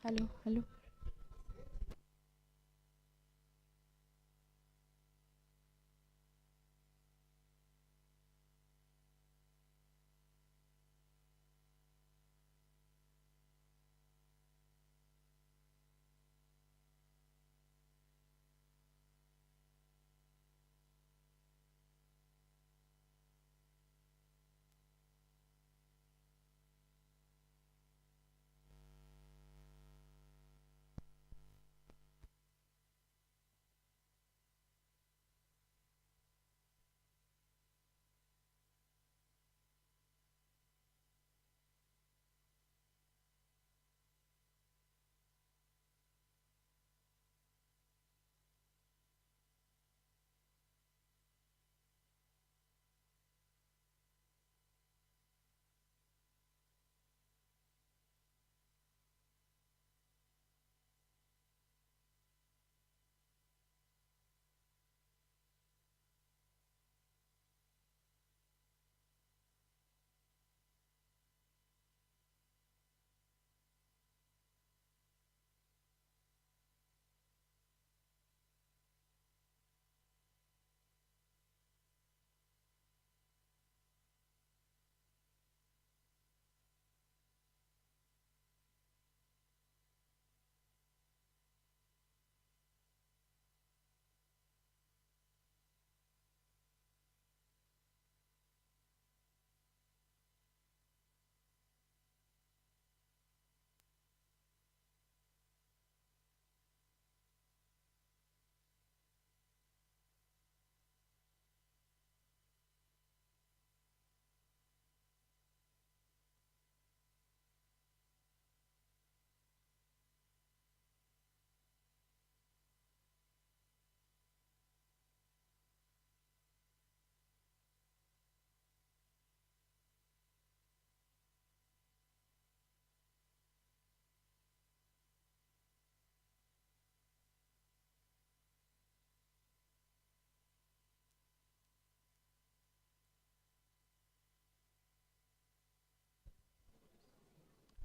Hello, hello.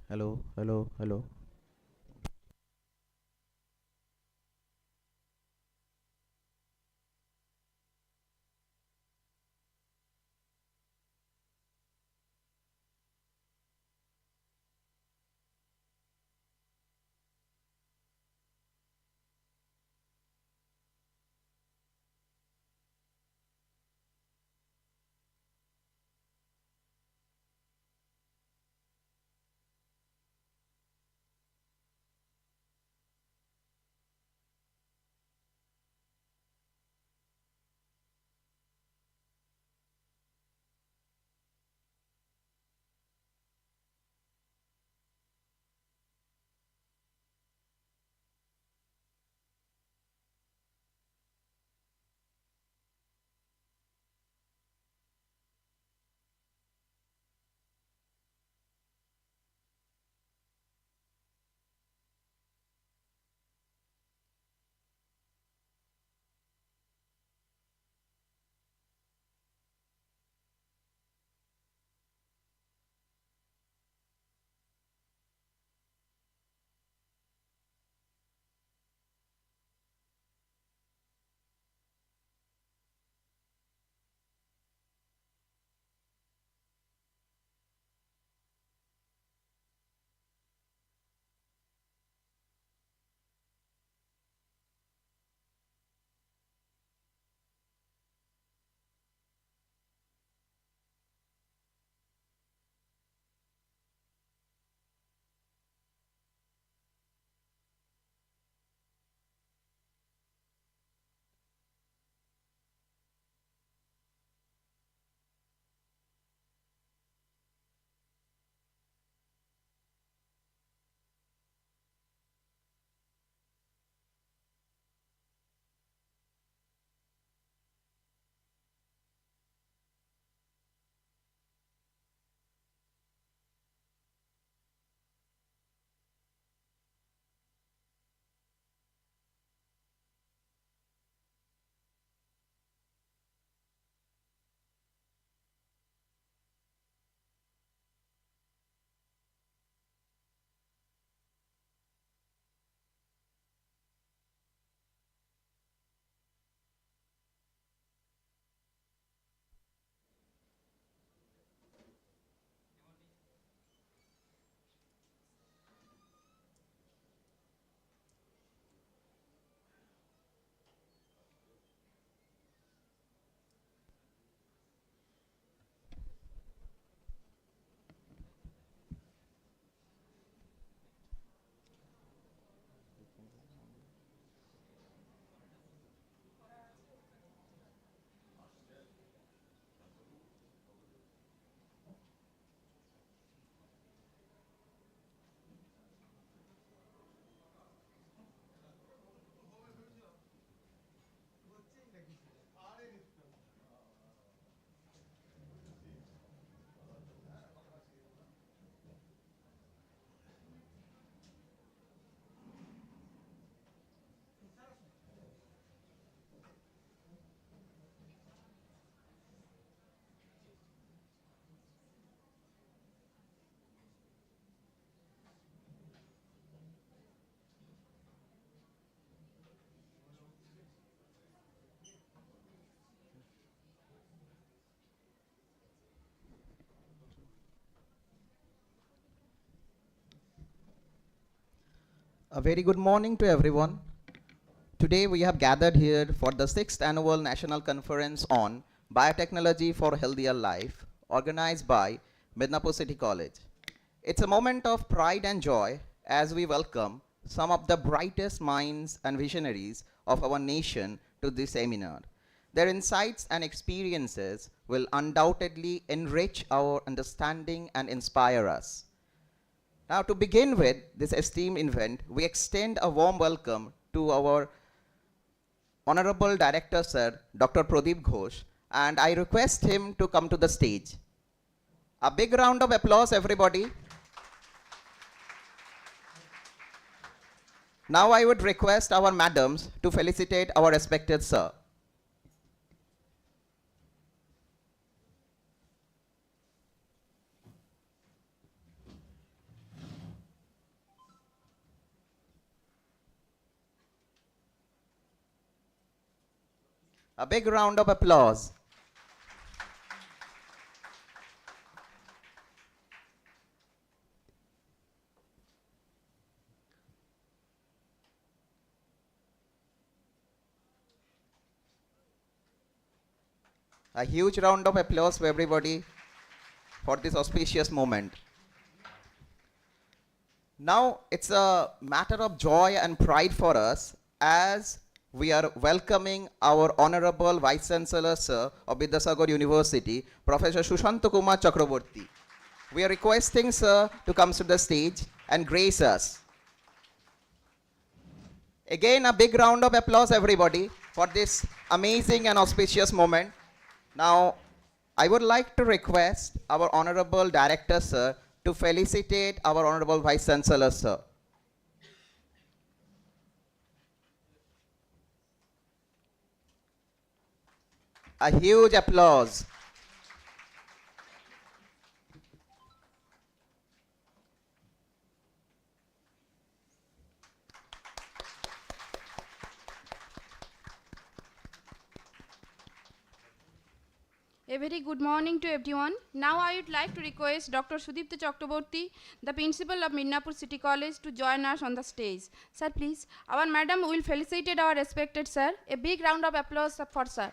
Hello, hello, hello. A very good morning to everyone. Today we have gathered here for the 6th Annual National Conference on Biotechnology for Healthier Life, organized by Midnapur City College. It's a moment of pride and joy as we welcome some of the brightest minds and visionaries of our nation to this seminar. Their insights and experiences will undoubtedly enrich our understanding and inspire us. Now, to begin with this esteemed event, we extend a warm welcome to our Honorable Director, Sir, Dr. Pradeep Ghosh, and I request him to come to the stage. A big round of applause, everybody. Now, I would request our madams to felicitate our respected Sir. A big round of applause. A huge round of applause for everybody for this auspicious moment. Now, it's a matter of joy and pride for us as we are welcoming our Honorable Vice Chancellor, Sir, of Vidyasagar University, Professor Sushant Kumar Chakraborty. We are requesting, Sir, to come to the stage and grace us. Again, a big round of applause, everybody, for this amazing and auspicious moment. Now, I would like to request our Honorable Director, Sir, to felicitate our Honorable Vice Chancellor, Sir. A huge applause. A very good morning to everyone. Now I would like to request Dr. Sudipta Chakraborty, the principal of Midnapur City College, to join us on the stage. Sir, please. Our madam will felicitate our respected sir. A big round of applause for sir.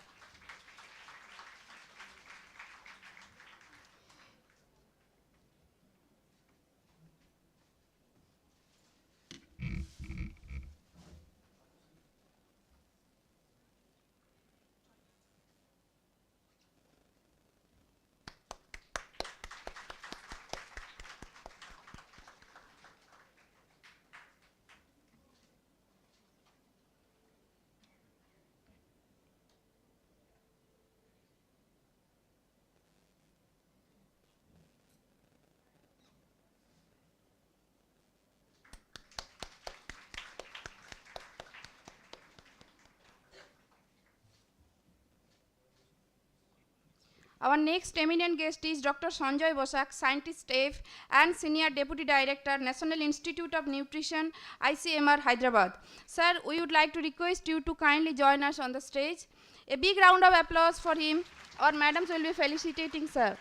Our next eminent guest is Dr. Sanjoy Bosak, Scientist F and Senior Deputy Director, National Institute of Nutrition, ICMR, Hyderabad. Sir, we would like to request you to kindly join us on the stage. A big round of applause for him. Our madams will be felicitating sir.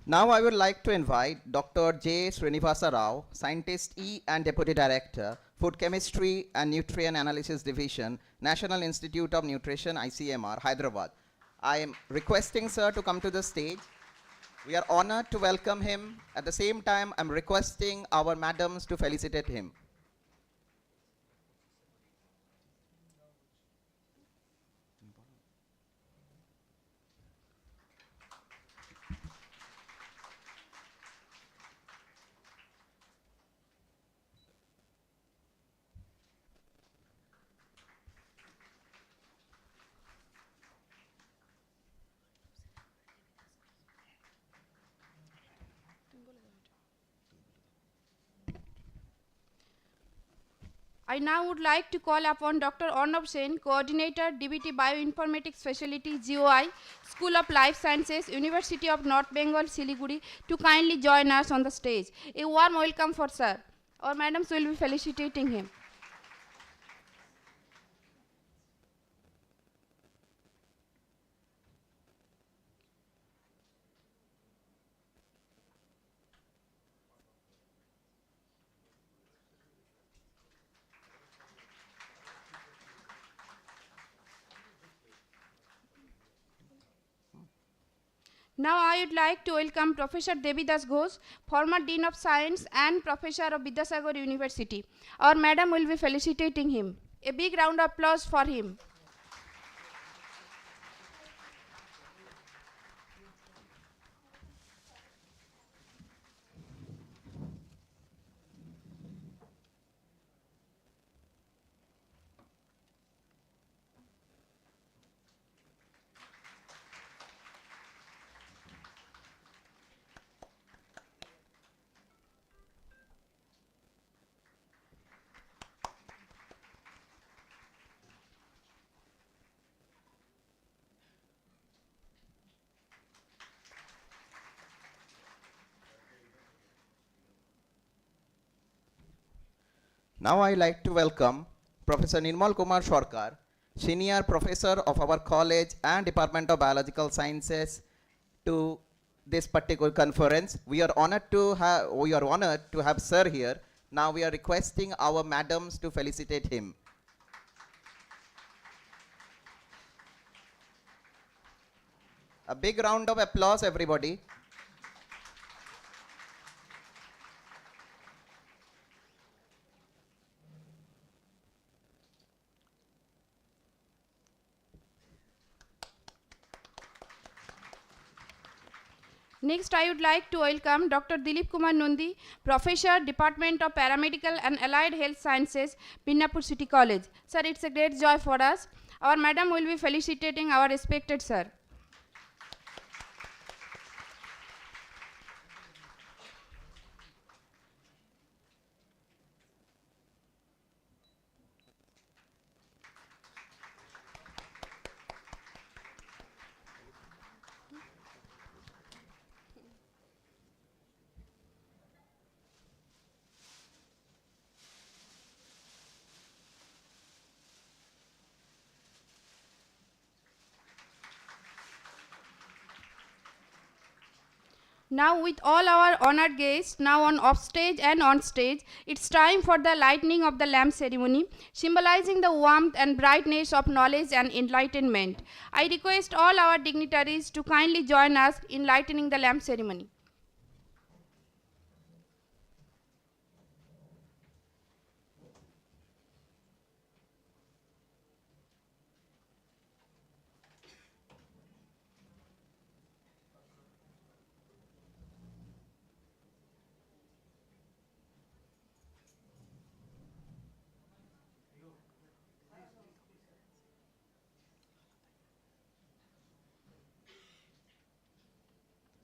Now I would like to invite Dr. J. Srinivasa Rao, Scientist E and Deputy Director, Food Chemistry and Nutrient Analysis Division, National Institute of Nutrition, ICMR, Hyderabad. I am requesting sir to come to the stage. We are honored to welcome him. At the same time, I'm requesting our madams to felicitate him. I now would like to call upon Dr. Arnav Sen, Coordinator, DBT Bioinformatics Specialty, GOI, School of Life Sciences, University of North Bengal, Siliguri, to kindly join us on the stage. A warm welcome for sir. Our madams will be felicitating him. Now I would like to welcome Professor Devidas Ghosh, former Dean of Science and Professor of Vidyasagar University. Our madam will be felicitating him. A big round of applause for him. Now I like to welcome Professor Nirmal Kumar Sarkar, Senior Professor of our college and Department of Biological Sciences, to this particular conference. We are honored to have sir here. Now we are requesting our madams to felicitate him. A big round of applause, everybody. Next, I would like to welcome Dr. Dilip Kumar Nundi, Professor, Department of Paramedical and Allied Health Sciences, Pinnapur City College. Sir, it's a great joy for us. Our madam will be felicitating our respected sir. Now with all our honored guests now on off stage and on stage, it's time for the lighting of the lamp ceremony, symbolizing the warmth and brightness of knowledge and enlightenment. I request all our dignitaries to kindly join us in lighting the lamp ceremony.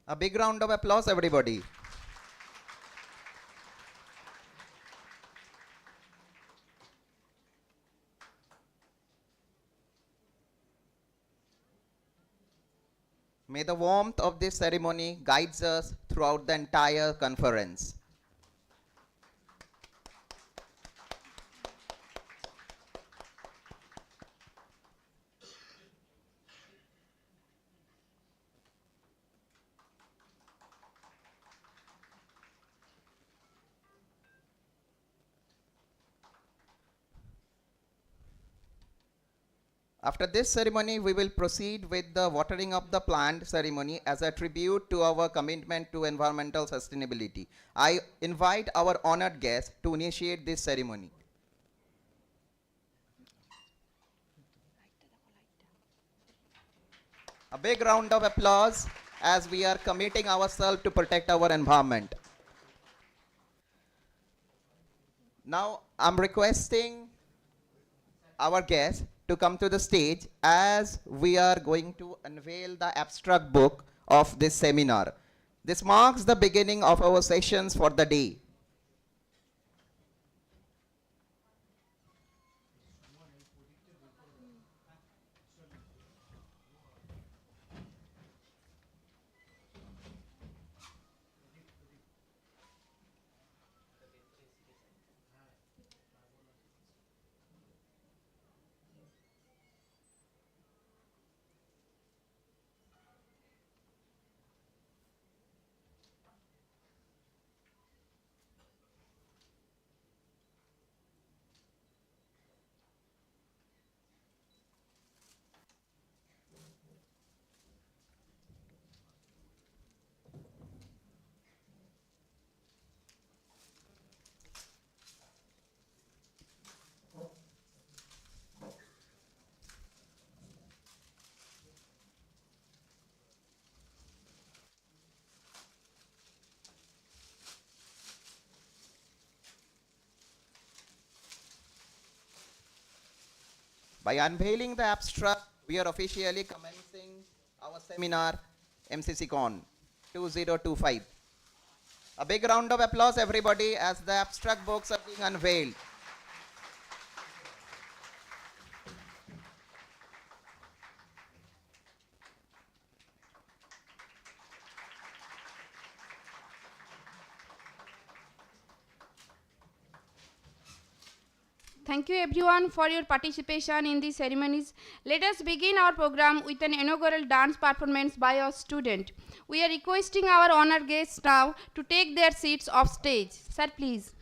A big round of applause, everybody. May the warmth of this ceremony guides us throughout the entire conference. After this ceremony, we will proceed with the watering of the plant ceremony as a tribute to our commitment to environmental sustainability. I invite our honored guest to initiate this ceremony. A big round of applause as we are committing ourselves to protect our environment. Now, I'm requesting our guest to come to the stage as we are going to unveil the abstract book of this seminar. This marks the beginning of our sessions for the day. By unveiling the abstract, we are officially commencing our seminar, MCCCON 2025. A big round of applause, everybody, as the abstract books are being unveiled. Thank you everyone for your participation in these ceremonies. Let us begin our program with an inaugural dance performance by our student. We are requesting our honored guests now to take their seats off stage. Sir, please.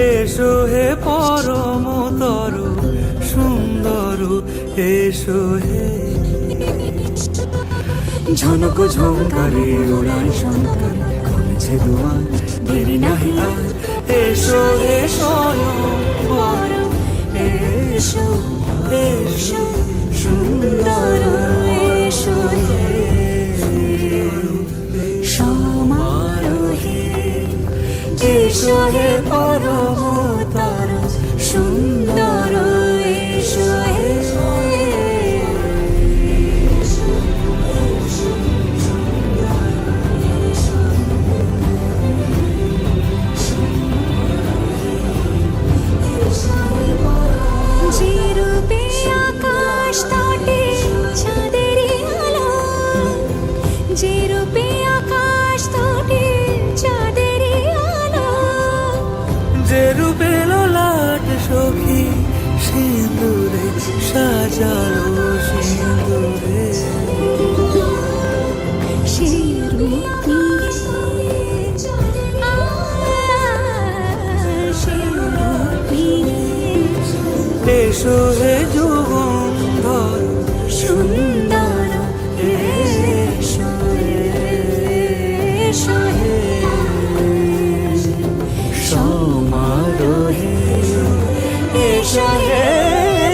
এসো হে পরমতর সুন্দর এসো হে ঝনক ঝঙ্কারে ওড়ায় শঙ্কার খুলছে দুয়ার দেরি নাহি আর এসো হে স্বয়ং এসো এসো সুন্দর এসো হে সমারোহে এসো হে পরমতর সুন্দর এসো হে যে রূপে আকাশ তটে চাঁদের আলো যে রূপে আকাশ তটে চাঁদের আলো যে রূপে ললাট সখী সিঁদুরে সাজালো সিঁদুরে সেই রূপ এসো হে যুগন্ধর সুন্দর এসো এসো হে সমারোহে এসো হে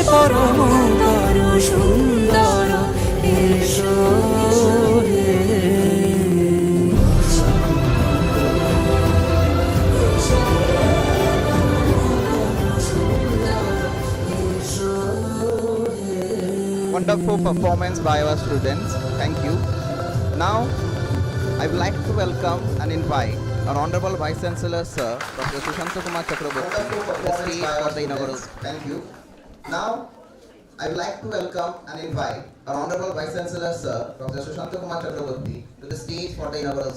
পরমতর সুন্দর এসো হে wonderful performance by our students. Thank you. Now, I would like to welcome and invite our Honorable Vice Chancellor, Sir, Dr. Sushanta Kumar Chakraborty, to the stage for the inaugural. Thank you. Now, I would like to welcome and invite our Honorable Vice Chancellor, Sir, Dr. Sushanta Kumar Chakraborty, to the stage for the inaugural.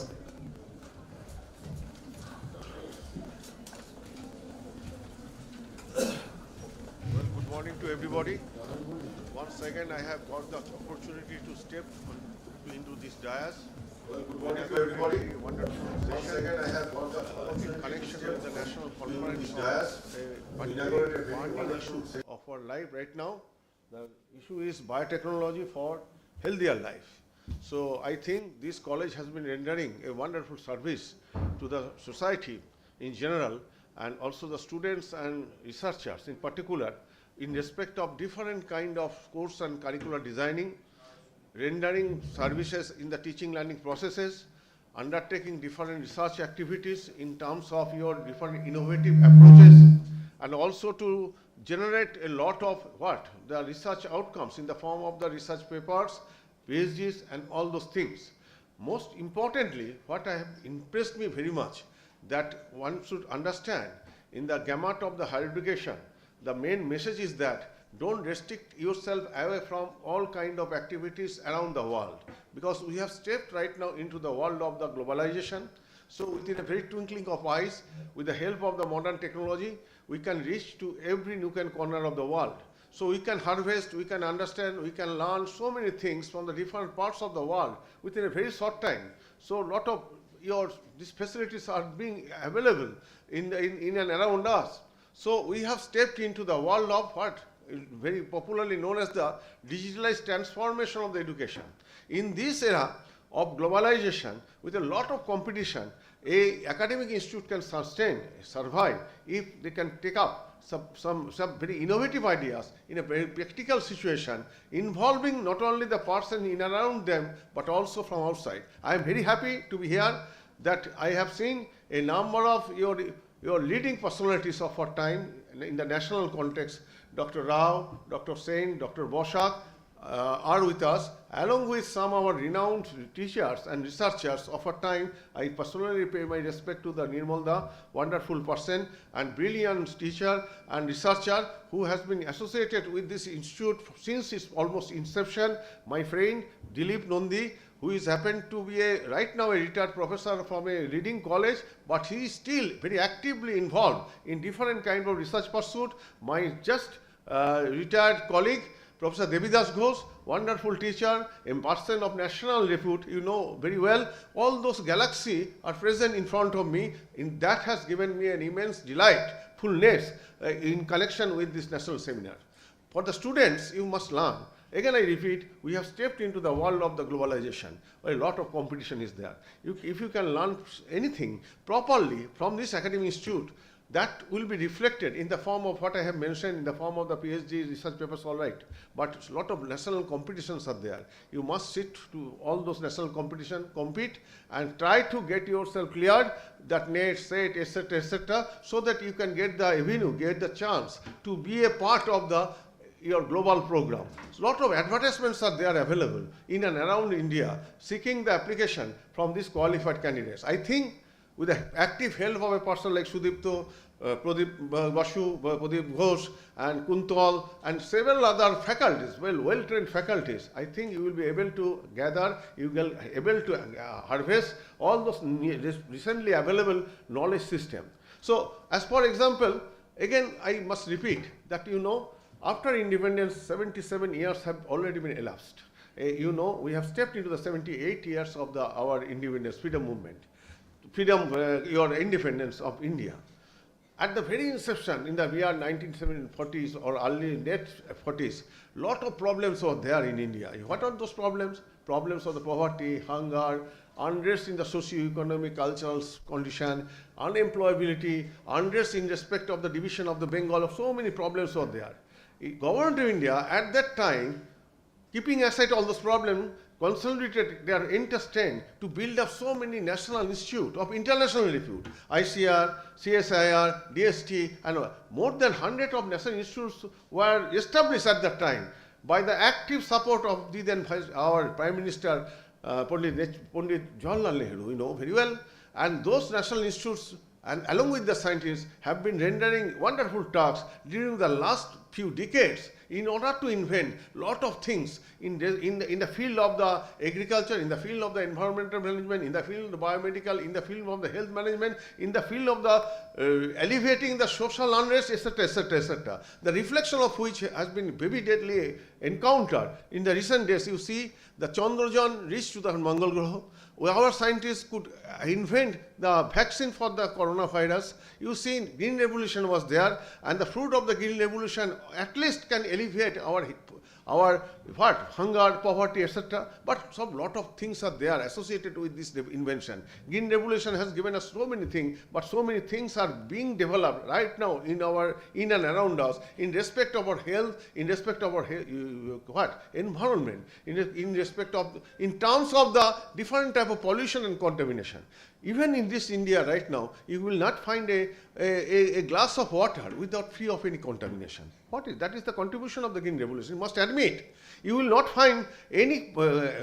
Well, good morning to everybody. Once again, I have got the opportunity to step into this dais. Well, good morning to everybody. Wonderful Once session. again, I have got the opportunity In connection with the national conference dais. on Inaugurated a very one wonderful issue of our life right now. The issue is biotechnology for healthier life. So I think this college has been rendering a wonderful service to the society in general, and also the students and researchers in particular, in respect of different kind of course and curricular designing, rendering services in the teaching learning processes, undertaking different research activities in terms of your different innovative approaches, and also to generate a lot of the research outcomes in the form of the research papers, PhDs, and all those things. Most importantly, what I have impressed me very much, that one should understand in the gamut of the higher education, the main message is that don't restrict yourself away from all kind of activities around the world, because we have stepped right now into the world of the globalization. So within a very twinkling of eyes, with the help of the modern technology, we can reach to every nook and corner of the world. So we can harvest, we can understand, we can learn so many things from the different parts of the world within a very short time. So a lot of these facilities are being available in and around us. So we have stepped into the world of what is very popularly known as the digitalized transformation of the education. In this era of globalization, with a lot of competition, a academic institute can survive if they can take up some very innovative ideas in a very practical situation, involving not only the person in and around them, but also from outside. I am very happy to be here, that I have seen a number of your leading personalities of our time in the national context. Dr. Rao, Dr. Sen, Dr. Bosak are with us, along with some of our renowned teachers and researchers of our time. I personally pay my respect to the Nirmalda, wonderful person and brilliant teacher and researcher who has been associated with this institute since its almost inception. My friend Dilip Nandi, who is happened to be right now a retired professor from a leading college, but he is still very actively involved in different kind of research pursuit. My just retired colleague, Professor Devidas Ghosh, wonderful teacher, a person of national repute, you know very well. All those galaxies are present in front of me. That has given me an immense delightfulness in connection with this national seminar. For the students, you must learn. Again, I repeat, we have stepped into the world of the globalization, where a lot of competition is there. If you can learn anything properly from this academic institute, that will be reflected in the form of what I have mentioned, in the form of the PhD research papers, all right. But a lot of national competitions are there. You must sit to all those national competition, compete, and try to get yourself cleared, that NET, SET, etc., so that you can get the avenue, get the chance to be a part of your global program. So a lot of advertisements are there available in and around India, seeking the application from these qualified candidates. I think with the active help of a person like Sudipto, Pradeep Basu, Pradeep Ghosh, and Kuntal, and several other faculties, well-trained faculties, I think you will be able to gather, you will be able to harvest all those recently available knowledge system. So, as for example, again, I must repeat that after independence, 77 years have already been elapsed. We have stepped into the 78 years of our independence, freedom movement. Your independence of India. At the very inception, in the year 1940s or early late 40s, lot of problems were there in India. What are those problems? Problems of the poverty, hunger, unrest in the socio-economic, cultural condition, unemployability, unrest in respect of the division of the Bengal. So many problems were there. Government of India at that time, keeping aside all those problems, consolidated their interest to build up so many national institutes of international repute, ICR, CSIR, DST, and more than 100 of national institutes were established at that time. by the active support of the then our Prime Minister Pandit Jawaharlal Nehru, you know very well, and those national institutes and along with the scientists have been rendering wonderful tasks during the last few decades in order to invent lot of things in the field of the agriculture, in the field of the environmental management, in the field of the biomedical, in the field of the health management, in the field of the alleviating the social unrest, etc., etc., etc. The reflection of which has been vividly encountered in the recent days. You see, the Chandrayaan reached to the Mangal Graha. Our scientists could invent the vaccine for the coronavirus. You see, Green Revolution was there, and the fruit of the Green Revolution at least can alleviate our hunger, poverty, etc. But some lot of things are there associated with this invention. Green Revolution has given us so many things, but so many things are being developed right now in and around us, in respect of our health, in respect of our environment, in respect of, in terms of the different type of pollution and contamination. Even in this India right now, you will not find a glass of water without free of any contamination. That is the contribution of the Green Revolution. You must admit, you will not find any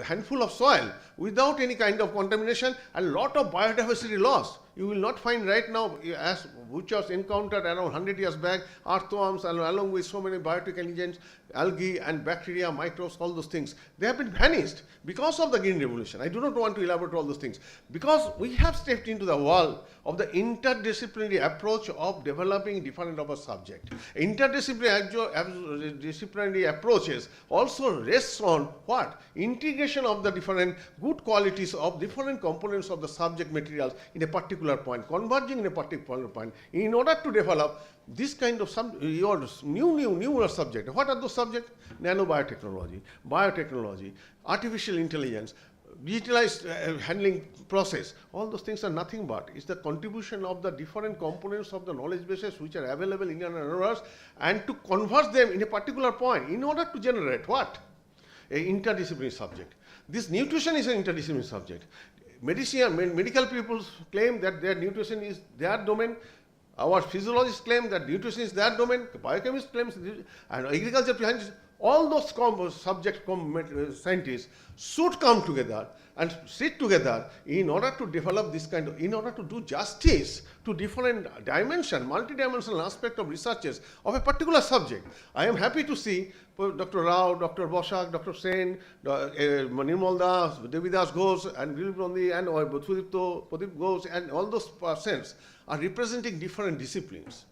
handful of soil without any kind of contamination, and lot of biodiversity loss. You will not find right now, as which was encountered around 100 years back, earthworms, and along with so many biotic agents, algae and bacteria, microbes, all those things. They have been vanished because of the Green Revolution. I do not want to elaborate all those things. Because we have stepped into the world of the interdisciplinary approach of developing different of a subject. Interdisciplinary approaches also rests on what? Integration of the different good qualities of different components of the subject materials in a particular point, converging in a particular point, in order to develop this kind of newer subject. What are those subjects? Nanobiotechnology, biotechnology, artificial intelligence, digitalized handling process. All those things are nothing but it's the contribution of the different components of the knowledge bases which are available in and around us, and to converge them in a particular point in order to generate what? An interdisciplinary subject. This nutrition is an interdisciplinary subject. Medical people claim that their nutrition is their domain. Our physiologists claim that nutrition is their domain. Biochemists claim, and agriculture scientists, all those scientists should come together and sit together in order to develop this kind of, in order to do justice to different dimension, multidimensional aspect of researches of a particular subject. I am happy to see Dr. Rao, Dr. Bosak, Dr. Sen, Nirmal Das, Devidas Ghosh, and Dilip Nandi, and Pradeep Ghosh, and all those persons are representing different disciplines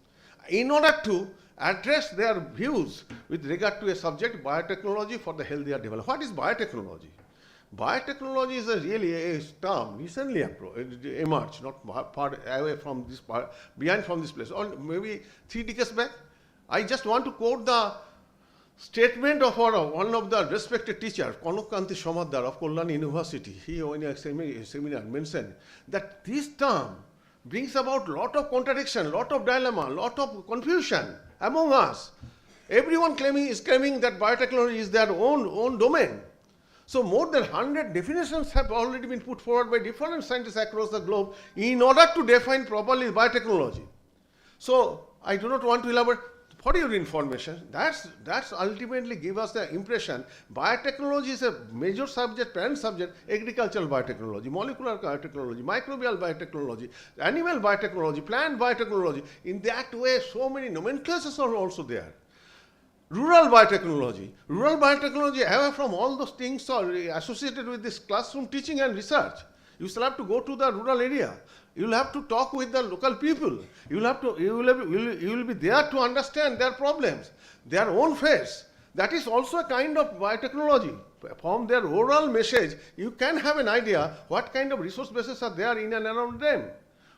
in order to address their views with regard to a subject, biotechnology for the healthier development. What is biotechnology? Biotechnology is really a term recently emerged, not far away from this part, behind from this place, or maybe 3 decades back. I just want to quote the statement of one of the respected teachers, Kanokkanti Somadar of Kolkata University. He, in a seminar, mentioned that this term brings about lot of contradiction, lot of dilemma, lot of confusion among us. Everyone is claiming that biotechnology is their own domain. So more than 100 definitions have already been put forward by different scientists across the globe in order to define properly biotechnology. So I do not want to elaborate. For your information, that's ultimately give us the impression biotechnology is a major subject, parent subject, agricultural biotechnology, molecular biotechnology, microbial biotechnology, animal biotechnology, plant biotechnology. In that way, so many nomenclatures are also there. Rural biotechnology, away from all those things are associated with this classroom teaching and research. You still have to go to the rural area. You will have to talk with the local people. You will be there to understand their problems, their own face. That is also a kind of biotechnology. From their oral message, you can have an idea what kind of resource bases are there in and around them.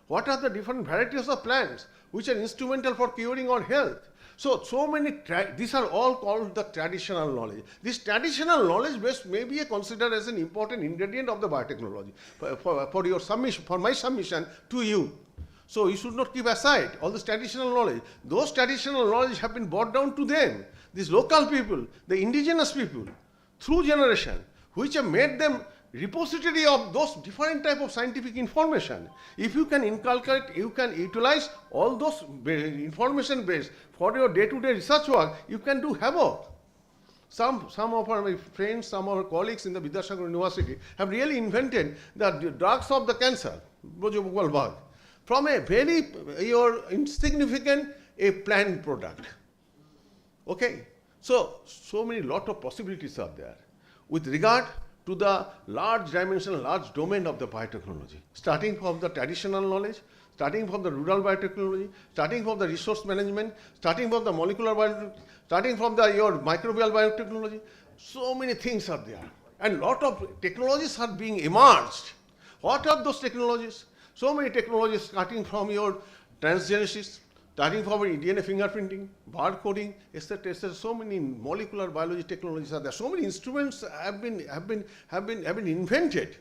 What are the different varieties of plants which are instrumental for curing our health? So many, these are all called the traditional knowledge. This traditional knowledge base may be considered as an important ingredient of the biotechnology for your submission, for my submission to you. So you should not keep aside all this traditional knowledge. Those traditional knowledge have been brought down to them, these local people, the indigenous people, through generation, which have made them repository of those different type of scientific information. If you can inculcate, you can utilize all those information base for your day-to-day research work, you can do havoc. Some of my friends, some of our colleagues in the Vidyasagar University have really invented the drugs of the cancer, Bojobal, from a very insignificant a plant product. Okay? So many lot of possibilities are there with regard to the large dimension, large domain of the biotechnology, starting from the traditional knowledge, starting from the rural biotechnology, starting from the resource management, starting from the molecular biotechnology, starting from the your microbial biotechnology. So many things are there. And lot of technologies are being emerged. What are those technologies? So many technologies starting from your transgenesis, starting from DNA fingerprinting, barcoding, etc., etc. So many molecular biology technologies are there. So many instruments have been invented,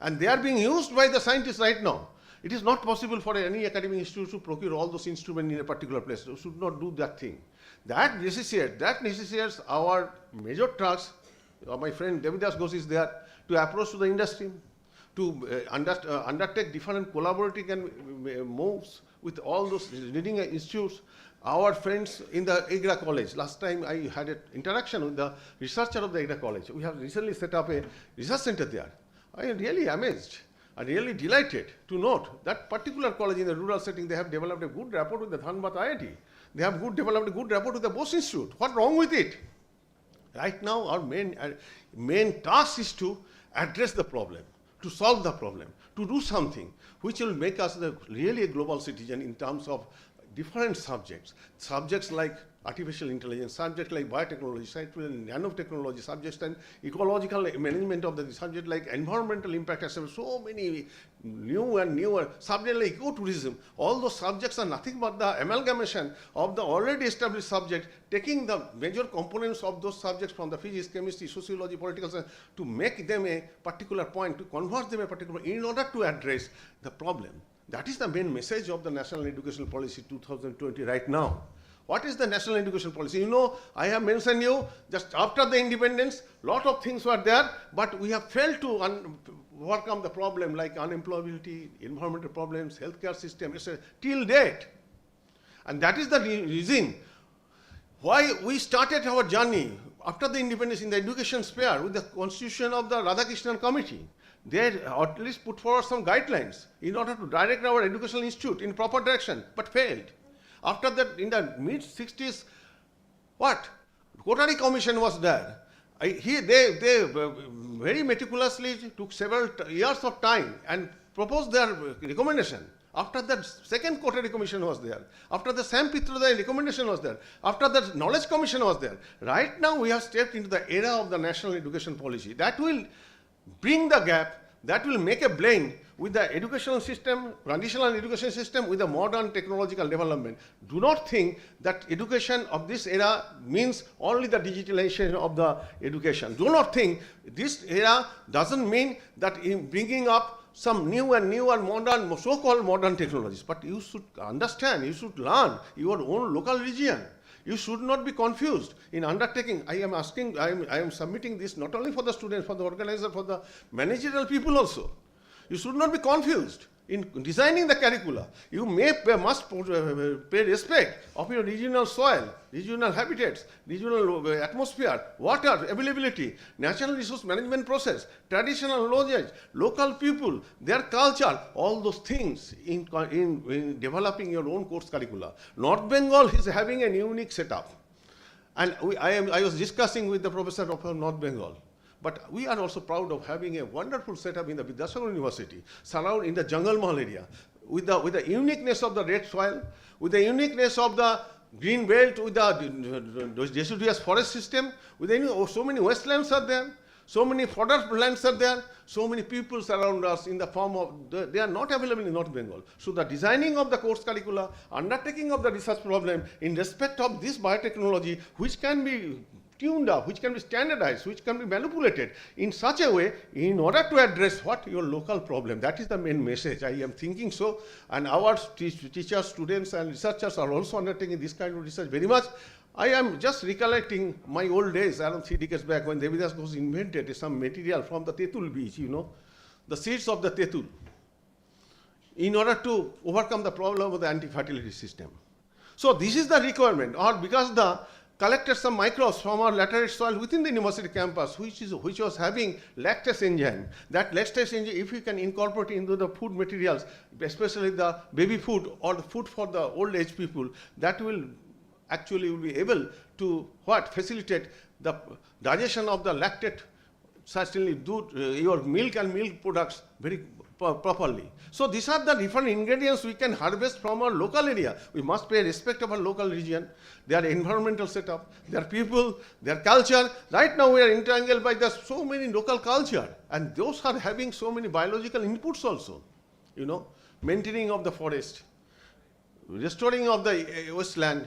and they are being used by the scientists right now. It is not possible for any academic institute to procure all those instruments in a particular place. You should not do that thing. That necessitates our major tasks. My friend Devidas Ghosh is there to approach to the industry, to undertake different collaborating and moves with all those leading institutes. Our friends in the IGRA college, last time I had an interaction with the researcher of the IGRA college. We have recently set up a research center there. I am really amazed and really delighted to note that particular college in the rural setting, they have developed a good rapport with the Dhanbad IIT. They have developed a good rapport with the Bose Institute. What's wrong with it? Right now, our main task is to address the problem, to solve the problem, to do something which will make us really a global citizen in terms of different subjects. Subjects like artificial intelligence, subjects like biotechnology, subjects like nanotechnology, subjects like ecological management of the subject like environmental impact assessment, so many new and newer subjects like ecotourism. All those subjects are nothing but the amalgamation of the already established subject, taking the major components of those subjects from the physics, chemistry, sociology, political science to make them a particular point, to convert them a particular in order to address the problem. That is the main message of the National Education Policy 2020 right now. What is the National Education Policy? You know, I have mentioned you, just after the independence, lot of things were there, but we have failed to overcome the problem like unemployability, environmental problems, healthcare system, etc. till date. And that is the reason why we started our journey after the independence in the education sphere with the constitution of the Radhakrishnan Committee. They at least put forward some guidelines in order to direct our educational institute in proper direction, but failed. After that, in the mid-60s, what? Kotari Commission was there. They very meticulously took several years of time and proposed their recommendation. After that, second Kotari Commission was there. After the Sam Pitroda recommendation was there. After the Knowledge Commission was there. Right now, we have stepped into the era of the National Education Policy. That will bring the gap, that will make a blend with the educational system, traditional education system with the modern technological development. Do not think that education of this era means only the digitalization of the education. Do not think this era doesn't mean that in bringing up some new and modern, so-called modern technologies. But you should understand, you should learn your own local region. You should not be confused in undertaking. I am submitting this not only for the students, for the organizer, for the managerial people also. You should not be confused in designing the curricula. You must pay respect of your regional soil, regional habitats, regional atmosphere, water availability, natural resource management process, traditional knowledge, local people, their culture, all those things in developing your own course curricula. North Bengal is having a unique setup. And I was discussing with the professor of North Bengal. But we are also proud of having a wonderful setup in the Vidyasagar University, surrounded in the Jungle Mahal area, with the uniqueness of the red soil, with the uniqueness of the green belt, with the deciduous forest system, with so many wastelands are there, so many fodder lands are there, so many people surround us in the form of, they are not available in North Bengal. So the designing of the course curricula, undertaking of the research problem in respect of this biotechnology, which can be tuned up, which can be standardized, which can be manipulated in such a way in order to address what your local problem. That is the main message. I am thinking so, and our teachers, students and researchers are also undertaking this kind of research very much. I am just recollecting my old days around 3 decades back when Devidas Ghosh invented some material from the Tetul beach, you know, the seeds of the Tetul, in order to overcome the problem of the anti-fertility system. So this is the requirement, or because the collected some microbes from our laterite soil within the university campus, which was having lactase enzyme. That lactase enzyme, if we can incorporate into the food materials, especially the baby food or the food for the old age people, that will be able to facilitate the digestion of the lactate, certainly do your milk and milk products very properly. So these are the different ingredients we can harvest from our local area. We must pay respect of our local region, their environmental setup, their people, their culture. Right now we are entangled by so many local culture, and those are having so many biological inputs also. You know, maintaining of the forest, restoring of the wasteland,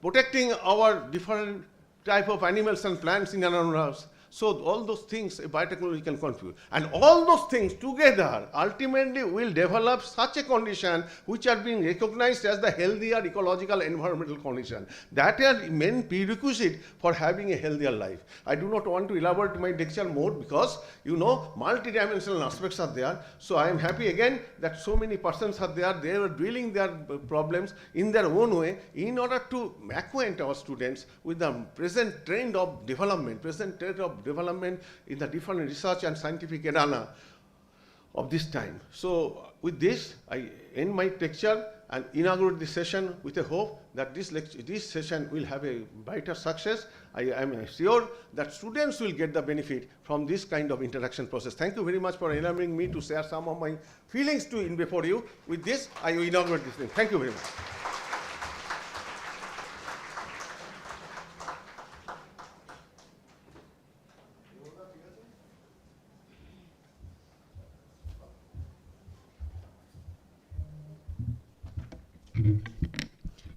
protecting our different type of animals and plants in and around us. So all those things biotechnology can contribute. And all those things together ultimately will develop such a condition which are being recognized as the healthier ecological environmental condition. That are main prerequisite for having a healthier life. I do not want to elaborate my lecture more because, you know, multidimensional aspects are there. So I am happy again that so many persons are there. They are dealing their problems in their own way in order to acquaint our students with the present trend of development, in the different research and scientific arena of this time. So with this, I end my lecture and inaugurate this session with a hope that this session will have a brighter success. I am sure that students will get the benefit from this kind of interaction process. Thank you very much for allowing me to share some of my feelings before you. With this, I inaugurate this thing. Thank you very much.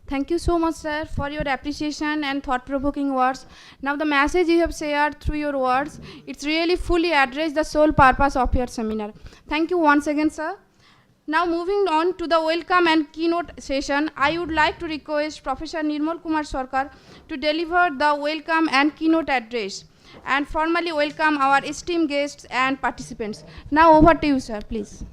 Thank you so much, sir, for your appreciation and thought-provoking words. Now the message you have shared through your words, it's really fully addressed the sole purpose of your seminar. Thank you once again, sir. Now moving on to the welcome and keynote session, I would like to request Professor Nirmal Kumar Sarkar to deliver the welcome and keynote address and formally welcome our esteemed guests and participants. Now over to you, sir, please.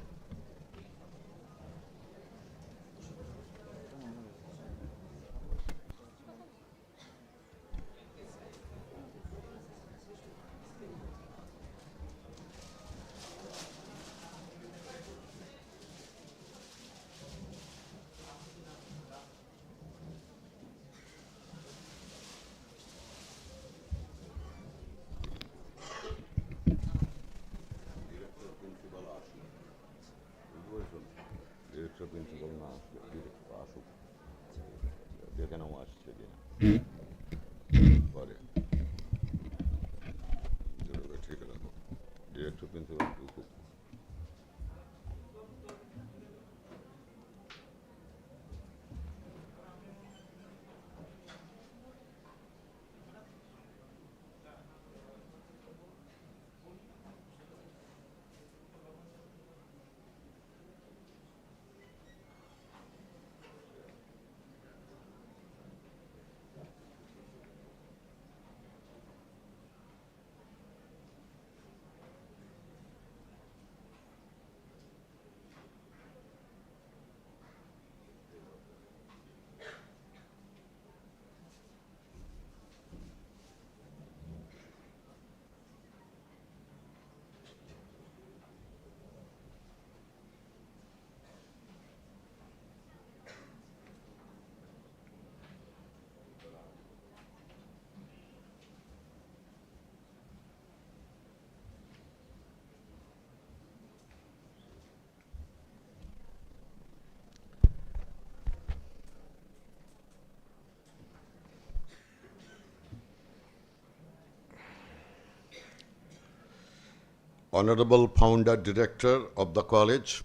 Honorable Founder Director of the College,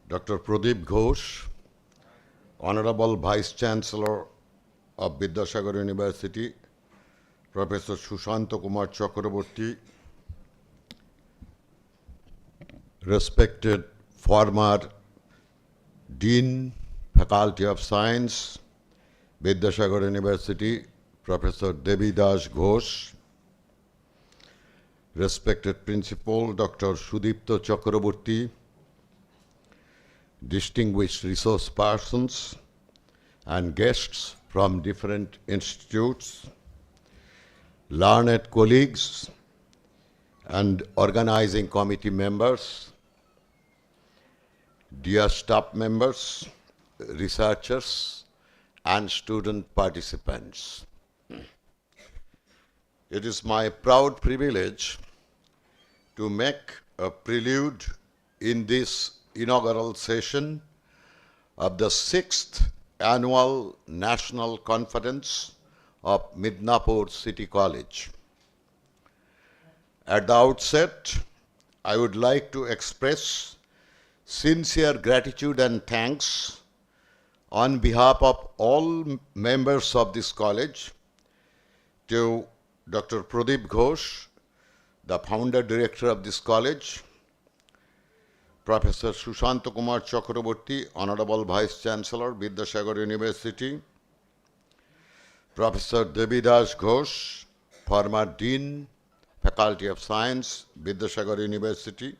Dr. Pradeep Ghosh, Honorable Vice Chancellor of Vidyasagar University, Professor Sushanta Kumar Chakraborty, respected former Dean, Faculty of Science, Vidyasagar University, Professor Devidas Ghosh, respected Principal Dr. Sudipto Chakraborty, distinguished resource persons and guests from different institutes, learned colleagues, and organizing committee members, dear staff members, researchers, and student participants. It is my proud privilege to make a prelude in this inaugural session of the 6th Annual National Conference of Midnapur City College. At the outset, I would like to express sincere gratitude and thanks on behalf of all members of this college to Dr. Pradeep Ghosh, the founder director of this college, Professor Sushant Kumar Chakraborty, Honorable Vice Chancellor, Vidyasagar University, Professor Devidas Ghosh, former Dean, Faculty of Science, Vidyasagar University,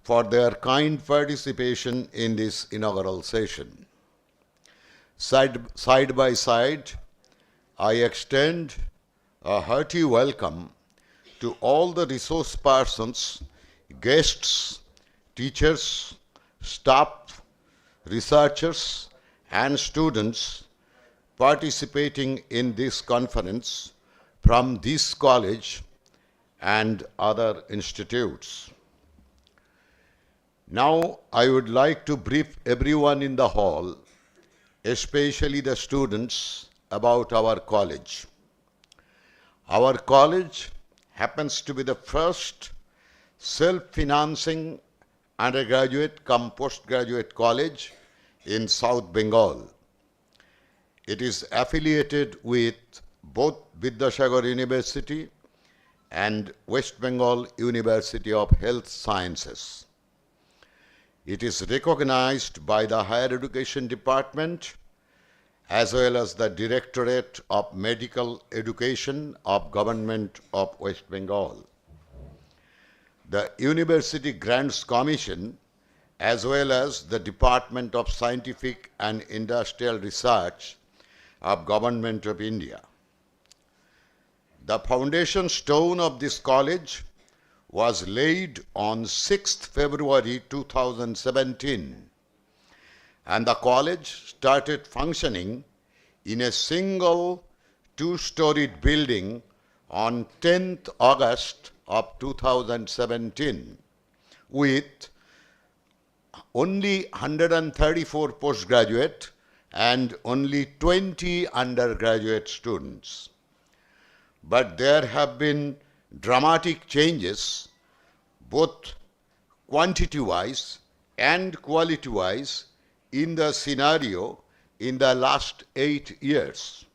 for their kind participation in this inaugural session. Side by side, I extend a hearty welcome to all the resource persons, guests, teachers, staff, researchers, and students participating in this conference from this college and other institutes. Now, I would like to brief everyone in the hall, especially the students, about our college. Our college happens to be the first self-financing undergraduate cum postgraduate college in South Bengal. It is affiliated with both Vidyasagar University and West Bengal University of Health Sciences. It is recognized by the Higher Education Department as well as the Directorate of Medical Education of Government of West Bengal. The University Grants Commission as well as the Department of Scientific and Industrial Research of Government of India. The foundation stone of this college was laid on 6th February 2017, and the college started functioning in a single two-storied building on 10th August of 2017 with only 134 postgraduate and only 20 undergraduate students. But there have been dramatic changes, both quantity-wise and quality-wise, in the scenario in the last 8 years.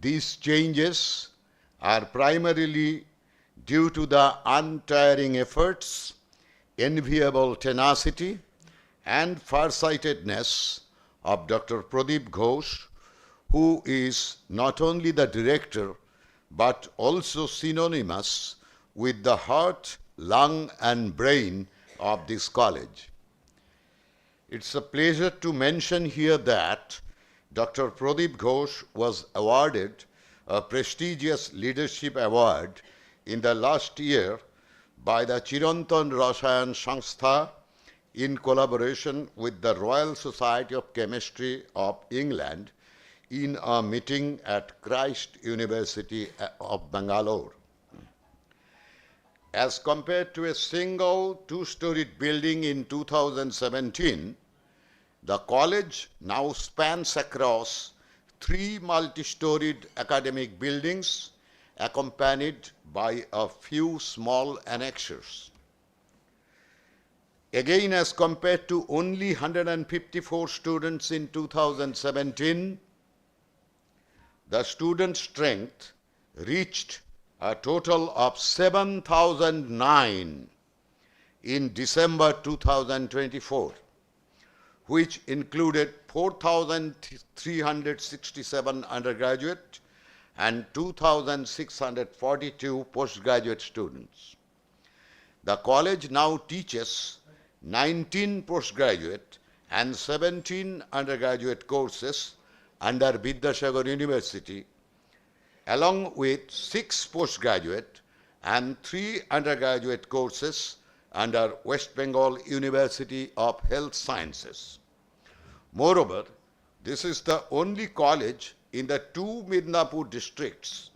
These changes are primarily due to the untiring efforts, enviable tenacity, and farsightedness of Dr. Pradeep Ghosh, who is not only the director but also synonymous with the heart, lung, and brain of this college. It's a pleasure to mention here that Dr. Pradeep Ghosh was awarded a prestigious leadership award in the last year by the Chirantan Rasayan Sanstha in collaboration with the Royal Society of Chemistry of England in a meeting at Christ University of Bangalore. As compared to a single two-storied building in 2017, the college now spans across 3 multi-storied academic buildings accompanied by a few small annexures. Again, as compared to only 154 students in 2017, the student strength reached a total of 7,009 in December 2024, which included 4,367 undergraduate and 2,642 postgraduate students. The college now teaches 19 postgraduate and 17 undergraduate courses under Vidyasagar University, along with 6 postgraduate and 3 undergraduate courses under West Bengal University of Health Sciences. Moreover, this is the only college in the 2 Midnapur districts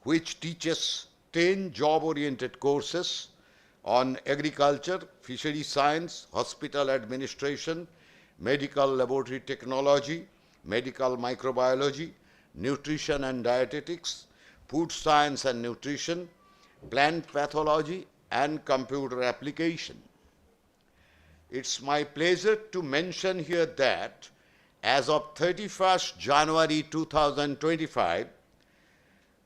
which teaches 10 job-oriented courses on agriculture, fishery science, hospital administration, medical laboratory technology, medical microbiology, nutrition and dietetics, food science and nutrition, plant pathology, and computer application. It's my pleasure to mention here that as of 31st January 2025,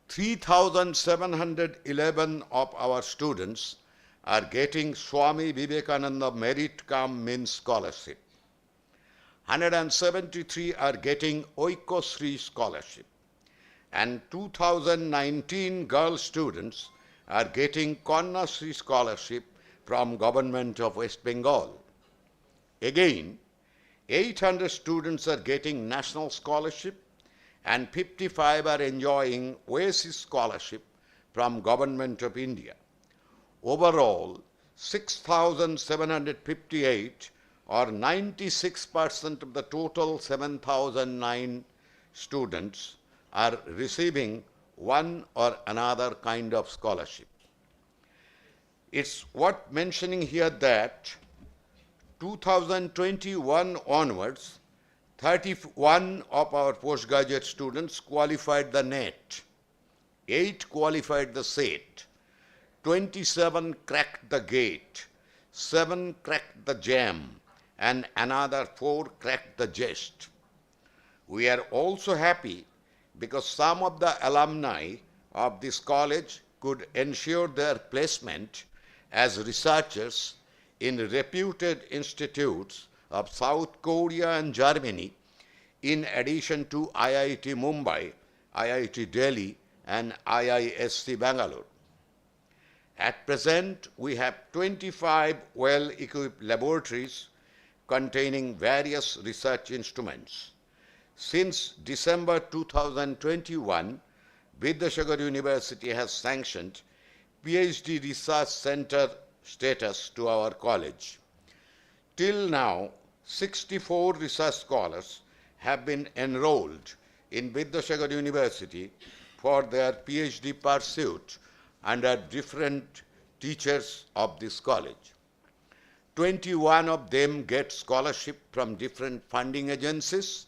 3,711 of our students are getting Swami Vivekananda Merit Cum Means Scholarship. 173 are getting Oikosri Scholarship. And 2019 girl students are getting Kanyasri Scholarship from Government of West Bengal. Again, 800 students are getting National Scholarship and 55 are enjoying Oasis Scholarship from Government of India. Overall, 6,758 or 96% of the total 7,009 students are receiving one or another kind of scholarship. It's worth mentioning here that 2021 onwards, 31 of our postgraduate students qualified the NET, 8 qualified the SET, 27 cracked the GATE, 7 cracked the JAM, and another 4 cracked the JEST. We are also happy because some of the alumni of this college could ensure their placement as researchers in reputed institutes of South Korea and Germany, in addition to IIT Mumbai, IIT Delhi, and IISc Bangalore. At present, we have 25 well-equipped laboratories containing various research instruments. Since December 2021, Vidyasagar University has sanctioned PhD Research Center status to our college. Till now, 64 research scholars have been enrolled in Vidyasagar University for their PhD pursuit under different teachers of this college. 21 of them get scholarship from different funding agencies,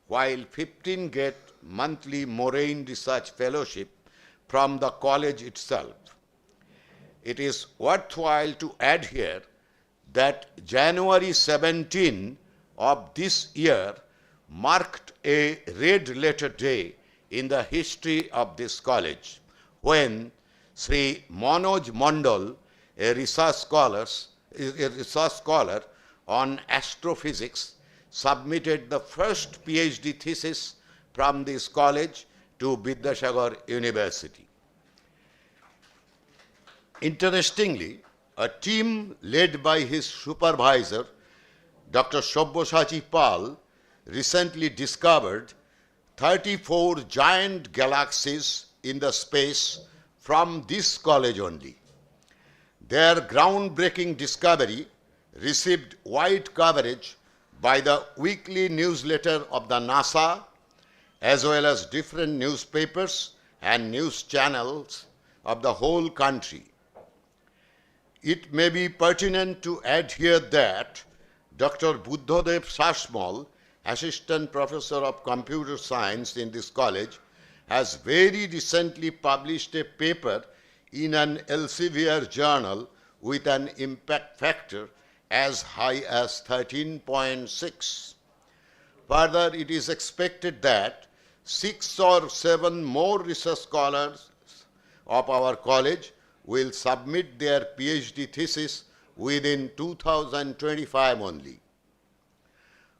while 15 get monthly Moraine Research Fellowship from the college itself. It is worthwhile to add here that January 17 of this year marked a red letter day in the history of this college, when Sri Manoj Mandal, a research scholar on astrophysics, submitted the first PhD thesis from this college to Vidyasagar University. Interestingly, a team led by his supervisor, Dr. Sabyasachi Pal, recently discovered 34 giant galaxies in the space from this college only. Their groundbreaking discovery received wide coverage by the weekly newsletter of the NASA, as well as different newspapers and news channels of the whole country. It may be pertinent to add here that Dr. Buddhadev Sashmal, Assistant Professor of Computer Science in this college, has very recently published a paper in an Elsevier journal with an impact factor as high as 13.6. Further, it is expected that 6 or 7 more research scholars of our college will submit their PhD thesis within 2025 only.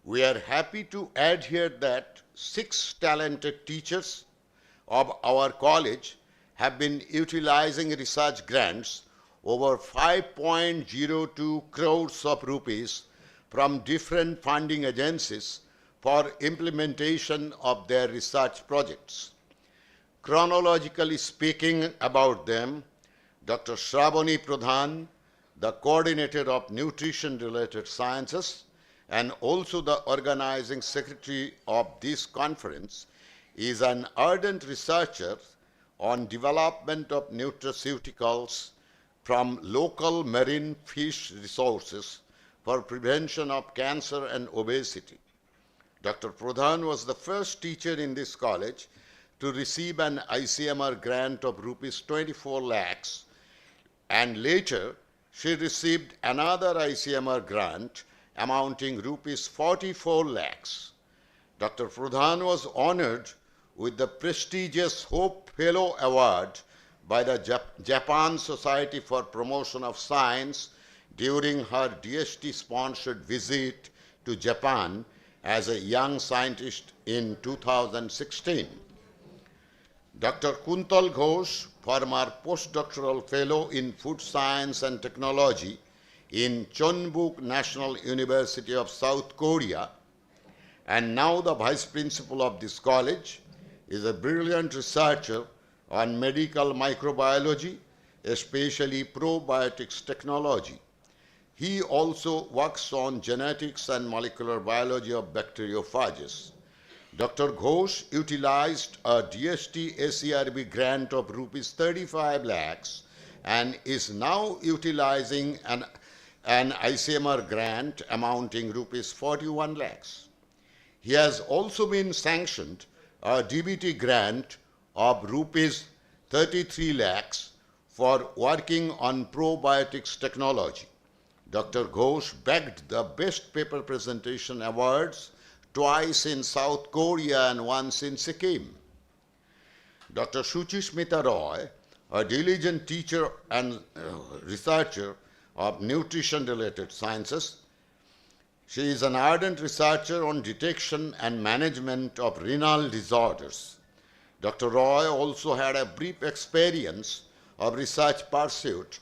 We are happy to add here that 6 talented teachers of our college have been utilizing research grants over 5.02 crores of rupees from different funding agencies for implementation of their research projects. Chronologically speaking about them, Dr. Shravani Pradhan, the coordinator of nutrition-related sciences and also the organizing secretary of this conference, is an ardent researcher on development of nutraceuticals from local marine fish resources for prevention of cancer and obesity. Dr. Pradhan was the first teacher in this college to receive an ICMR grant of rupees 24 lakhs, and later she received another ICMR grant amounting rupees 44 lakhs. Dr. Pradhan was honored with the prestigious Hope Fellow Award by the Japan Society for Promotion of Science during her DST-sponsored visit to Japan as a young scientist in 2016. Dr. Kuntal Ghosh, former postdoctoral fellow in food science and technology in Chonbuk National University of South Korea, and now the vice principal of this college, is a brilliant researcher on medical microbiology, especially probiotics technology. He also works on genetics and molecular biology of bacteriophages. Dr. Ghosh utilized a DST ACRB grant of rupees 35 lakhs and is now utilizing an ICMR grant amounting rupees 41 lakhs. He has also been sanctioned a DBT grant of rupees 33 lakhs for working on probiotics technology. Dr. Ghosh bagged the Best Paper Presentation Awards twice in South Korea and once in Sikkim. Dr. Shuchishmita Roy, a diligent teacher and researcher of nutrition-related sciences, she is an ardent researcher on detection and management of renal disorders. Dr. Roy also had a brief experience of research pursuit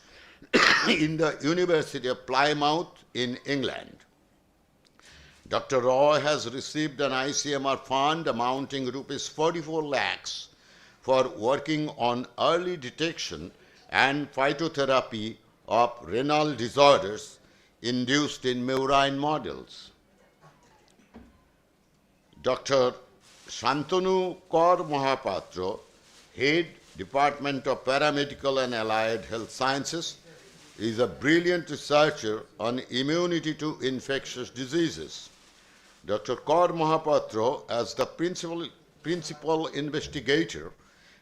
in the University of Plymouth in England. Dr. Roy has received an ICMR fund amounting rupees 44 lakhs for working on early detection and phytotherapy of renal disorders induced in murine models. Dr. Shantanu Kaur Mahapatra, Head, Department of Paramedical and Allied Health Sciences, is a brilliant researcher on immunity to infectious diseases. Dr. Kaur Mahapatra, as the principal investigator,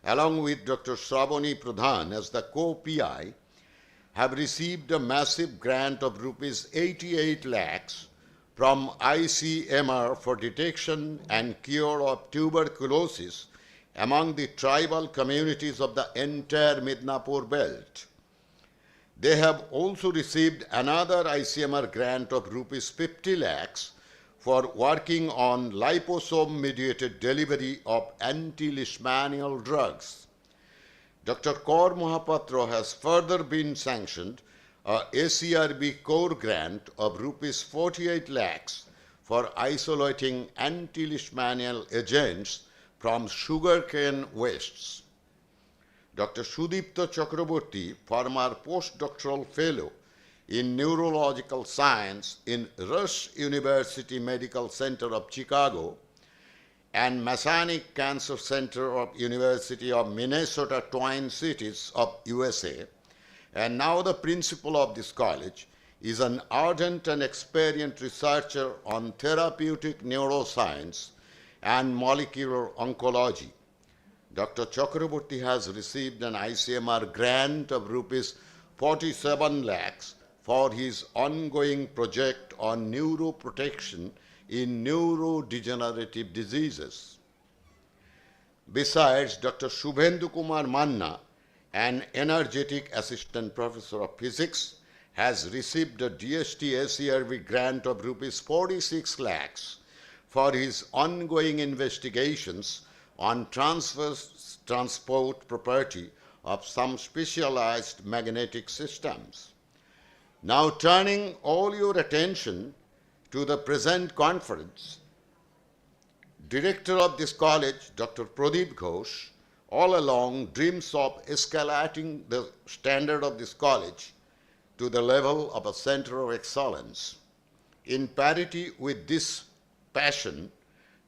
along with Dr. Shravani Pradhan as the co-PI, have received a massive grant of rupees 88 lakhs from ICMR for detection and cure of tuberculosis among the tribal communities of the entire Midnapur belt. They have also received another ICMR grant of rupees 50 lakhs for working on liposome-mediated delivery of anti-leishmanial drugs. Dr. Kaur Mahapatra has further been sanctioned a ACRB core grant of rupees 48 lakhs for isolating anti-leishmanial agents from sugarcane wastes. Dr. Sudipta Chakraborty, former postdoctoral fellow in neurological science in Rush University Medical Center of Chicago and Masonic Cancer Center of University of Minnesota Twin Cities of USA, and now the principal of this college, is an ardent and experienced researcher on therapeutic neuroscience and molecular oncology. Dr. Chakraborty has received an ICMR grant of rupees 47 lakhs for his ongoing project on neuroprotection in neurodegenerative diseases. Besides, Dr. Shubhendu Kumar Manna, an energetic assistant professor of physics, has received a DST ACRV grant of rupees 46 lakhs for his ongoing investigations on transport property of some specialized magnetic systems. Now turning all your attention to the present conference, Director of this college, Dr. Pradeep Ghosh, all along dreams of escalating the standard of this college to the level of a center of excellence. In parity with this passion,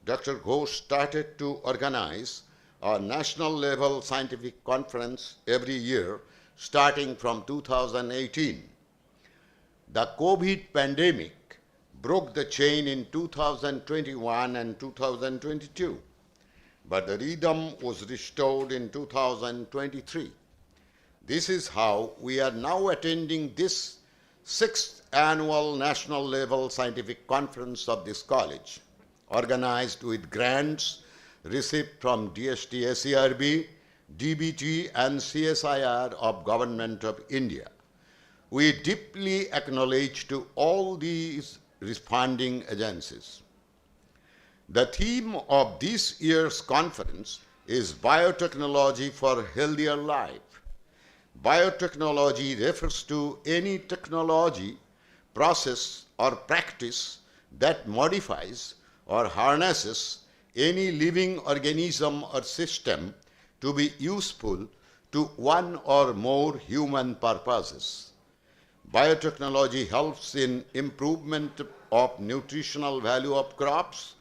Dr. Ghosh started to organize a national level scientific conference every year starting from 2018. The COVID pandemic broke the chain in 2021 and 2022, but the rhythm was restored in 2023. This is how we are now attending this 6th annual national level scientific conference of this college, organized with grants received from DST SERB, DBT and CSIR of Government of India. We deeply acknowledge to all these responding agencies. The theme of this year's conference is Biotechnology for Healthier Life. Biotechnology refers to any technology, process, or practice that modifies or harnesses any living organism or system to be useful to one or more human purposes. Biotechnology helps in improvement of nutritional value of crops,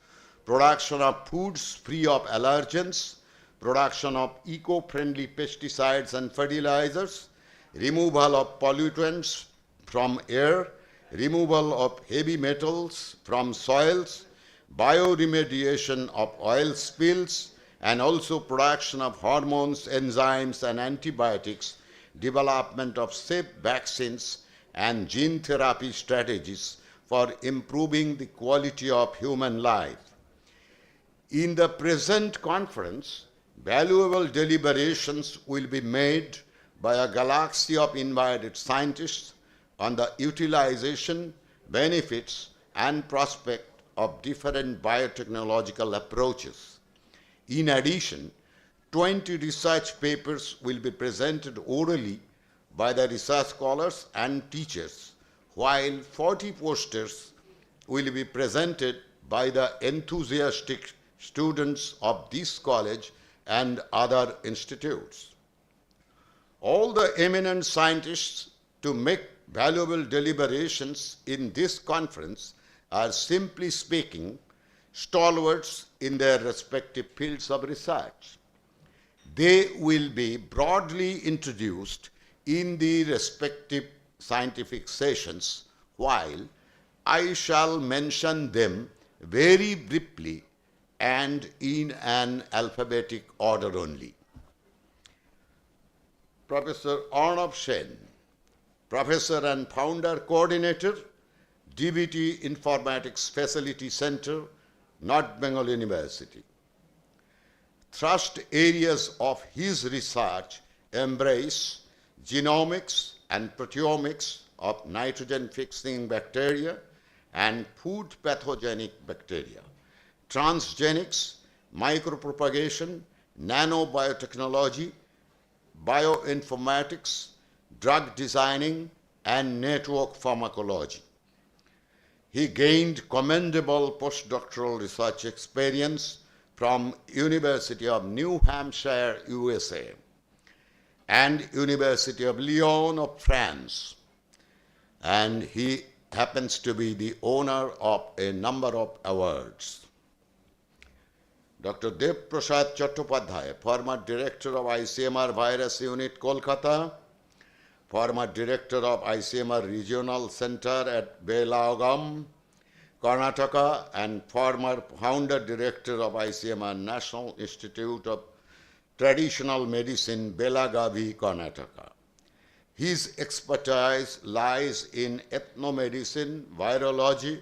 production of foods free of allergens, production of eco-friendly pesticides and fertilizers, removal of pollutants from air, removal of heavy metals from soils, bioremediation of oil spills, and also production of hormones, enzymes, and antibiotics, development of safe vaccines, and gene therapy strategies for improving the quality of human life. In the present conference, valuable deliberations will be made by a galaxy of invited scientists on the utilization, benefits, and prospect of different biotechnological approaches. In addition, 20 research papers will be presented orally by the research scholars and teachers, while 40 posters will be presented by the enthusiastic students of this college and other institutes. All the eminent scientists to make valuable deliberations in this conference are, simply speaking, stalwarts in their respective fields of research. They will be broadly introduced in the respective scientific sessions, while I shall mention them very briefly and in an alphabetic order only. Professor Arnav Sen, Professor and Founder Coordinator, DBT Informatics Facility Center, North Bengal University. Thrust areas of his research embrace genomics and proteomics of nitrogen-fixing bacteria and food pathogenic bacteria, transgenics, micropropagation, nanobiotechnology, bioinformatics, drug designing, and network pharmacology. He gained commendable postdoctoral research experience from University of New Hampshire, USA, and University of Lyon of France, and he happens to be the owner of a number of awards. Dr. Dev Prasad Chattopadhyay, former director of ICMR Virus Unit, Kolkata, former director of ICMR Regional Center at Belagaum, Karnataka, and former founder director of ICMR National Institute of Traditional Medicine, Belagavi, Karnataka. His expertise lies in ethnomedicine, virology,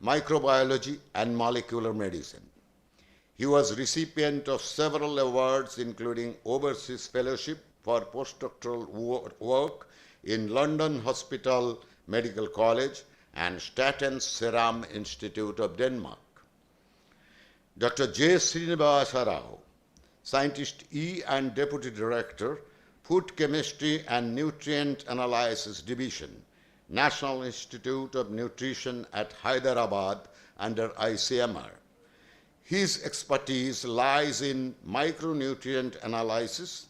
microbiology, and molecular medicine. He was recipient of several awards, including Overseas Fellowship for postdoctoral work in London Hospital Medical College and Statens Serum Institute of Denmark. Dr. J. Srinivasa Rao, Scientist E and Deputy Director, Food Chemistry and Nutrient Analysis Division, National Institute of Nutrition at Hyderabad under ICMR. His expertise lies in micronutrient analysis,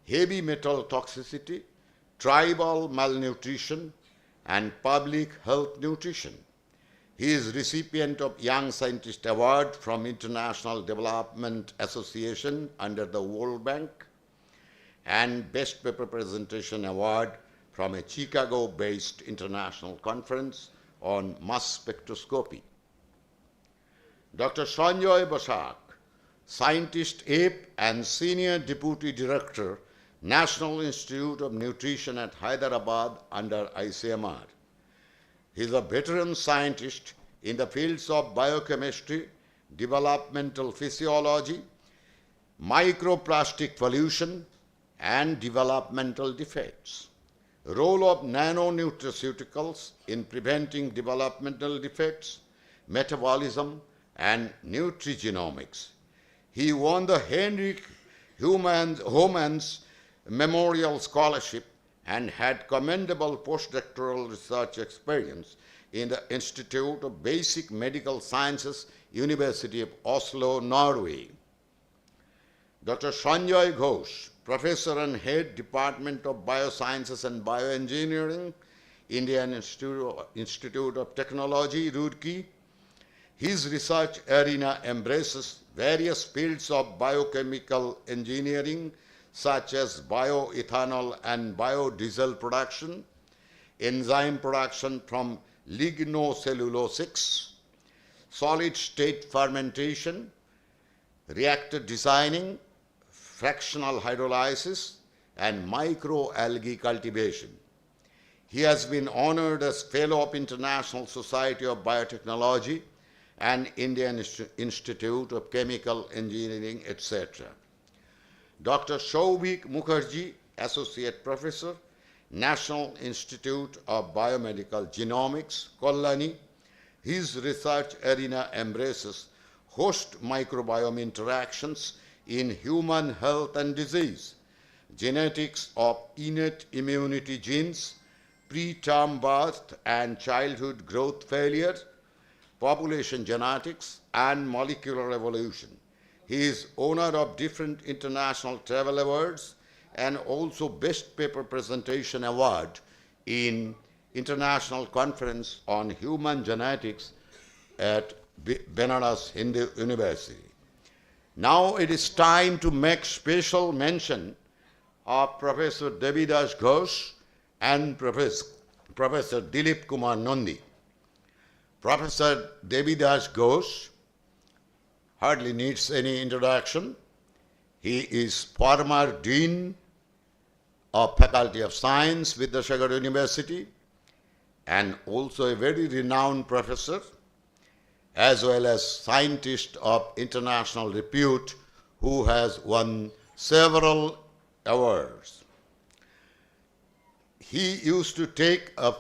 heavy metal toxicity, tribal malnutrition, and public health nutrition. He is recipient of Young Scientist Award from International Development Association under the World Bank and Best Paper Presentation Award from a Chicago-based international conference on mass spectroscopy. Dr. Sanjoy Basak, Scientist APE and Senior Deputy Director, National Institute of Nutrition at Hyderabad under ICMR. He is a veteran scientist in the fields of biochemistry, developmental physiology, microplastic pollution, and developmental defects. Role of nanonutraceuticals in preventing developmental defects, metabolism, and nutrigenomics. He won the Heinrich Homans Memorial Scholarship and had commendable postdoctoral research experience in the Institute of Basic Medical Sciences, University of Oslo, Norway. Dr. Sanjoy Ghosh, Professor and Head, Department of Biosciences and Bioengineering, Indian Institute of Technology, Roorkee. His research arena embraces various fields of biochemical engineering, such as bioethanol and biodiesel production, enzyme production from lignocellulosics, solid-state fermentation, reactor designing, fractional hydrolysis, and microalgae cultivation. He has been honored as Fellow of International Society of Biotechnology and Indian Institute of Chemical Engineering, etc. Dr. Shoubhik Mukherjee, Associate Professor, National Institute of Biomedical Genomics, Kollani. His research arena embraces host microbiome interactions in human health and disease, genetics of innate immunity genes, preterm birth and childhood growth failure, population genetics, and molecular evolution. He is owner of different international travel awards and also Best Paper Presentation Award in International Conference on Human Genetics at Benares Hindu University. Now it is time to make special mention of Professor Devidas Ghosh and Professor Dilip Kumar Nandi. Professor Devidas Ghosh hardly needs any introduction. He is former Dean of Faculty of Science with the Vidyadhar University and also a very renowned professor as well as scientist of international repute who has won several awards. He used to take a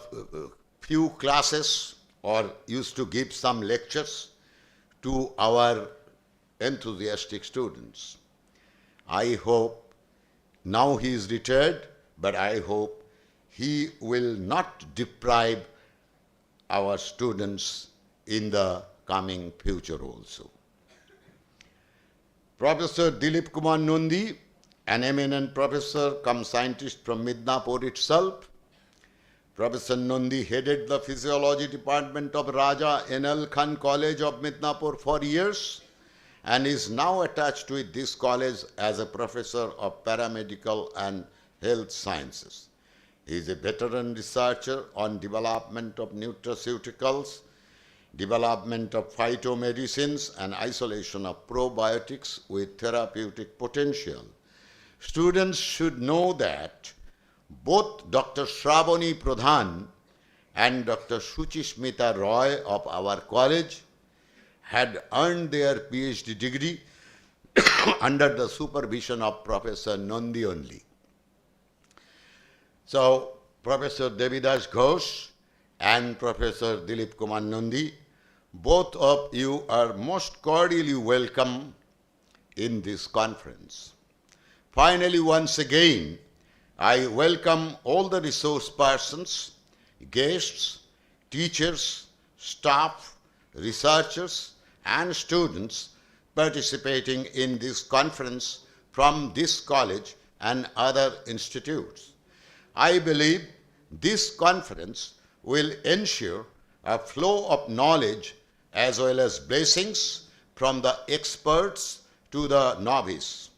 few classes or used to give some lectures to our enthusiastic students. I hope, now he is retired, but I hope he will not deprive our students in the coming future also. Professor Dilip Kumar Nandi, an eminent professor cum scientist from Midnapur itself. Professor Nandi headed the physiology department of Raja N.L. Khan College of Midnapur for years and is now attached with this college as a professor of paramedical and health sciences. He is a veteran researcher on development of nutraceuticals, development of phytomedicines, and isolation of probiotics with therapeutic potential. Students should know that both Dr. Shravani Pradhan and Dr. Shuchishmita Roy of our college had earned their PhD degree under the supervision of Professor Nandi only. So, Professor Devidas Ghosh and Professor Dilip Kumar Nandi, both of you are most cordially welcome in this conference. Finally, once again, I welcome all the resource persons, guests, teachers, staff, researchers, and students participating in this conference from this college and other institutes. I believe this conference will ensure a flow of knowledge as well as blessings from the experts to the novice.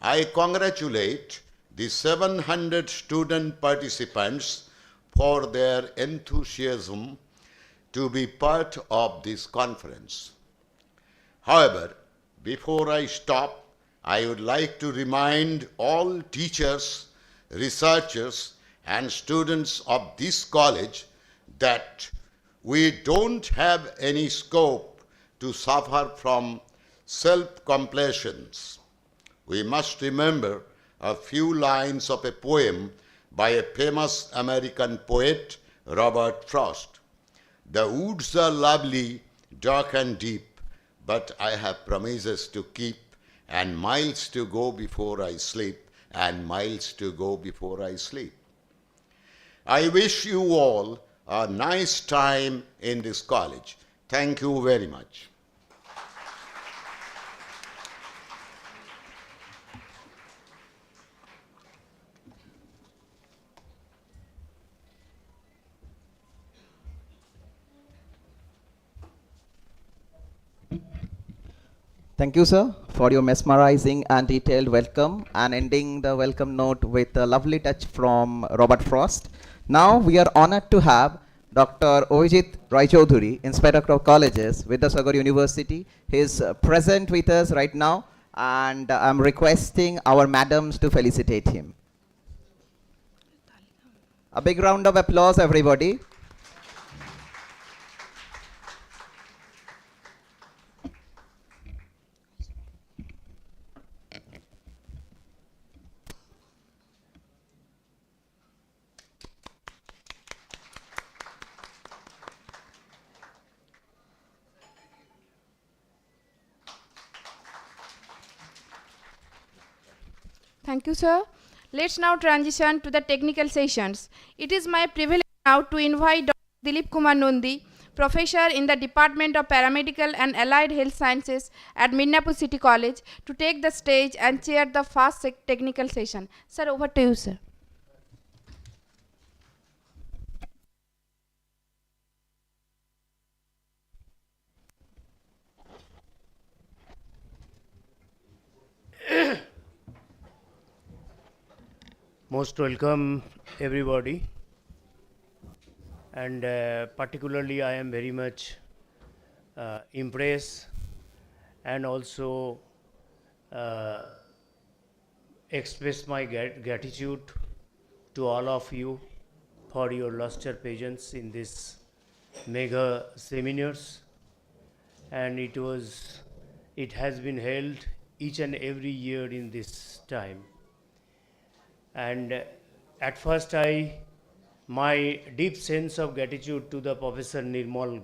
I congratulate the 700 student participants for their enthusiasm to be part of this conference. However, before I stop, I would like to remind all teachers, researchers, and students of this college that we don't have any scope to suffer from self-complacence. We must remember a few lines of a poem by a famous American poet, Robert Frost. The woods are lovely, dark and deep, but I have promises to keep, and miles to go before I sleep, and miles to go before I sleep. I wish you all a nice time in this college. Thank you very much. Thank you, sir, for your mesmerizing and detailed welcome, and ending the welcome note with a lovely touch from Robert Frost. Now we are honored to have Dr. Ovijit Roy Chaudhuri, Inspector of Colleges, Vidyasagar University. He is present with us right now, and I'm requesting our madams to felicitate him. A big round of applause, everybody. Thank you, sir. Let's now transition to the technical sessions. It is my privilege now to invite Dr. Dilip Kumar Nundi, Professor in the Department of Paramedical and Allied Health Sciences at Midnapur City College, to take the stage and chair the first technical session. Sir, over to you, sir. Most welcome, everybody, and particularly I am very much impressed and also express my gratitude to all of you for your lustre patience in this mega seminars, and it has been held each and every year in this time. And at first my deep sense of gratitude to the Professor Nirmal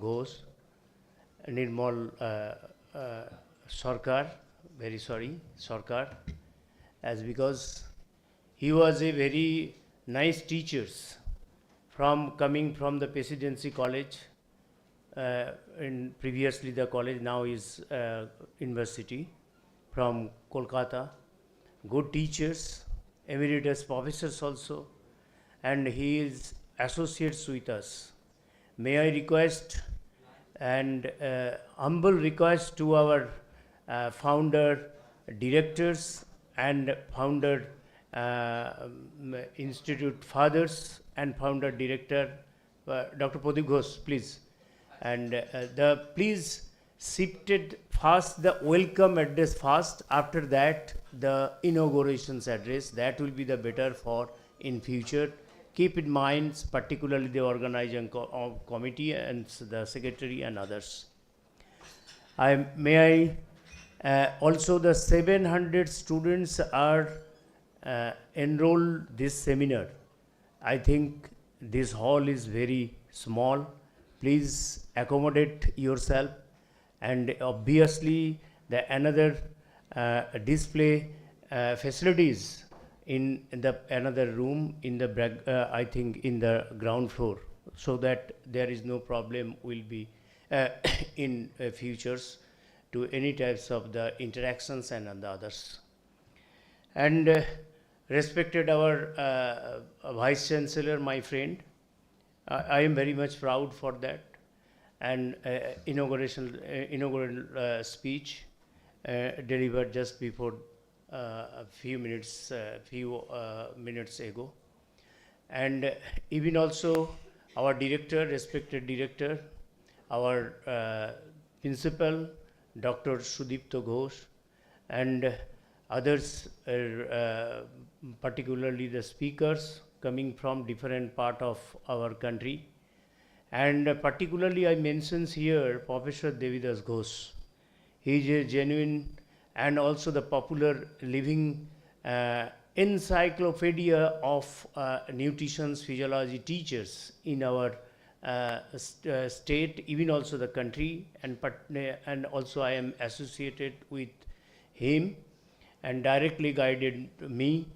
Sarkar, as because he was a very nice teacher coming from the Presidency College, and previously the college now is university from Kolkata. Good teachers, emeritus professors also, and he is associates with us. May I request and humble request to our founder directors and founder institute fathers and founder director Dr. Pradeep Ghosh, please, and please shifted first the welcome address first, after that the inaugurations address. That will be the better for in future. Keep in mind particularly the organizing committee and the secretary and others. Also the 700 students are enrolled this seminar. I think this hall is very small. Please accommodate yourself, and obviously the another display facilities in the another room in the I think in the ground floor, so that there is no problem will be in futures. to any types of the interactions and the others. And respected our Vice Chancellor, my friend, I am very much proud for that. And inaugural speech delivered just before a few minutes ago. And even also our director, respected director, our principal, Dr. Sudipto Ghosh, and others, particularly the speakers coming from different part of our country. And particularly I mentions here Professor Devidas Ghosh. He is a genuine and also the popular living encyclopedia of nutrition physiology teachers in our state, even also the country, and also I am associated with him and directly guided me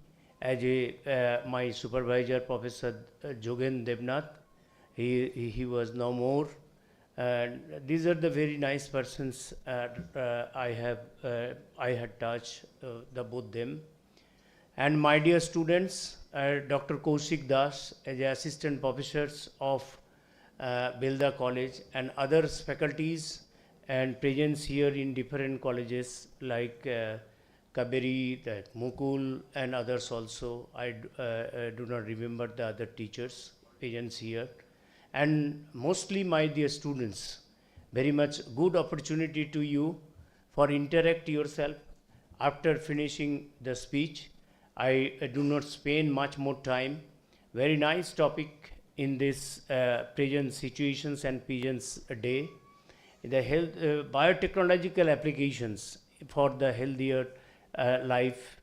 as a my supervisor, Professor Jogen Devnath. He was no more. And these are the very nice persons I had touched the both them. And my dear students, Dr. Kaushik Das, as assistant professors of Belda College, and other faculties and presence here in different colleges like Kaberi, Mukul, and others also. I do not remember the other teachers presence here. And mostly my dear students, very much good opportunity to you for interact yourself after finishing the speech. I do not spend much more time. Very nice topic in this present situations and present day. The health, biotechnological applications for the healthier life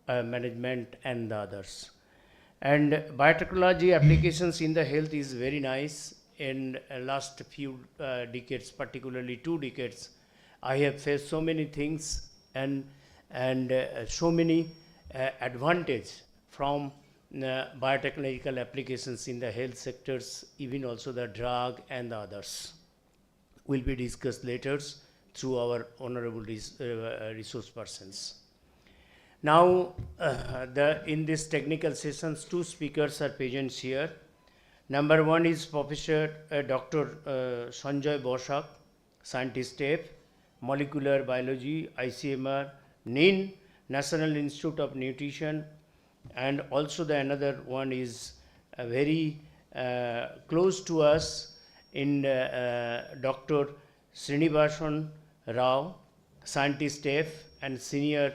management and the others. And biotechnology applications in the health is very nice. In last few decades, particularly 2 decades, I have faced so many things and so many advantage from biotechnological applications in the health sectors, even also the drug and the others will be discussed later through our honorable resource persons. Now, in this technical sessions, 2 speakers are present here. Number 1 is Professor Dr. Sanjoy Bosak, Scientist F, Molecular Biology, ICMR, NIN, National Institute of Nutrition, and also the another one is very close to us in Dr. Srinivasan Rao, Scientist F, and Senior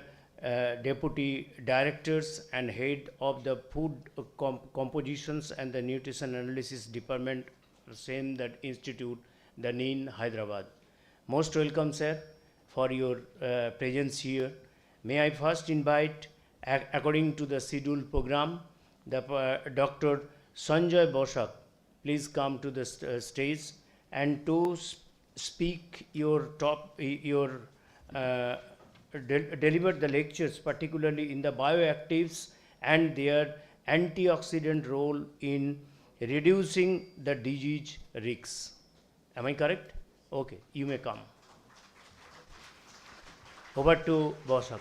Deputy Directors and Head of the Food Compositions and the Nutrition Analysis Department, same that institute, the NIN, Hyderabad. Most welcome, sir, for your presence here. May I first invite, according to the scheduled program, the Dr. Sanjoy Bosak, please come to the stage and to speak your deliver the lectures, particularly in the bioactives and their antioxidant role in reducing the disease risks. Am I correct? Okay, you may come. Over to Bosak.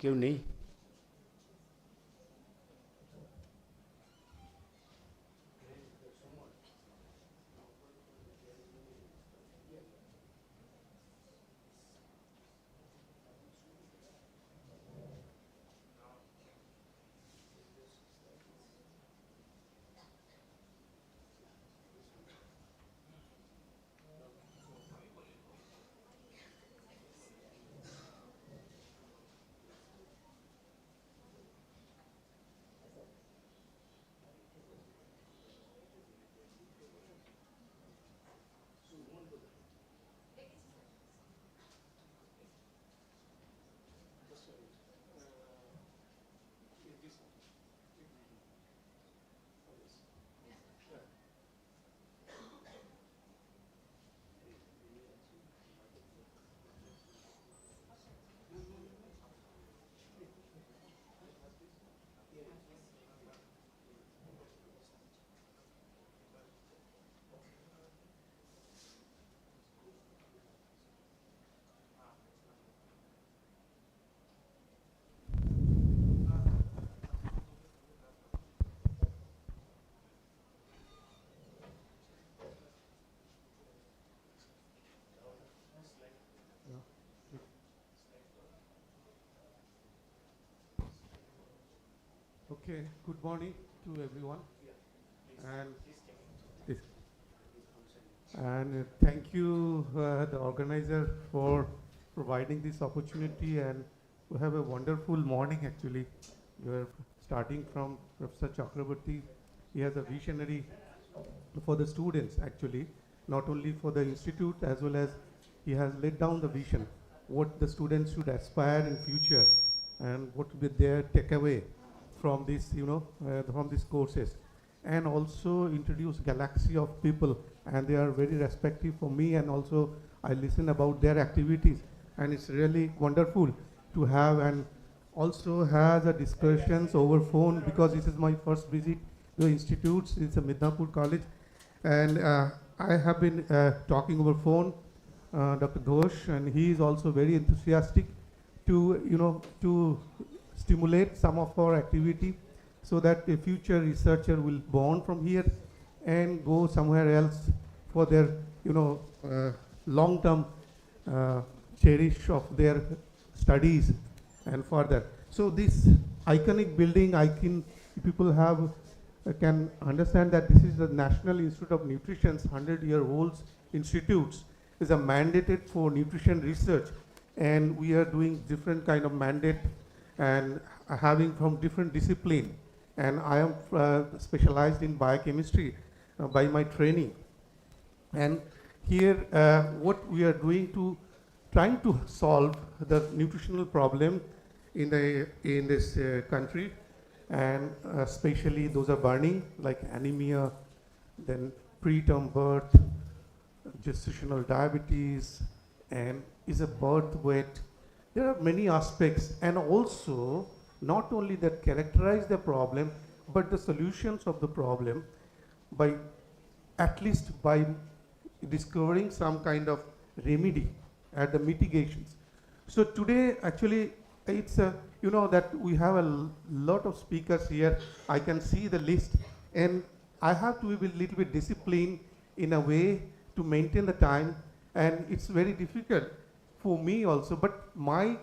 क्यों नहीं? Okay, good morning to everyone. And this, thank you, the organizer, for providing this opportunity. And we have a wonderful morning actually. We're starting from Professor Chakraborty. He has a visionary for the students actually, not only for the institute, as well as he has laid down the vision, what the students should aspire in future and what will be their takeaway from this, from these courses. And also introduce galaxy of people, and they are very respective for me, and also I listen about their activities, and it's really wonderful to have, and also has a discussions over phone, because this is my first visit to the institutes. It's a Midnapur College, and I have been talking over phone, Dr. Ghosh, and he is also very enthusiastic to stimulate some of our activity, so that a future researcher will born from here and go somewhere else for their long-term cherish of their studies and further. So this iconic building, people have can understand that this is the National Institute of Nutrition's 100-year-old institutes, is a mandated for nutrition research, and we are doing different kind of mandate and having from different discipline. And I am specialized in biochemistry by my training. And here what we are doing to trying to solve the nutritional problem in this country, and especially those are burning, like anemia, then preterm birth, gestational diabetes, and is a birth weight. There are many aspects, and also not only that characterize the problem, but the solutions of the problem, by at least by discovering some kind of remedy at the mitigations. So today actually it's that we have a lot of speakers here. I can see the list, and I have to be a little bit disciplined in a way to maintain the time, and it's very difficult for me also, but my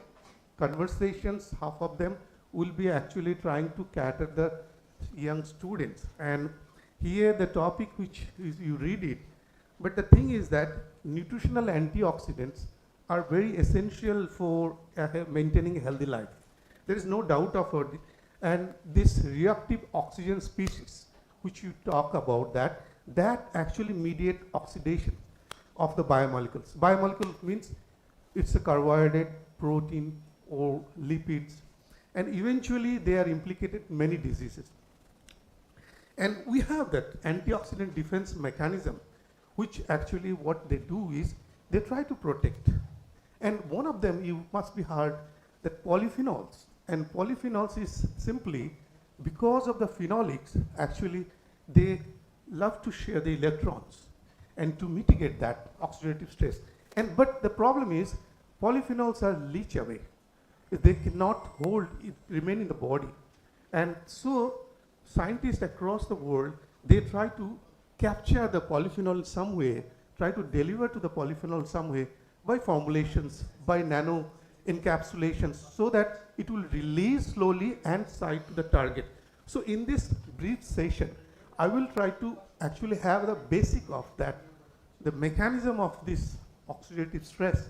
conversations, half of them will be actually trying to cater the young students. And here the topic which is, you read it, but the thing is that nutritional antioxidants are very essential for maintaining a healthy life. There is no doubt of it. And this reactive oxygen species, which you talk about, that actually mediate oxidation of the biomolecules. Biomolecule means it's a carbohydrate, protein, or lipids, and eventually they are implicated in many diseases. And we have that antioxidant defense mechanism, which actually what they do is they try to protect. And one of them, you must be heard, that polyphenols. And polyphenols is simply because of the phenolics, actually they love to share the electrons and to mitigate that oxidative stress. But the problem is polyphenols are leach away. They cannot remain in the body. And so scientists across the world, they try to capture the polyphenol in some way, try to deliver to the polyphenol in some way by formulations, by nano encapsulations, so that it will release slowly and side to the target. So in this brief session, I will try to actually have the basic of that, the mechanism of this oxidative stress,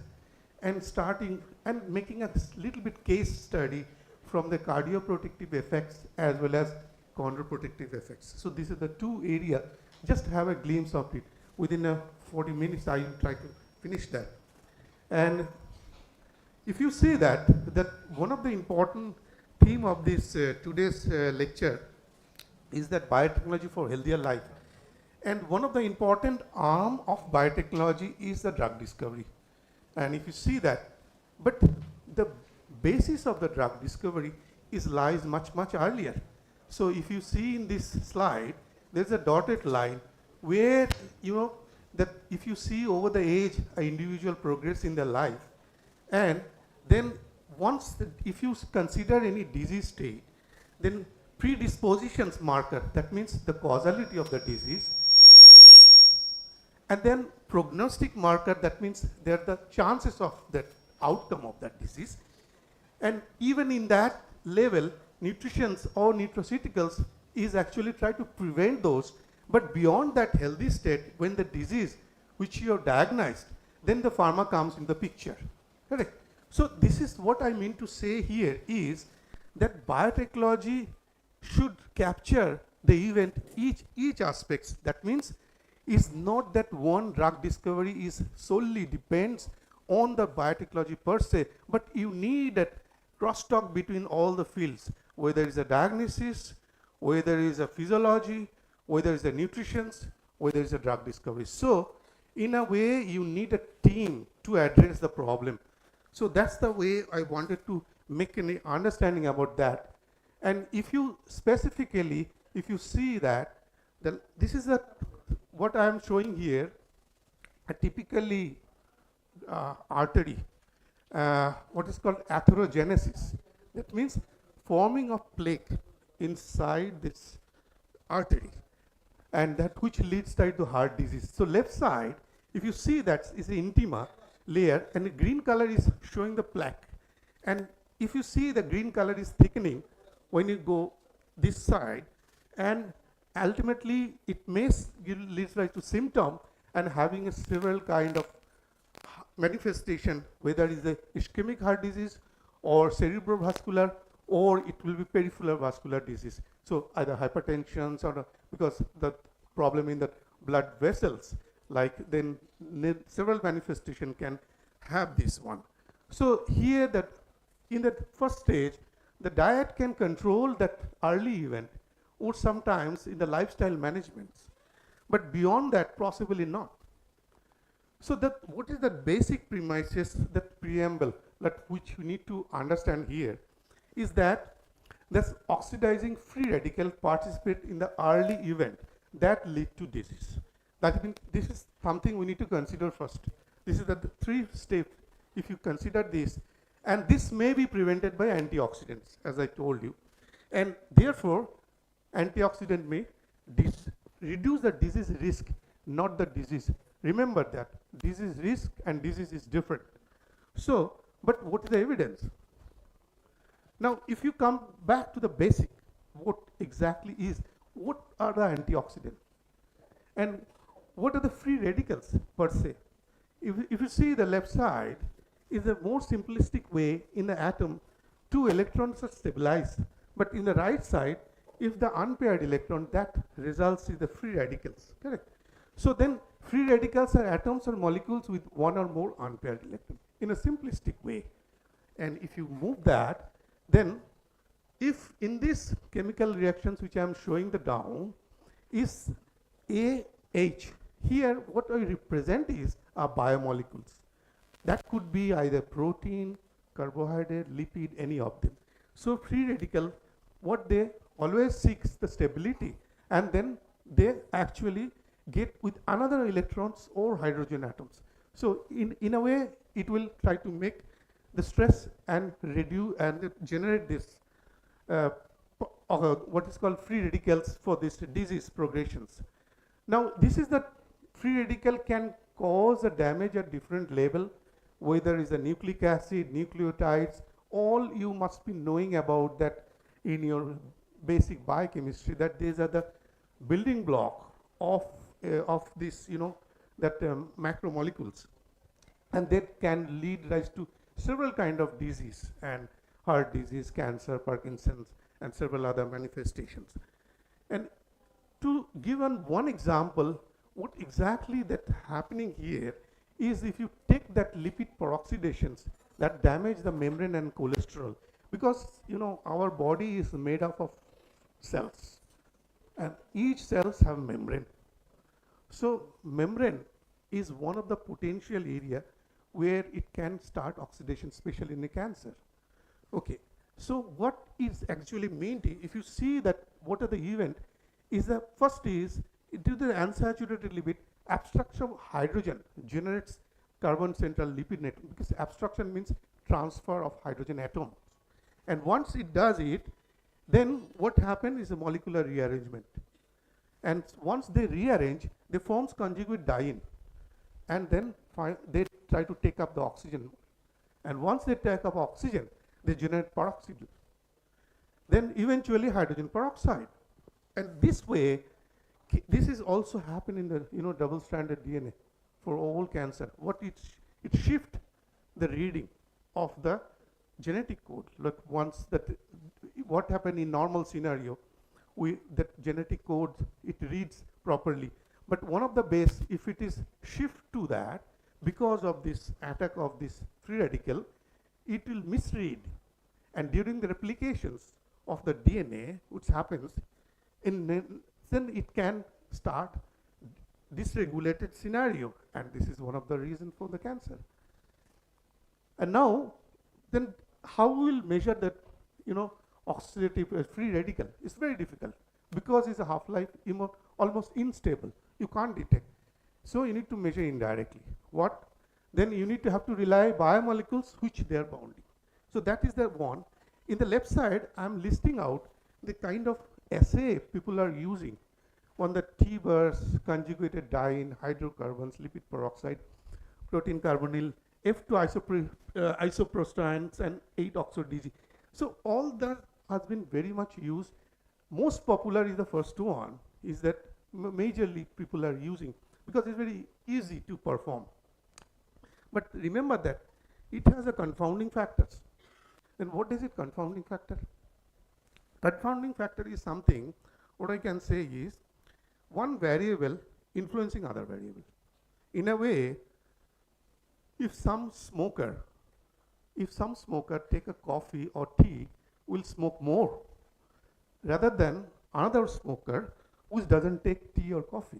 and starting and making a little bit case study from the cardioprotective effects as well as chondroprotective effects. So these are the two areas. Just have a glimpse of it. Within 40 minutes, I will try to finish that. And if you say that one of the important theme of this today's lecture is that biotechnology for healthier life. And one of the important arm of biotechnology is the drug discovery. And if you see that, but the basis of the drug discovery lies much, much earlier. So if you see in this slide, there's a dotted line where, that if you see over the age, an individual progress in their life, and then if you consider any disease state, then predispositions marker, that means the causality of the disease, and then prognostic marker, that means there are the chances of that outcome of that disease. And even in that level, nutritions or nutraceuticals is actually try to prevent those, but beyond that healthy state, when the disease which you have diagnosed, then the pharma comes in the picture. Correct? So this is what I mean to say here is that biotechnology should capture the event, each aspects. That means is not that one drug discovery is solely depends on the biotechnology per se, but you need that crosstalk between all the fields, whether it's a diagnosis, whether it's a physiology, whether it's a nutrition, whether it's a drug discovery. So in a way, you need a team to address the problem. So that's the way I wanted to make an understanding about that. And if you specifically, if you see that, then this is what I am showing here, a typically artery, what is called atherogenesis. That means forming of plaque inside this artery, and that which leads to heart disease. So left side, if you see that is the intima layer, and the green color is showing the plaque. And if you see the green color is thickening when you go this side, and ultimately it may lead to symptom and having a several kind of manifestation, whether it is a ischemic heart disease or cerebrovascular, or it will be peripheral vascular disease. So either hypertension or because the problem in the blood vessels, like then several manifestation can have this one. So here that in the first stage, the diet can control that early event, or sometimes in the lifestyle management. But beyond that, possibly not. So that what is the basic premises, that preamble, that which we need to understand here, is that this oxidizing free radical participate in the early event that lead to disease. That means this is something we need to consider first. This is the 3 steps, if you consider this, and this may be prevented by antioxidants, as I told you. And therefore, antioxidant may reduce the disease risk, not the disease. Remember that disease risk and disease is different. So, but what is the evidence? Now, if you come back to the basic, what exactly is, what are the antioxidants? And what are the free radicals per se? If you see the left side, is a more simplistic way in the atom, 2 electrons are stabilized. But in the right side, if the unpaired electron, that results in the free radicals, correct? So then free radicals are atoms or molecules with 1 or more unpaired electrons in a simplistic way. And if you move that, then if in these chemical reactions which I am showing the down is AH, here what I represent is biomolecules. That could be either protein, carbohydrate, lipid, any of them. So free radical, what they always seeks the stability, and then they actually get with another electrons or hydrogen atoms. So in a way, it will try to make the stress and reduce and generate this what is called free radicals for this disease progressions. Now this is the free radical can cause a damage at different level, whether it's a nucleic acid, nucleotides, all you must be knowing about that in your basic biochemistry, that these are the building block of this, that macromolecules, and that can rise to several kind of disease, and heart disease, cancer, Parkinson's, and several other manifestations. And to give one example, what exactly that happening here is, if you take that lipid peroxidations that damage the membrane and cholesterol, because our body is made up of cells, and each cells have membrane. So membrane is one of the potential area where it can start oxidation, especially in the cancer. Okay, so what is actually meant, if you see that what are the event, is the first is due to the unsaturated lipid, abstraction of hydrogen generates carbon central lipid network, because abstraction means transfer of hydrogen atoms. And once it does it, then what happens is a molecular rearrangement. And once they rearrange, they forms conjugate diene, and then they try to take up the oxygen. And once they take up oxygen, they generate peroxide. then eventually hydrogen peroxide. And this way, this is also happen in the double-stranded DNA for all cancer. It shift the reading of the genetic code. Like once that, what happened in normal scenario, that genetic code, it reads properly. But one of the base, if it is shift to that, because of this attack of this free radical, it will misread. And during the replications of the DNA, which happens, then it can start dysregulated scenario. And this is one of the reasons for the cancer. And now, then how we will measure that, oxidative free radical? It's very difficult because it's a half-life almost unstable. You can't detect. So you need to measure indirectly. What? Then you need to have to rely biomolecules which they are bounding. So that is the one. In the left side, I'm listing out the kind of assay people are using on the T-bars, conjugated diene, hydrocarbons, lipid peroxide, protein carbonyl, F2 isoprosteins, and 8-oxo-DG. So all that has been very much used. Most popular is the first one, is that majorly people are using because it's very easy to perform. But remember that it has a confounding factors. And what is it, confounding factor? Confounding factor is something, what I can say is, one variable influencing other variable. In a way, if some smoker take a coffee or tea, will smoke more rather than another smoker which doesn't take tea or coffee.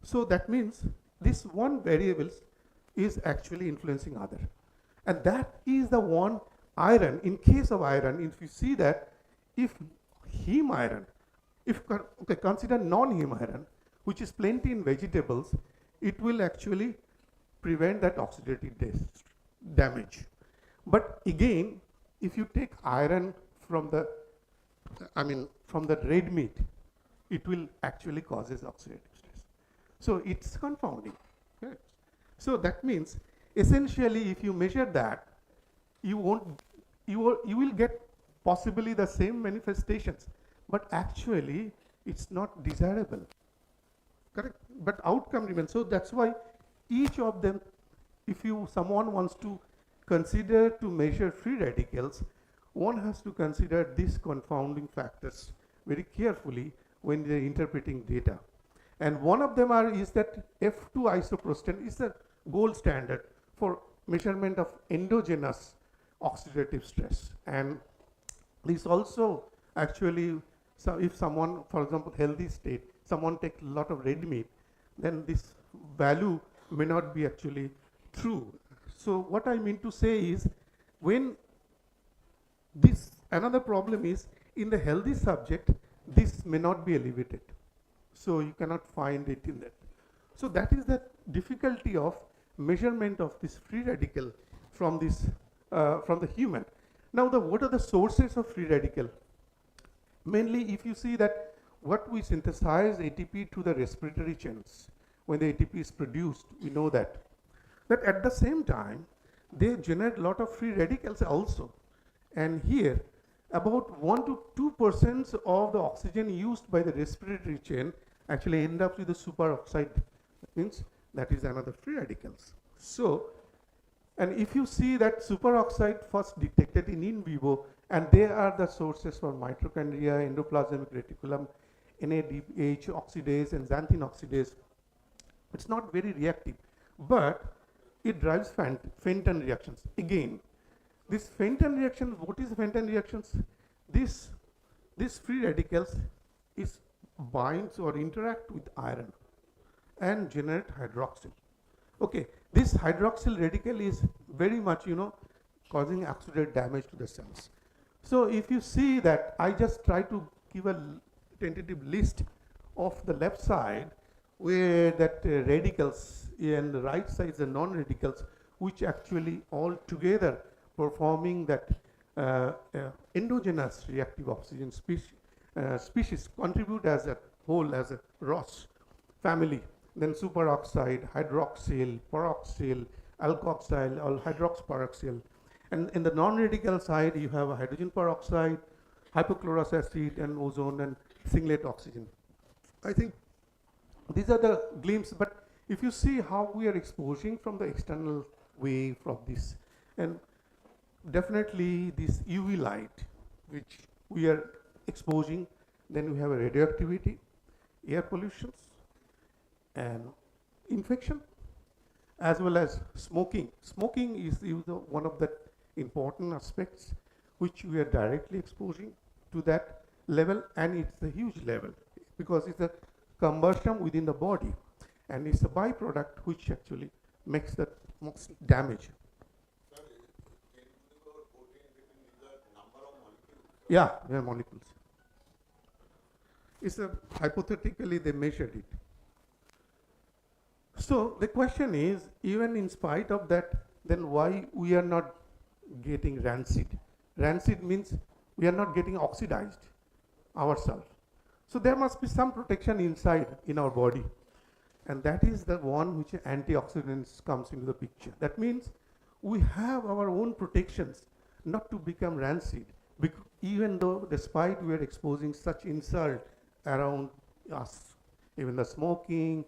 So that means this one variable is actually influencing other. And that is the one iron. In case of iron, if you see that, if heme iron, consider non-heme iron, which is plenty in vegetables, it will actually prevent that oxidative damage. But again, if you take iron from the red meat, it will actually causes oxidative stress. So it's confounding. Okay. So that means essentially, if you measure that, you will get possibly the same manifestations, but actually it's not desirable. Correct? But outcome remains. So that's why each of them, if someone wants to consider to measure free radicals, one has to consider these confounding factors very carefully when they're interpreting data. And one of them is that F2 isoprostane is the gold standard for measurement of endogenous oxidative stress. And this also actually, so if someone, for example, healthy state, someone takes a lot of red meat, then this value may not be actually true. So what I mean to say is, when this, another problem is, in the healthy subject, this may not be elevated. So you cannot find it in that. So that is the difficulty of measurement of this free radical from this, from the human. Now what are the sources of free radical? Mainly if you see that what we synthesize ATP to the respiratory channels, when the ATP is produced, we know that at the same time, they generate a lot of free radicals also. And here, about 1 to 2% of the oxygen used by the respiratory chain actually end up with the superoxide. That means that is another free radicals. So, and if you see that superoxide first detected in vivo, and they are the sources for mitochondria, endoplasmic reticulum, NADH oxidase, and xanthine oxidase. It's not very reactive, but it drives Fenton reactions. Again, this Fenton reaction, what is Fenton reactions? This free radicals is binds or interact with iron and generate hydroxyl. Okay, this hydroxyl radical is very much, causing oxidative damage to the cells. So if you see that, I just try to give a tentative list of the left side where that radicals, and the right side is the non-radicals, which actually all together performing that endogenous reactive oxygen species contribute as a whole, as a ROS family. Then superoxide, hydroxyl, peroxyl, alkoxyl, or hydroxyperoxyl. And in the non-radical side, you have a hydrogen peroxide, hypochlorous acid and ozone and singlet oxygen. I think these are the glimpses, but if you see how we are exposing from the external wave from this, and definitely this UV light, which we are exposing, then we have a radioactivity, air pollutions, and infection, as well as smoking. Smoking is one of the important aspects which we are directly exposing to that level, and it's a huge level because it's a combustion within the body, and it's a byproduct which actually makes the most damage. Yeah, molecules. It's a hypothetically they measured it. So the question is, even in spite of that, then why we are not getting rancid? Rancid means we are not getting oxidized ourselves. So there must be some protection inside in our body. And that is the one which antioxidants comes into the picture. That means we have our own protections not to become rancid, even though despite we are exposing such insult around us, even the smoking,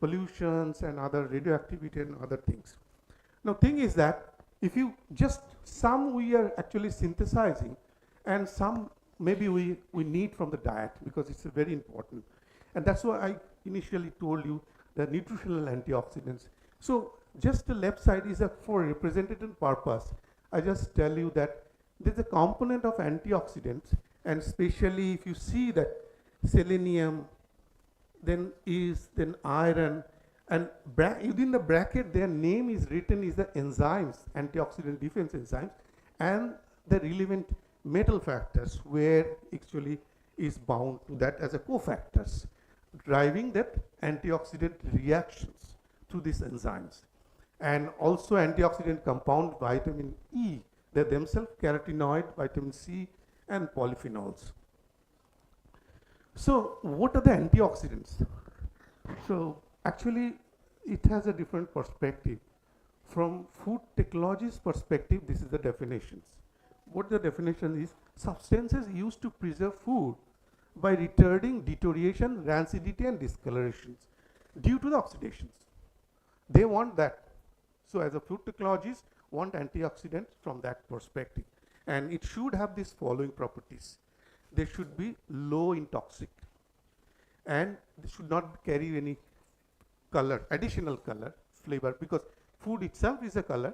pollutions and other radioactivity and other things. Now thing is that if you just some we are actually synthesizing and some maybe we need from the diet because it's very important. And that's why I initially told you the nutritional antioxidants. So just the left side is for representative purpose. I just tell you that there's a component of antioxidants, and especially if you see that selenium, then iron, and within the bracket their name is written is the enzymes, antioxidant defense enzymes, and the relevant metal factors where actually is bound to that as a cofactors, driving that antioxidant reactions to these enzymes. And also antioxidant compound vitamin E, they themselves carotenoid, vitamin C, and polyphenols. So what are the antioxidants? So actually it has a different perspective. From food technology's perspective, this is the definitions. What the definition is, substances used to preserve food by retarding deterioration, rancidity, and discolorations due to the oxidations. They want that. So as a food technologists want antioxidants from that perspective. And it should have these following properties. They should be low in toxic, and they should not carry any color, additional color, flavor, because food itself is a color,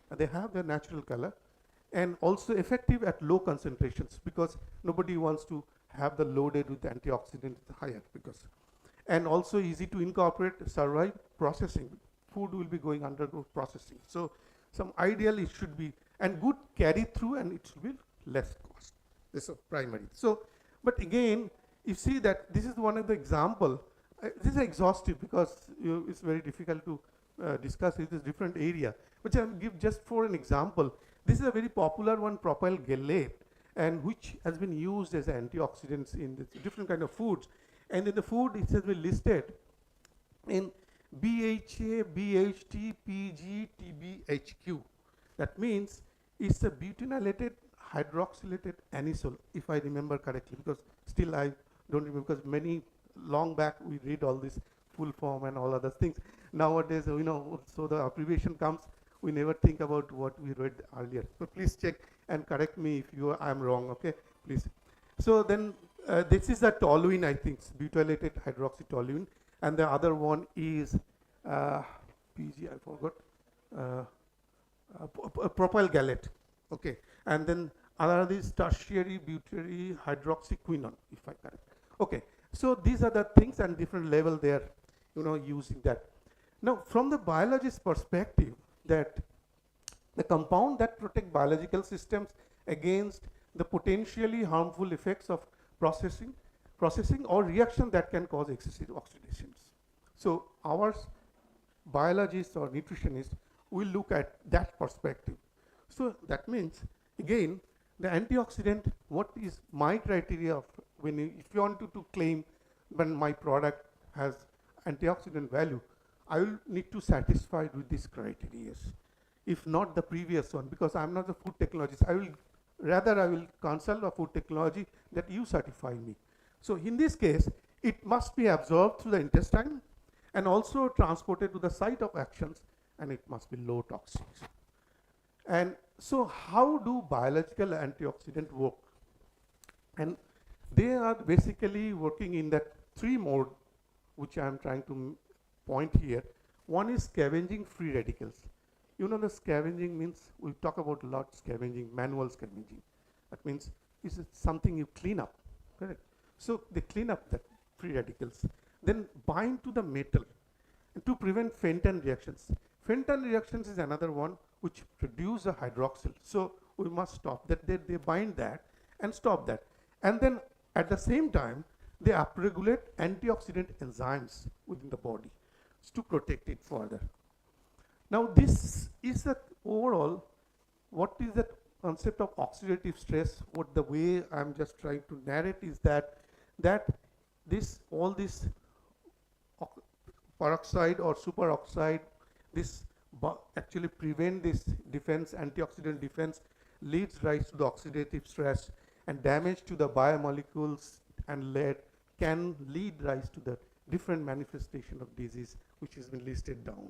and they have their natural color, and also effective at low concentrations, because nobody wants to have the loaded with antioxidants higher, because, and also easy to incorporate, survive processing. Food will be going undergo processing. So some ideal it should be, and good carry through, and it should be less cost. This is primary. So, but again, you see that this is one of the example. This is exhaustive because it's very difficult to discuss it. It's a different area. But I'll give just for an example. This is a very popular one, propyl gallate, and which has been used as antioxidants in different kind of foods. And in the food, it has been listed in BHA, BHT, PG, TBHQ. That means it's a butynylated hydroxylated anisole, if I remember correctly, because still I don't remember, because many long back we read all this full form and all other things. Nowadays, so the abbreviation comes, we never think about what we read earlier. So please check and correct me if I'm wrong, okay? Please. So then this is the toluene, I think, butylated hydroxytoluene, and the other one is PG, I forgot, propyl gallate, okay? And then other is tertiary butyric hydroxyquinone, if I correct. Okay, so these are the things and different level they are, using that. Now, from the biologist perspective, that the compound that protect biological systems against the potentially harmful effects of processing or reaction that can cause excessive oxidations. So our biologists or nutritionists will look at that perspective. So that means, again, the antioxidant, what is my criteria of if you want to claim when my product has antioxidant value, I will need to satisfy with these criteria. If not the previous one, because I'm not a food technologist, I will rather I will consult a food technology that you certify me. So in this case, it must be absorbed through the intestine and also transported to the site of actions, and it must be low toxic. And so how do biological antioxidant work? And they are basically working in that three mode, which I am trying to point here. One is scavenging free radicals. You know, the scavenging means, we talk about a lot scavenging, manual scavenging. That means it's something you clean up, correct? So they clean up the free radicals, then bind to the metal to prevent Fenton reactions. Fenton reactions is another one which produce a hydroxyl. So we must stop that. They bind that and stop that. And then at the same time, they upregulate antioxidant enzymes within the body to protect it further. Now this is the overall, what is that concept of oxidative stress? What the way I'm just trying to narrate is that all this peroxide or superoxide, this actually prevent this defense, antioxidant defense, leads rise to the oxidative stress, and damage to the biomolecules and lead can lead rise to the different manifestation of disease, which has been listed down.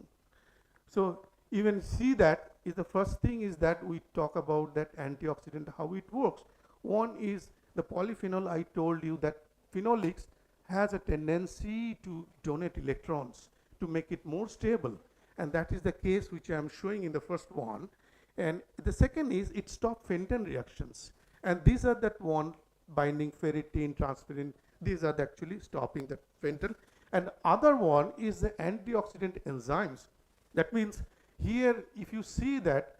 So you can see that is the first thing is that we talk about that antioxidant, how it works. One is the polyphenol. I told you that phenolics has a tendency to donate electrons to make it more stable, and that is the case which I am showing in the first one. And the second is it stops Fenton reactions, and these are that one binding ferritin, transferrin. These are actually stopping the Fenton. And other one is the antioxidant enzymes. That means here, if you see that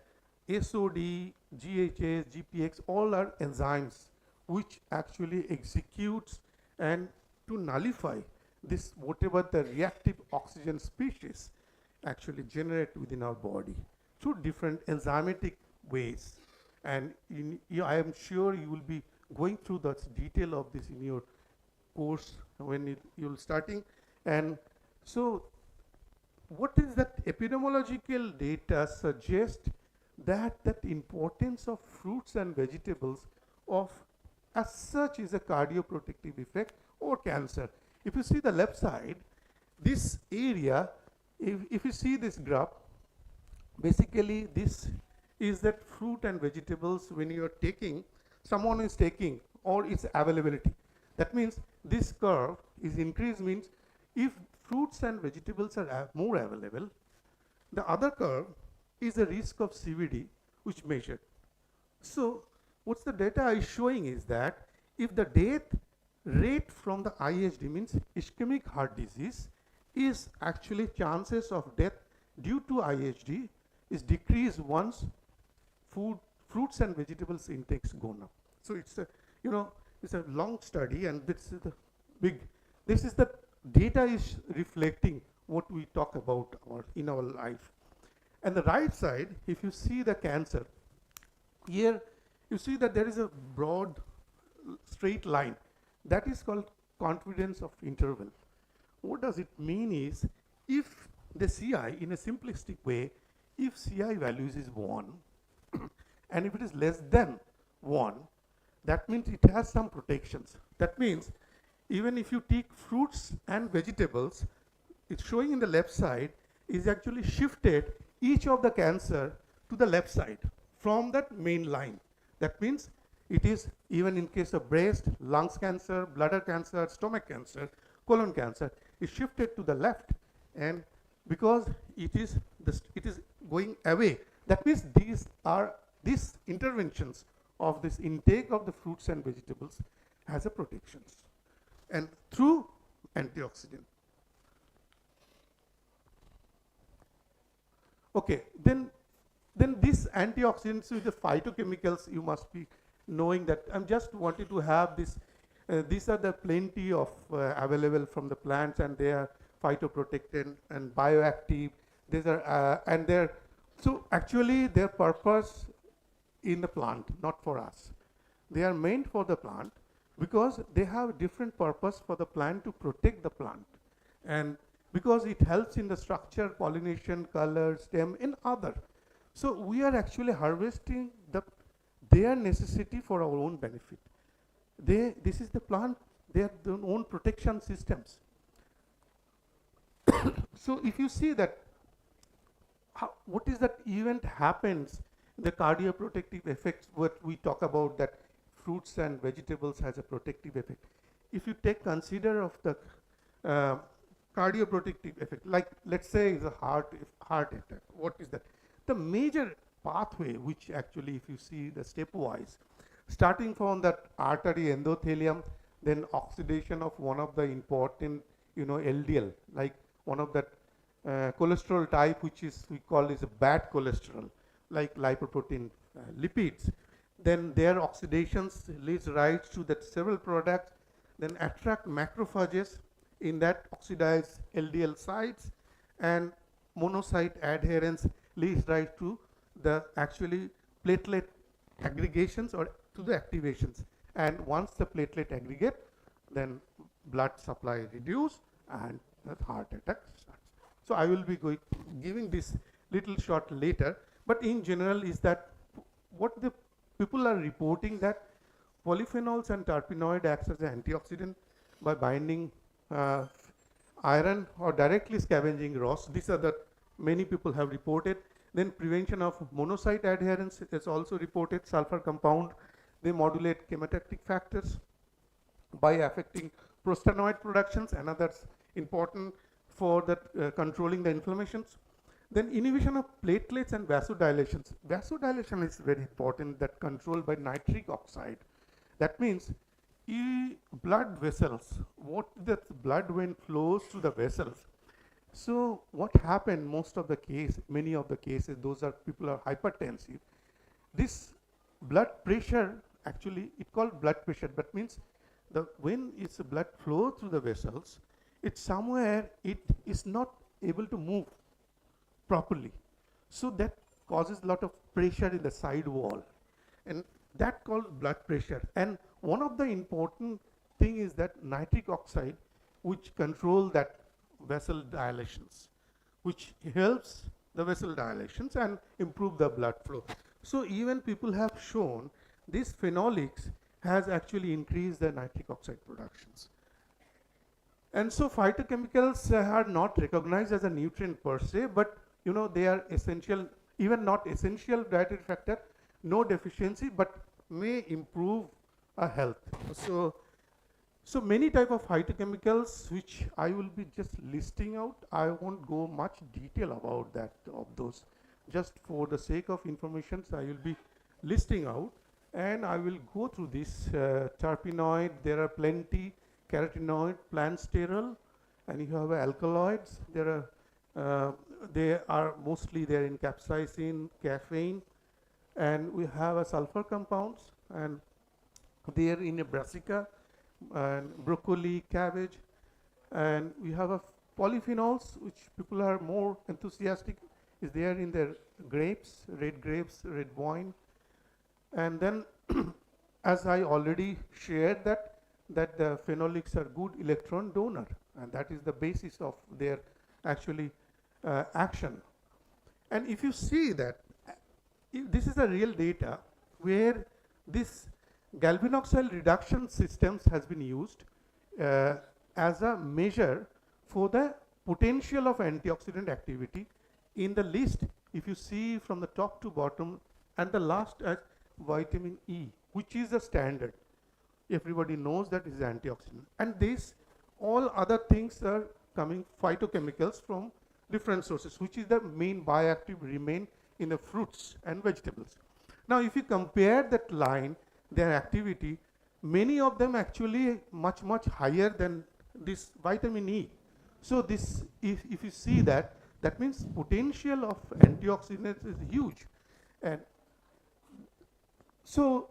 SOD, GHS, GPX, all are enzymes which actually executes and to nullify this whatever the reactive oxygen species actually generate within our body through different enzymatic ways. And I am sure you will be going through the detail of this in your course when you're starting. And so what is that epidemiological data suggest that importance of fruits and vegetables of as such is a cardioprotective effect over cancer. If you see the left side, this area, if you see this graph, basically this is that fruit and vegetables when you are taking, someone is taking, or its availability. That means this curve is increased means if fruits and vegetables are more available, the other curve is the risk of CVD which measured. So what's the data is showing is that if the death rate from the IHD means ischemic heart disease is actually chances of death due to IHD is decreased once fruits and vegetables intakes gone up. So it's a, it's a long study, and this is the this is the data is reflecting what we talk about in our life. And the right side, if you see the cancer, here you see that there is a broad straight line. That is called confidence of interval. What does it mean is, if the CI, in a simplistic way, if CI values is 1, and if it is less than 1, that means it has some protections. That means even if you take fruits and vegetables, it's showing in the left side is actually shifted each of the cancer to the left side from that main line. That means it is even in case of breast, lungs cancer, bladder cancer, stomach cancer, colon cancer, is shifted to the left, and because it is going away. That means these interventions of this intake of the fruits and vegetables has a protections, and through antioxidant. Okay, then these antioxidants with the phytochemicals, you must be knowing that. I'm just wanted to have this. These are the plenty of available from the plants, and they are phytoprotectant and bioactive. These are and they're so actually their purpose in the plant, not for us. They are meant for the plant because they have different purpose for the plant to protect the plant, and because it helps in the structure, pollination, color, stem, and other. So we are actually harvesting their necessity for our own benefit. This is the plant, they have their own protection systems. So if you see that, what is that event happens, the cardioprotective effects, what we talk about, that fruits and vegetables has a protective effect. If you consider of the cardioprotective effect, like let's say is a heart attack, what is that? The major pathway, which actually if you see the stepwise, starting from that artery endothelium, then oxidation of one of the important, LDL, like one of that cholesterol type, which is we call is a bad cholesterol, like lipoprotein lipids. Then their oxidations leads rise to that several products, then attract macrophages in that oxidized LDL sites, and monocyte adherence leads rise to the actually platelet aggregations or to the activations. And once the platelet aggregate, then blood supply reduce and the heart attack starts. So I will be giving this little short later, but in general is that what the people are reporting, that polyphenols and terpenoid acts as an antioxidant by binding iron or directly scavenging ROS. These are the many people have reported. Then prevention of monocyte adherence is also reported. Sulfur compound, they modulate chemotactic factors by affecting prostanoid productions, and others important for that controlling the inflammations. Then inhibition of platelets and vasodilations. Vasodilation is very important, that controlled by nitric oxide. That means blood vessels, what the blood when flows to the vessels. So what happened most of the case, many of the cases, those are people are hypertensive. This blood pressure, actually it called blood pressure, but means when its blood flow through the vessels, it's somewhere it is not able to move properly. So that causes a lot of pressure in the side wall, and that called blood pressure. And one of the important thing is that nitric oxide, which control that vessel dilations, which helps the vessel dilations and improve the blood flow. So even people have shown this phenolics has actually increased the nitric oxide productions. And so phytochemicals are not recognized as a nutrient per se, but they are essential, even not essential dietary factor, no deficiency, but may improve health. So many type of phytochemicals which I will be just listing out. I won't go much detail about that of those. Just for the sake of information, so I will be listing out, and I will go through this terpenoid. There are plenty, carotenoid, plant sterol, and you have alkaloids. They are mostly there in capsaicin, caffeine, and we have sulfur compounds, and they are in a brassica, and broccoli, cabbage, and we have polyphenols, which people are more enthusiastic, is there in their grapes, red wine. And then as I already shared that the phenolics are good electron donor, and that is the basis of their actually action. And if you see that, this is a real data where this galvanoxyl reduction systems has been used as a measure for the potential of antioxidant activity in the list. If you see from the top to bottom, and the last as vitamin E, which is the standard. Everybody knows that is antioxidant. And this, all other things are coming phytochemicals from different sources, which is the main bioactive remain in the fruits and vegetables. Now, if you compare that line, their activity, many of them actually much higher than this vitamin E. So this, if you see that, that means potential of antioxidants is huge. And so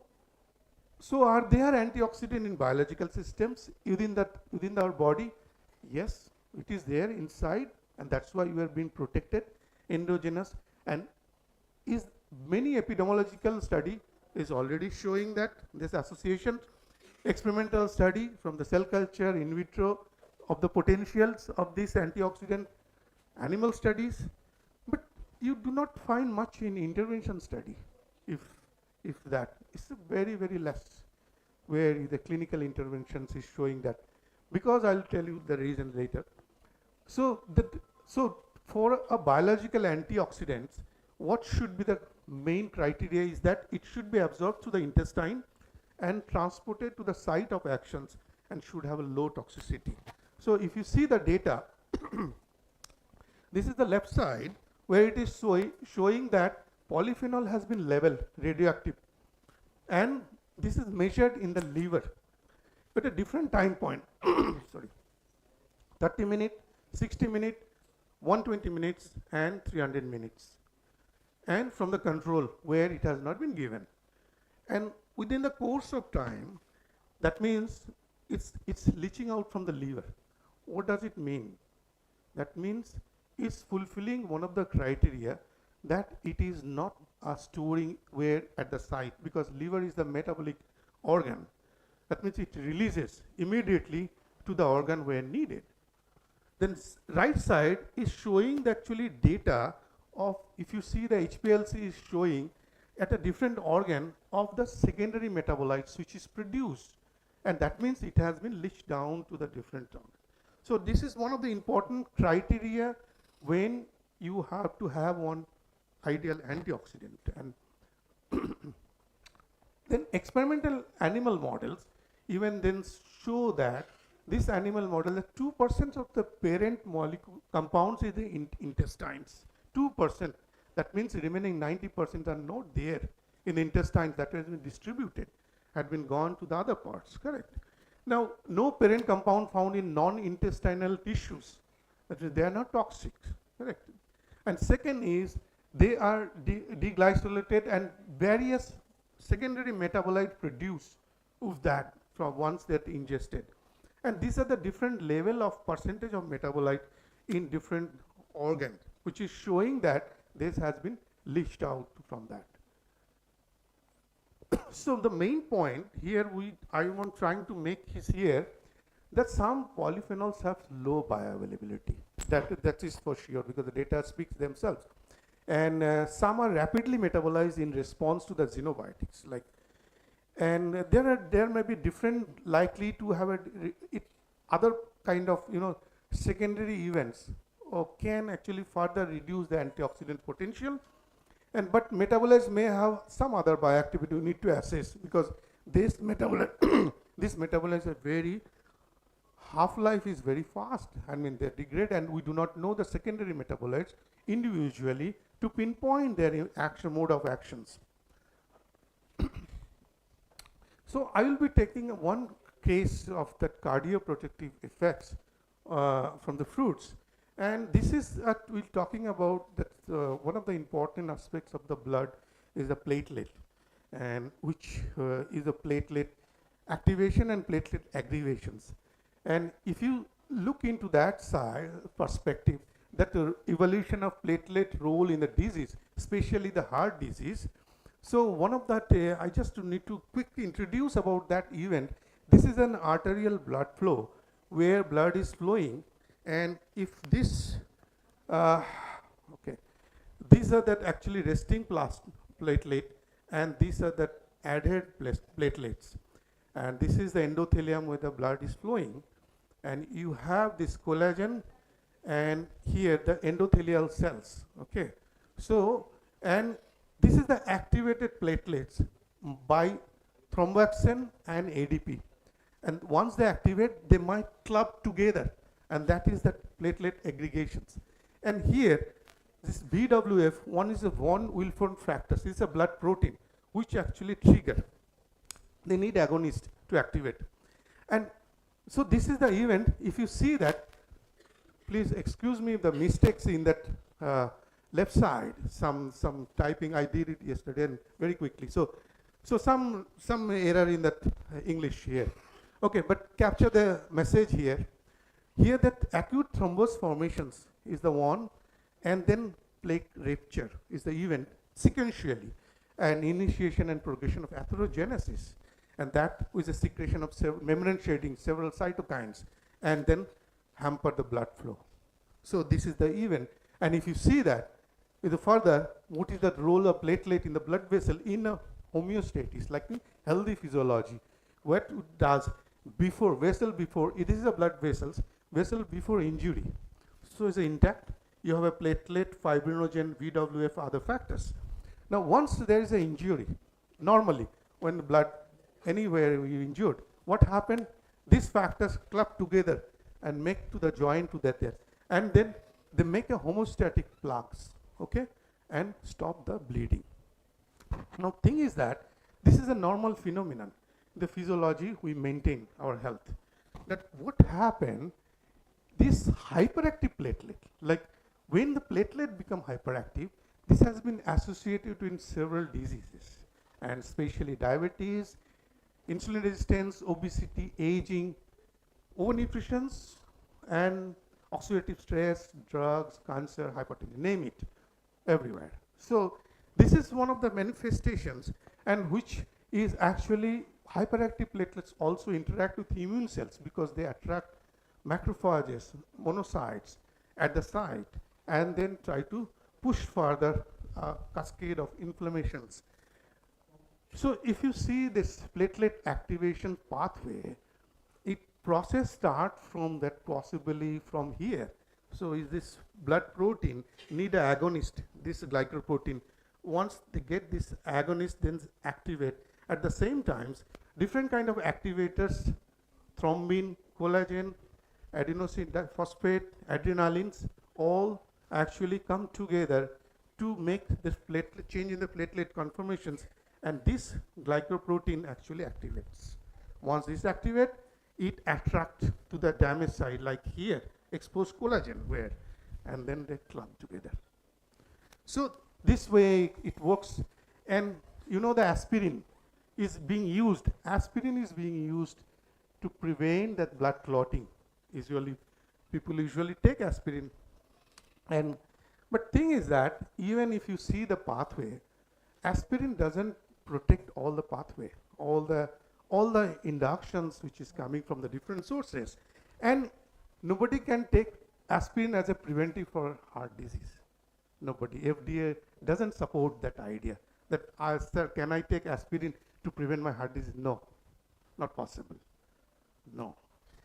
are there antioxidant in biological systems within our body? Yes, it is there inside, and that's why we are being protected, endogenous. And is many epidemiological study is already showing that this association, experimental study from the cell culture in vitro of the potentials of this antioxidant, animal studies, but you do not find much in intervention study. If if that. It's very, very less where the clinical interventions is showing that. Because I'll tell you the reason later. So for a biological antioxidants, what should be the main criteria is that it should be absorbed to the intestine and transported to the site of actions and should have a low toxicity. So if you see the data, this is the left side where it is showing that polyphenol has been leveled, radioactive, and this is measured in the liver at a different time point. Sorry, 30 minutes, 60 minutes, 120 minutes, and 300 minutes. And from the control where it has not been given. And within the course of time, that means it's leaching out from the liver. What does it mean? That means it's fulfilling one of the criteria that it is not storing where at the site, because liver is the metabolic organ. That means it releases immediately to the organ where needed. Then right side is showing the actually data of, if you see the HPLC is showing at a different organ of the secondary metabolites which is produced, and that means it has been leached down to the different organ. So this is one of the important criteria when you have to have one ideal antioxidant. And then experimental animal models even then show that this animal model, that 2% of the parent molecule compounds is the intestines. 2%. That means the remaining 90% are not there in the intestines that has been distributed, had been gone to the other parts, correct? Now, no parent compound found in non-intestinal tissues. That is, they are not toxic, correct? And second is, they are deglycosylated and various secondary metabolites produced of that from once that ingested. And these are the different level of percentage of metabolite in different organs, which is showing that this has been leached out from that. So the main point here I am trying to make is here that some polyphenols have low bioavailability. That is for sure, because the data speaks themselves. And some are rapidly metabolized in response to the xenobiotics. And there may be different likely to have other kind of secondary events or can actually further reduce the antioxidant potential. But metabolites may have some other bioactivity we need to assess, because these metabolites are very, half-life is very fast. I mean, they degrade, and we do not know the secondary metabolites individually to pinpoint their mode of actions. So I will be taking one case of the cardioprotective effects from the fruits. And this is we're talking about that one of the important aspects of the blood is the platelet, and which is a platelet activation and platelet aggregations. And if you look into that side perspective, that evolution of platelet role in the disease, especially the heart disease. So one of that, I just need to quickly introduce about that event. This is an arterial blood flow where blood is flowing, and if this, these are that actually resting platelet, and these are the adhered platelets. And this is the endothelium where the blood is flowing, and you have this collagen, and here the endothelial cells, okay? So, and this is the activated platelets by thromboxane and ADP. And once they activate, they might club together, and that is the platelet aggregations. And here, this BWF, one is a von Wilson factors. This is a blood protein, which actually trigger. They need agonist to activate. And so this is the event. If you see that, please excuse me the mistakes in that left side, some typing. I did it yesterday and very quickly. So some error in that English here. Okay, but capture the message here. Here that acute thrombus formations is the one, and then plaque rupture is the event sequentially, and initiation and progression of atherogenesis, and that is a secretion of membrane shading, several cytokines, and then hamper the blood flow. So this is the event, and if you see that, with the further, what is the role of platelet in the blood vessel in a homeostasis, like the healthy physiology. What it does before, it is a blood vessel before injury. So is intact, you have a platelet, fibrinogen, VWF, other factors. Now once there is an injury, normally when the blood anywhere you injured, what happened? These factors club together and make to the joint to that there. And then they make a homeostatic plugs, okay, and stop the bleeding. Now thing is that this is a normal phenomenon. The physiology, we maintain our health. That what happened, this hyperactive platelet, like when the platelet become hyperactive, this has been associated in several diseases, and especially diabetes, insulin resistance, obesity, aging, overnutrition, and oxidative stress, drugs, cancer, hypertension, name it, everywhere. So this is one of the manifestations, and which is actually hyperactive platelets also interact with immune cells because they attract macrophages, monocytes at the site, and then try to push further cascade of inflammations. So if you see this platelet activation pathway, it process start from that, possibly from here. So is this blood protein need an agonist, this glycoprotein. Once they get this agonist, then activate. At the same times, different kind of activators, thrombin, collagen, adenosine phosphate, adrenalines, all actually come together to make this platelet change in the platelet conformations, and this glycoprotein actually activates. Once this activate, it attracts to the damaged side, like here, exposed collagen, where, and then they clump together. So this way it works, and you know the aspirin is being used. Aspirin is being used to prevent that blood clotting. Usually, people usually take aspirin, and but thing is that even if you see the pathway, aspirin doesn't protect all the pathway, all the inductions which is coming from the different sources, and nobody can take aspirin as a preventive for heart disease. Nobody. FDA doesn't support that idea. That sir, can I take aspirin to prevent my heart disease? No, not possible. No.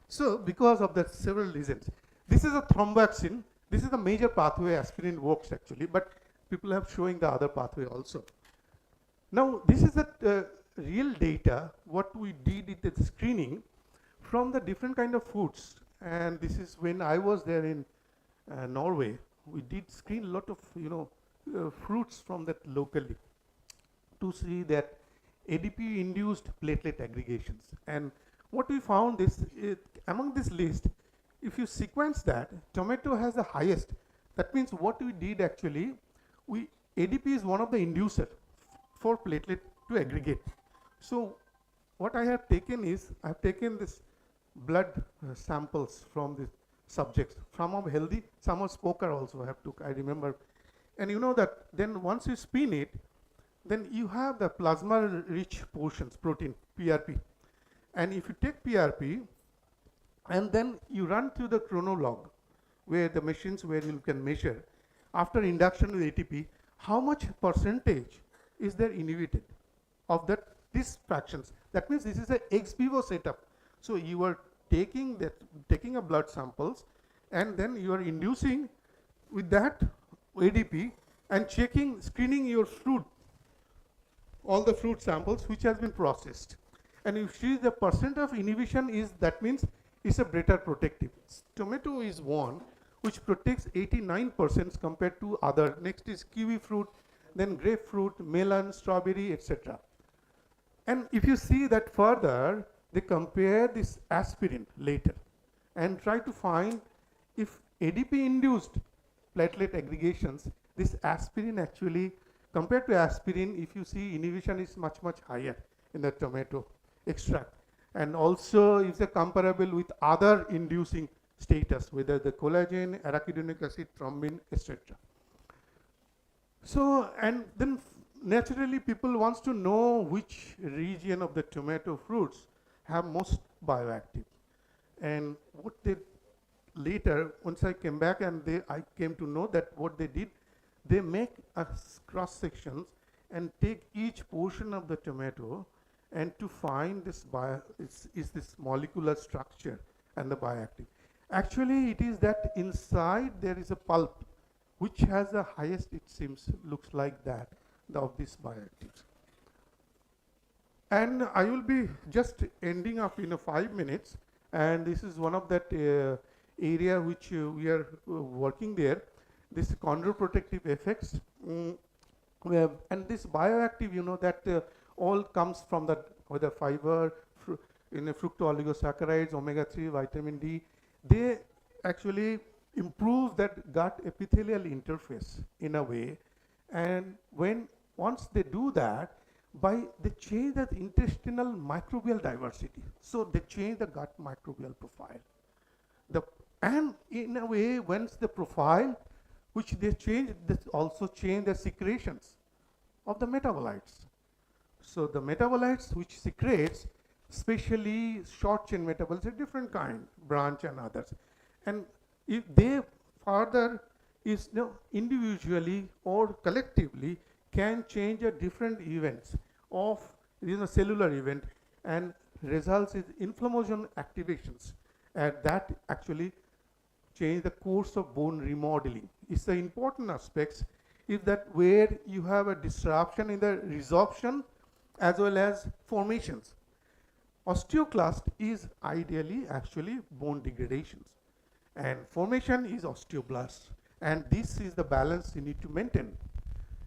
So because of the several reasons, this is a thromboxane. This is the major pathway aspirin works actually, but people have showing the other pathway also. Now this is the real data what we did in the screening from the different kind of foods, and this is when I was there in Norway. We did screen a lot of fruits from that locally to see that ADP induced platelet aggregations. And what we found is among this list, if you sequence that, tomato has the highest. That means what we did actually, ADP is one of the inducer for platelet to aggregate. So what I have taken is, I have taken this blood samples from the subjects. Some are healthy, some are smoker also have took, I remember. And you know that then once you spin it, then you have the plasma rich portions, protein, PRP. And if you take PRP, and then you run through the chronolog, where the machines where you can measure, after induction with ATP, how much percentage is there inhibited of that, these fractions. That means this is a ex vivo setup. So you are taking a blood samples, and then you are inducing with that ADP and checking, screening your fruit, all the fruit samples which has been processed. And you see the percent of inhibition is, that means it's a better protective. Tomato is one which protects 89% compared to other. Next is kiwi fruit, then grapefruit, melon, strawberry, etc. And if you see that further, they compare this aspirin later and try to find if ADP induced platelet aggregations, this aspirin actually, compared to aspirin, if you see inhibition is much, much higher in the tomato extract. And also is comparable with other inducing status, whether the collagen, arachidonic acid, thrombin, etc. So, and then naturally people wants to know which region of the tomato fruits have most bioactive. And what they later, once I came back and I came to know that what they did, they make a cross sections and take each portion of the tomato and to find this is this molecular structure and the bioactive. Actually, it is that inside there is a pulp which has the highest, it seems, looks like that, of these bioactives. And I will be just ending up in 5 minutes, and this is one of that area which we are working there, this chondroprotective effects. And this bioactive, you know, that all comes from the whether fiber, fructooligosaccharides, omega-3, vitamin D. They actually improve that gut epithelial interface in a way, and once they do that, they change the intestinal microbial diversity. So they change the gut microbial profile. And in a way, once the profile, which they change, they also change the secretions of the metabolites. So the metabolites which secretes, especially short chain metabolites, a different kind, branch and others. And if they further is individually or collectively can change a different events of cellular event and results in inflammation activations, and that actually change the course of bone remodeling. It's the important aspects is that where you have a disruption in the resorption as well as formations. Osteoclast is ideally actually bone degradations, and formation is osteoblast, and this is the balance you need to maintain.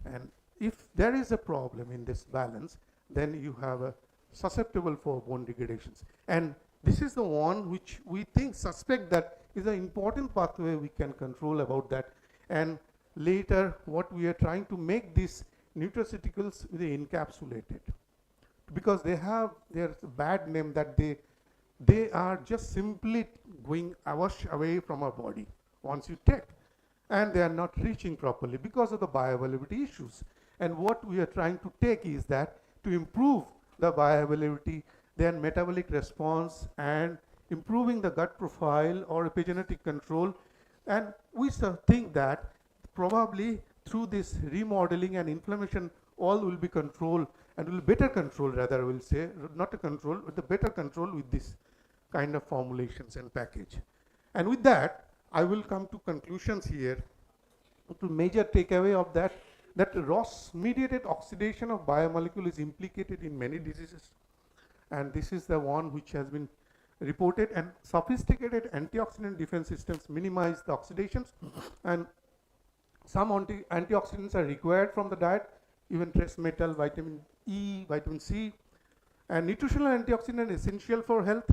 And if there is a problem in this balance, then you have a susceptible for bone degradations. And this is the one which we suspect that is an important pathway we can control about that. And later, what we are trying to make these nutraceuticals encapsulated, because they have their bad name that they are just simply going wash away from our body once you take, and they are not reaching properly because of the bioavailability issues. And what we are trying to take is that to improve the bioavailability, their metabolic response, and improving the gut profile or epigenetic control. And we think that probably through this remodeling and inflammation, all will be controlled, and will better control, rather, we'll say, not a control, but the better control with this kind of formulations and package. And with that, I will come to conclusions here. The major takeaway of that ROS-mediated oxidation of biomolecule is implicated in many diseases. And this is the one which has been reported, and sophisticated antioxidant defense systems minimize the oxidations, and some antioxidants are required from the diet, even trace metal, vitamin E, vitamin C, and nutritional antioxidant essential for health,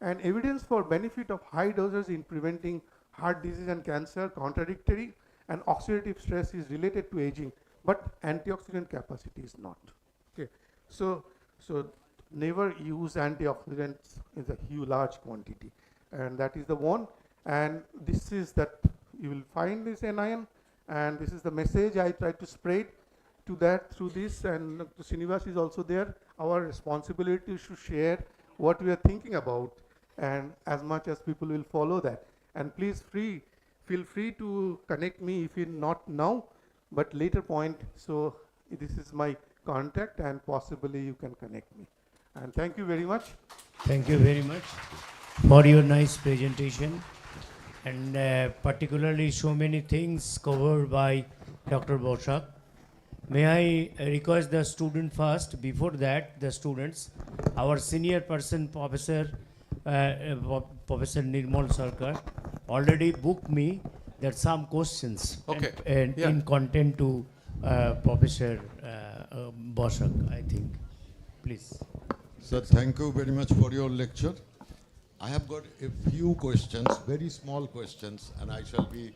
and evidence for benefit of high doses in preventing heart disease and cancer contradictory, and oxidative stress is related to aging, but antioxidant capacity is not. Okay, so never use antioxidants in a huge large quantity, and that is the one. And this is that you will find this anion, and this is the message I try to spread to that through this. And Srinivas is also there. Our responsibility is to share what we are thinking about, and as much as people will follow that. And please feel free to connect me if you're not now, but later point. So this is my contact, and possibly you can connect me. And thank you very much. Thank you very much for your nice presentation, and particularly so many things covered by Dr. Bosak. May I request the student first, before that the students, our senior person, Professor Nirmal Sarkar, already booked me that some questions and in content to Professor Bosak, I think. Please. Sir, thank you very much for your lecture. I have got a few questions, very small questions, and I shall be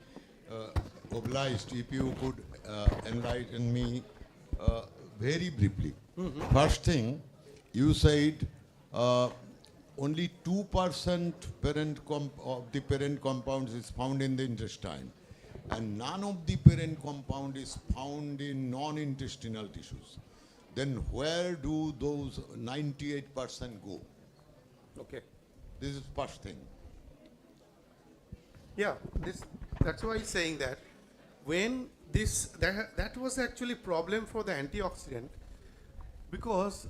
obliged if you could enlighten me very briefly. First thing, you said only 2% of the parent compounds is found in the intestine, and none of the parent compound is found in non-intestinal tissues. Then where do those 98% go? Okay. This is first thing. Yeah, that's why he's saying that when that was actually problem for the antioxidant, because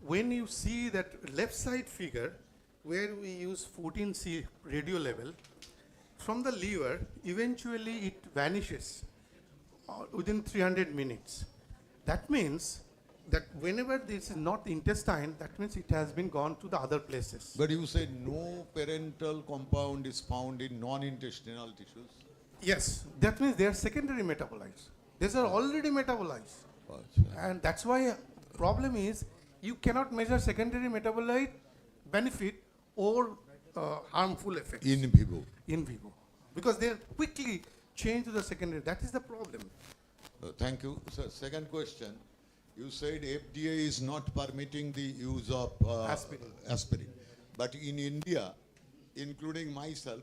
when you see that left side figure where we use 14C radio level, from the liver, eventually it vanishes within 300 minutes. That means that whenever this is not intestine, that means it has been gone to the other places. But you said no parental compound is found in non-intestinal tissues. Yes, that means they are secondary metabolites. These are already metabolized. And that's why problem is you cannot measure secondary metabolite benefit or harmful effects. In vivo. In vivo. Because they quickly change to the secondary. That is the problem. Thank you. So, second question. You said FDA is not permitting the use of aspirin. But in India, including myself,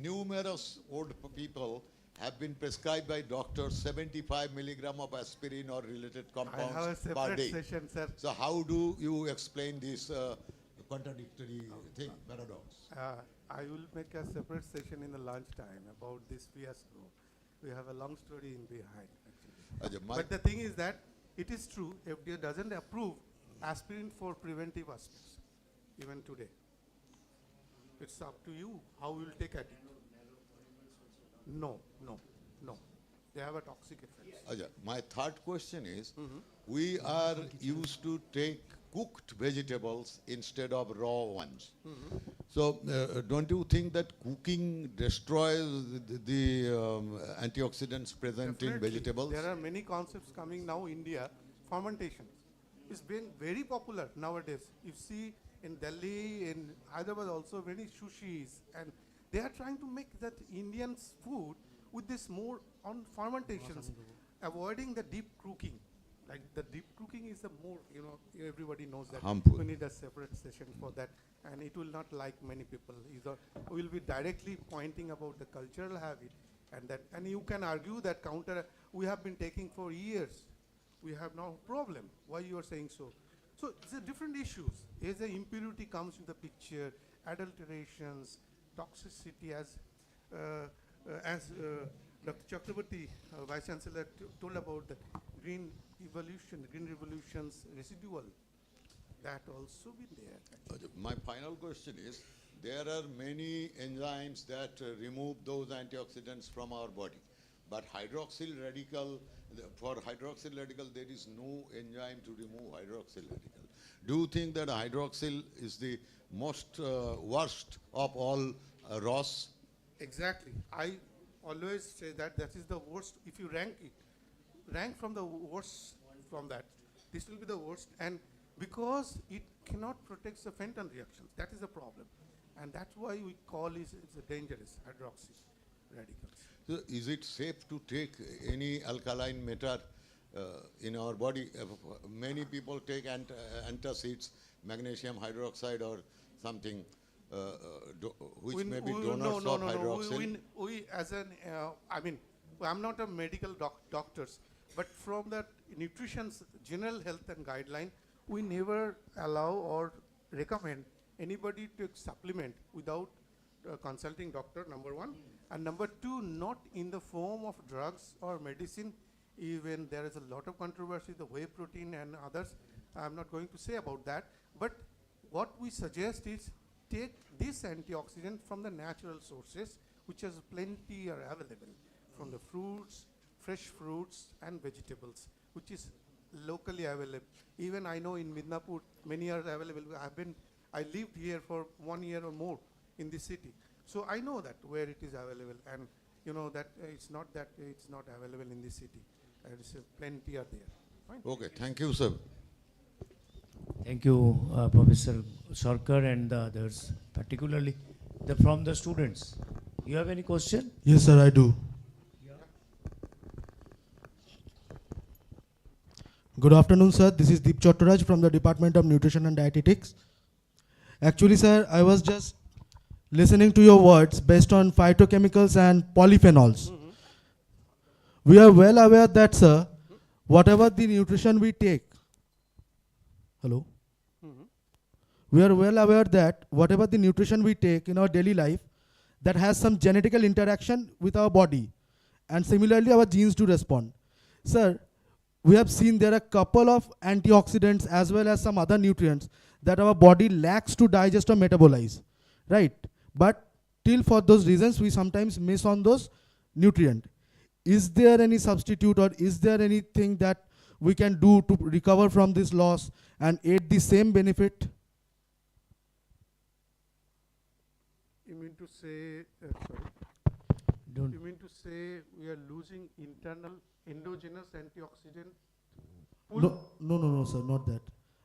numerous old people have been prescribed by doctors 75 milligram of aspirin or related I have a compounds per separate day. session, sir. So how do you explain this contradictory thing, paradox? I will make a separate session in the lunchtime about this fiasco. We have a long story in behind, actually. But the thing is that it is true, FDA doesn't approve aspirin for preventive aspects, even today. It's up to you how you will take at it. No. They have a toxic effect. My third question is, we are used to take cooked vegetables instead of raw ones. So don't you think that cooking destroys the antioxidants present Definitely. in vegetables? There are many concepts coming now in India. Fermentation is been very popular nowadays. You see in Delhi, in Hyderabad also many sushis, and they are trying to make that Indian food with this more on fermentations, avoiding the deep cooking. Like the deep cooking is the more, everybody knows that. Harmful. We need a separate session for that, and it will not like many people. Either we will be directly pointing about the cultural habit, and you can argue that counter we have been taking for years. We have no problem. Why you are saying so? So it's a different issues. As the impurity comes in the picture, adulterations, toxicity, as Dr. Chakraborty, Vice Chancellor, told about the green revolutions residual. That also been there. My final question is, there are many enzymes that remove those antioxidants from our body. But hydroxyl radical, for hydroxyl radical, there is no enzyme to remove hydroxyl radical. Do you think that hydroxyl is the most worst of all ROS? Exactly. I always say that is the worst. If you rank from the worst from that, this will be the worst. And because it cannot protect the Fenton reactions, that is the problem. And that's why we call it's a dangerous hydroxy radicals. So is it safe to take any alkaline matter in our body? Many people take antacids, magnesium hydroxide or something, which may be donors of hydroxyl. We as an, I'm not a medical doctors, but from that nutrition's general health and guideline, we never allow or recommend anybody to supplement without consulting doctor, number one. And number two, not in the form of drugs or medicine. Even there is a lot of controversy, the whey protein and others. I'm not going to say about that. But what we suggest is take this antioxidant from the natural sources, which is plenty are available from the fruits, fresh fruits and vegetables, which is locally available. Even I know in Midnapur, many are available. I lived here for 1 year or more in this city. So I know that where it is available, and that it's not available in this city. It's plenty are there. Fine. Okay, thank you, sir. Thank you, Professor Sarkar and the others, particularly from the students. You have any question? Yes, sir, I do. Good afternoon, sir. This is Deep Chottaraj from the Department of Nutrition and Dietetics. Actually, sir, I was just listening to your words based on phytochemicals and polyphenols. We are well aware that, sir, whatever the nutrition we take, hello? We are well aware that whatever the nutrition we take in our daily life, that has some genetical interaction with our body. and similarly our genes do respond. Sir, we have seen there are a couple of antioxidants as well as some other nutrients that our body lacks to digest or metabolize, right? But till for those reasons we sometimes miss on those nutrient. Is there any substitute or is there anything that we can do to recover from this loss and aid the same benefit? You mean to say, Don't. you mean to say we are losing internal endogenous antioxidant pool? No, sir, not that.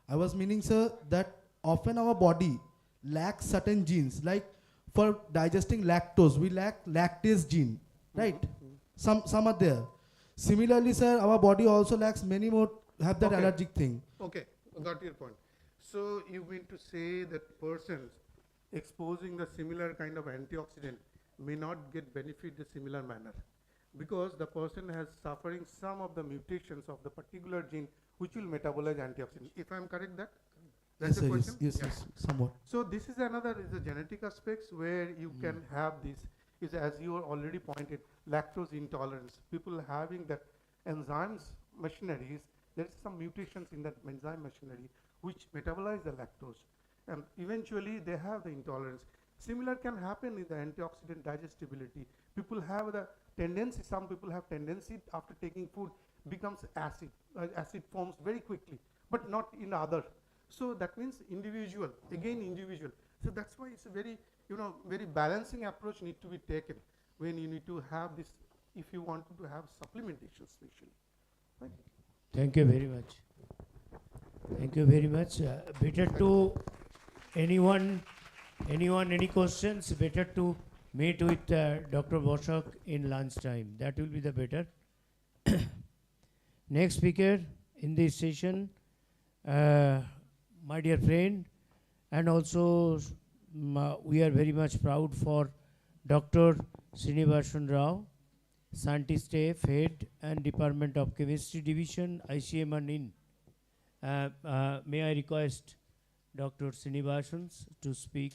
I was meaning, sir, that often our body lacks certain genes. Like for digesting lactose, we lack lactase gene, right? Some are there. Similarly, sir, our body also lacks many more, have that Okay. allergic thing. Okay, got your point. So you mean to say that persons exposing the similar kind of antioxidant may not get benefit the similar manner because the person has suffering some of the mutations of the particular gene which will metabolize antioxidant. If I am correct that? That's Yes, the sir, question? yes, somewhat. So this is another is the genetic aspects where you can have this is as you already pointed lactose intolerance. People having that enzymes machineries, there is some mutations in that enzyme machinery which metabolize the lactose and eventually they have the intolerance. Similar can happen in the antioxidant digestibility. People have the tendency, some people have tendency after taking food becomes acid, acid forms very quickly, but not in other. So that means individual, again individual. So that's why it's a very, very balancing approach need to be taken when you need to have this, if you want to have supplementation especially. Right? Thank you very much. Thank you very much. Better to anyone, any questions? Better to meet with Dr. Bosak in lunch time. That will be the better. Next speaker in this session, my dear friend, and also we are very much proud for Dr. Srinivasan Rao, Scientist Staff, Head and Department of Chemistry Division, ICMR NIN. May I request Dr. Srinivasan to speak?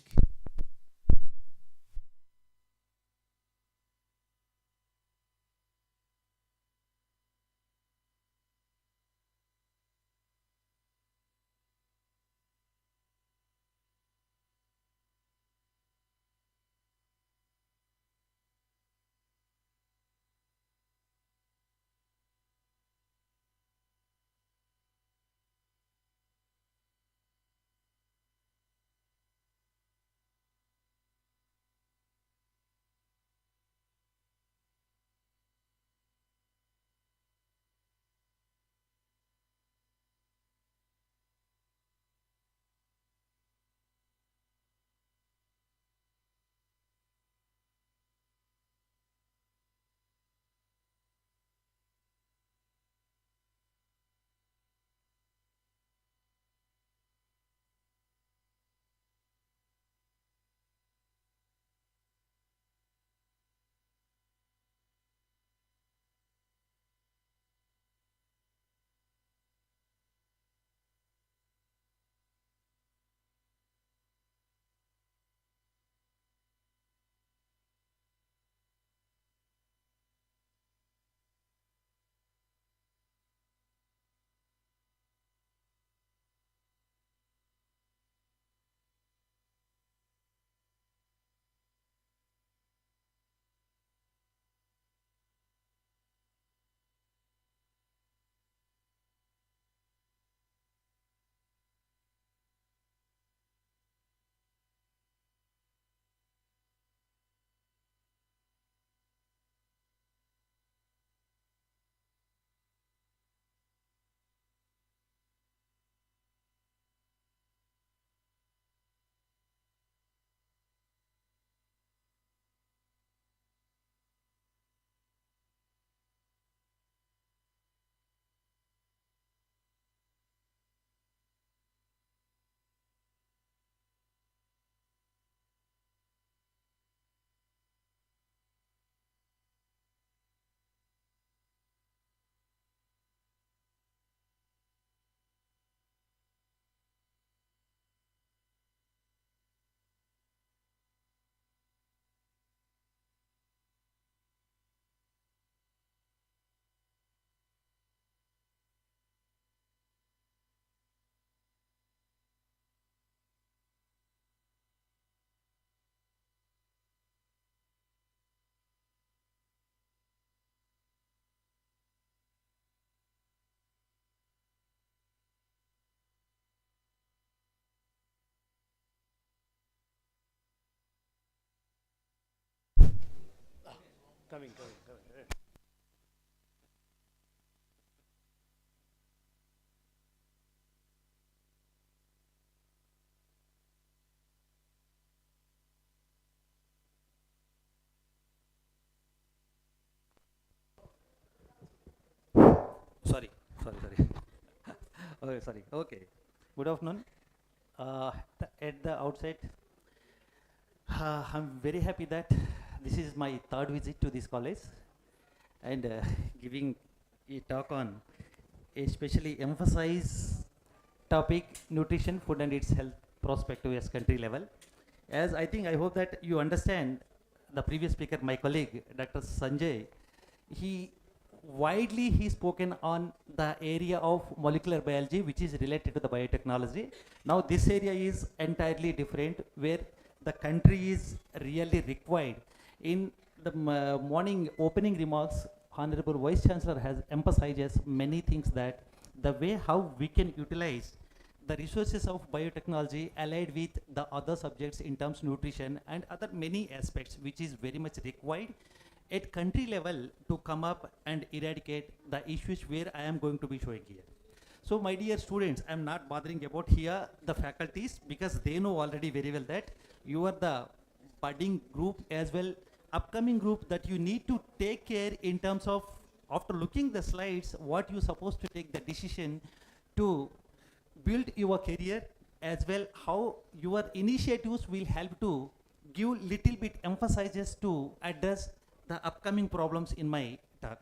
Coming. Sorry. Okay, sorry. Okay. Good afternoon. At the outset, I'm very happy that this is my third visit to this college and giving a talk on especially emphasize topic nutrition, food and its health prospective as country level. As I hope that you understand the previous speaker, my colleague, Dr. Sanjay, he spoken on the area of molecular biology which is related to the biotechnology. Now this area is entirely different where the country is really required. In the morning opening remarks, Honorable Vice Chancellor has emphasized many things that the way how we can utilize the resources of biotechnology allied with the other subjects in terms of nutrition and other many aspects which is very much required at country level to come up and eradicate the issues where I am going to be showing here. So my dear students, I am not bothering about here the faculties because they know already very well that you are the budding group as well upcoming group that you need to take care in terms of after looking the slides what you supposed to take the decision to build your career as well how your initiatives will help to give little bit emphasizes to address the upcoming problems in my talk.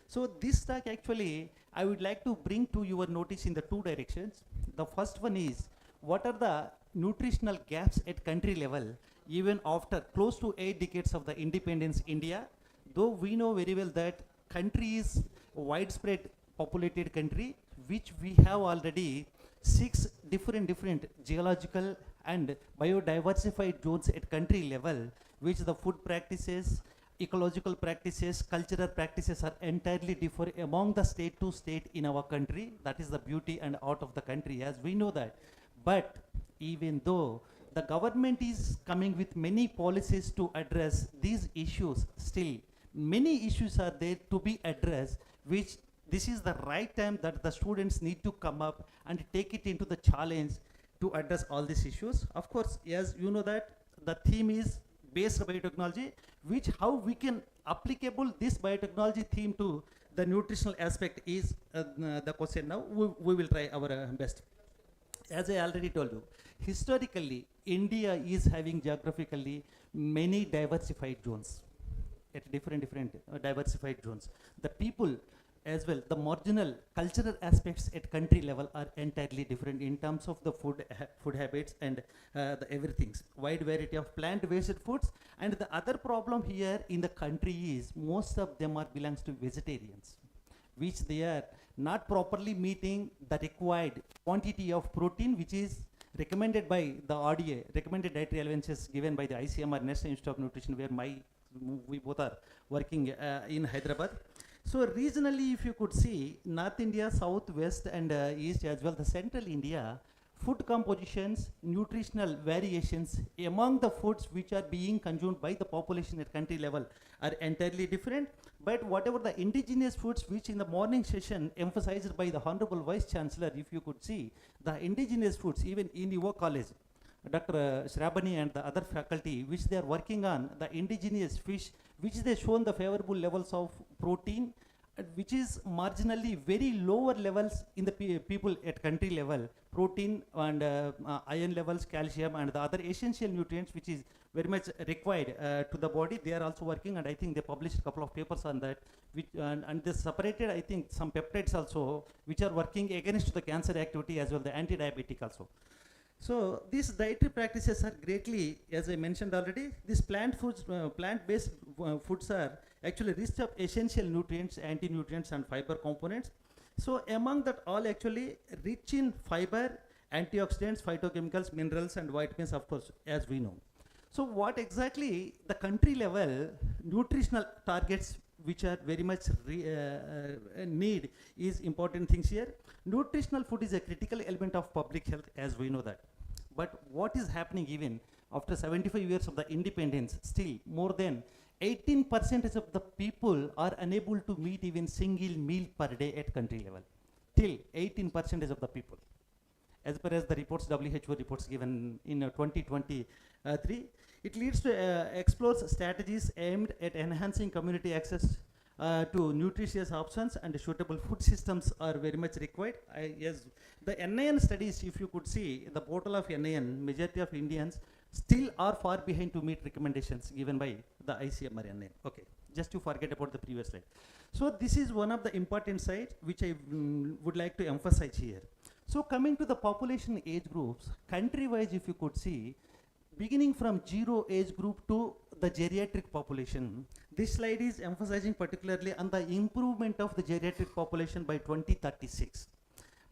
So this talk actually I would like to bring to your notice in the two directions. The first one is what are the nutritional gaps at country level even after close to 8 decades of the independence India, though we know very well that country is widespread populated country which we have already 6 different geological and biodiversified zones at country level which the food practices, ecological practices, cultural practices are entirely different among the state to state in our country. That is the beauty and art of the country as we know that. But even though the government is coming with many policies to address these issues, still many issues are there to be addressed which this is the right time that the students need to come up and take it into the challenge to address all these issues. Of course, as you know that the theme is based biotechnology, which how we can applicable this biotechnology theme to the nutritional aspect is the question now. We will try our best. As I already told you, historically, India is having geographically many diversified zones at different diversified zones. The people as well, the marginal cultural aspects at country level are entirely different in terms of the food habits and the everything's wide variety of plant-based foods. And the other problem here in the country is most of them are belongs to vegetarians, which they are not properly meeting the required quantity of protein which is recommended by the RDA, recommended dietary allowances given by the ICMR, National Institute of Nutrition, where we both are working in Hyderabad. So regionally, if you could see, North India, South, West and East as well, the Central India, food compositions, nutritional variations among the foods which are being consumed by the population at country level are entirely different. But whatever the indigenous foods which in the morning session emphasized by the Honorable Vice Chancellor, if you could see, the indigenous foods even in your college, Dr. Shrabani and the other faculty which they are working on the indigenous fish which they shown the favorable levels of protein which is marginally very lower levels in the people at country level, protein and iron levels, calcium and the other essential nutrients which is very much required to the body. They are also working and I think they published a couple of papers on that which, and they separated I think some peptides also which are working against the cancer activity as well, the anti-diabetic also. So these dietary practices are greatly, as I mentioned already, these plant-based foods are actually rich of essential nutrients, anti-nutrients and fiber components. So among that all actually rich in fiber, antioxidants, phytochemicals, minerals and vitamins of course as we know. So what exactly the country level nutritional targets which are very much need is important things here. Nutritional food is a critical element of public health as we know that. But what is happening even after 75 years of the independence, still more than 18% of the people are unable to meet even single meal per day at country level. Till 18% of the people. As per as the reports, WHO reports given in 2023, it leads to explores strategies aimed at enhancing community access to nutritious options, and suitable food systems are very much required. Yes, the NIN studies, if you could see the portal of NIN, majority of Indians still are far behind to meet recommendations given by the ICMR NIN. Okay, just to forget about the previous slide. So this is one of the important sides which I would like to emphasize here. So coming to the population age groups, country-wise, if you could see, beginning from 0 age group to the geriatric population, this slide is emphasizing particularly on the improvement of the geriatric population by 2036.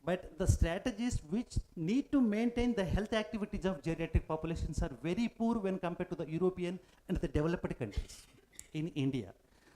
But the strategies which need to maintain the health activities of geriatric populations are very poor when compared to the European and the developed countries in India.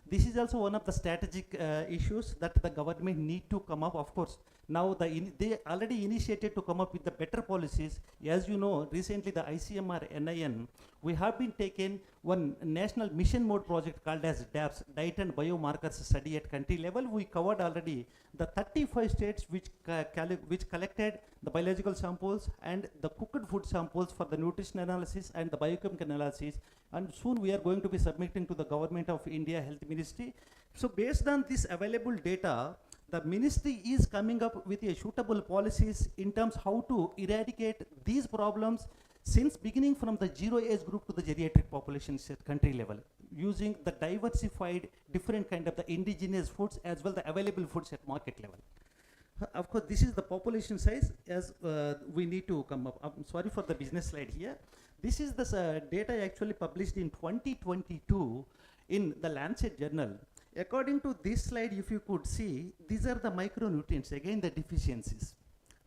This is also one of the strategic issues that the government need to come up. Of course, now they already initiated to come up with the better policies. As you know, recently the ICMR NIN, we have been taken one national mission mode project called as DAPS, Diet and Biomarkers Study at country level. We covered already the 35 states which collected the biological samples and the cooked food samples for the nutrition analysis and the biochemical analysis. And soon we are going to be submitting to the Government of India Health Ministry. So based on this available data, the ministry is coming up with a suitable policies in terms how to eradicate these problems since beginning from the 0 age group to the geriatric populations at country level, using the diversified different kind of the indigenous foods as well the available foods at market level. Of course, this is the population size as we need to come up. I'm sorry for the business slide here. This is the data actually published in 2022 in the Lancet journal. According to this slide, if you could see, these are the micronutrients, again the deficiencies.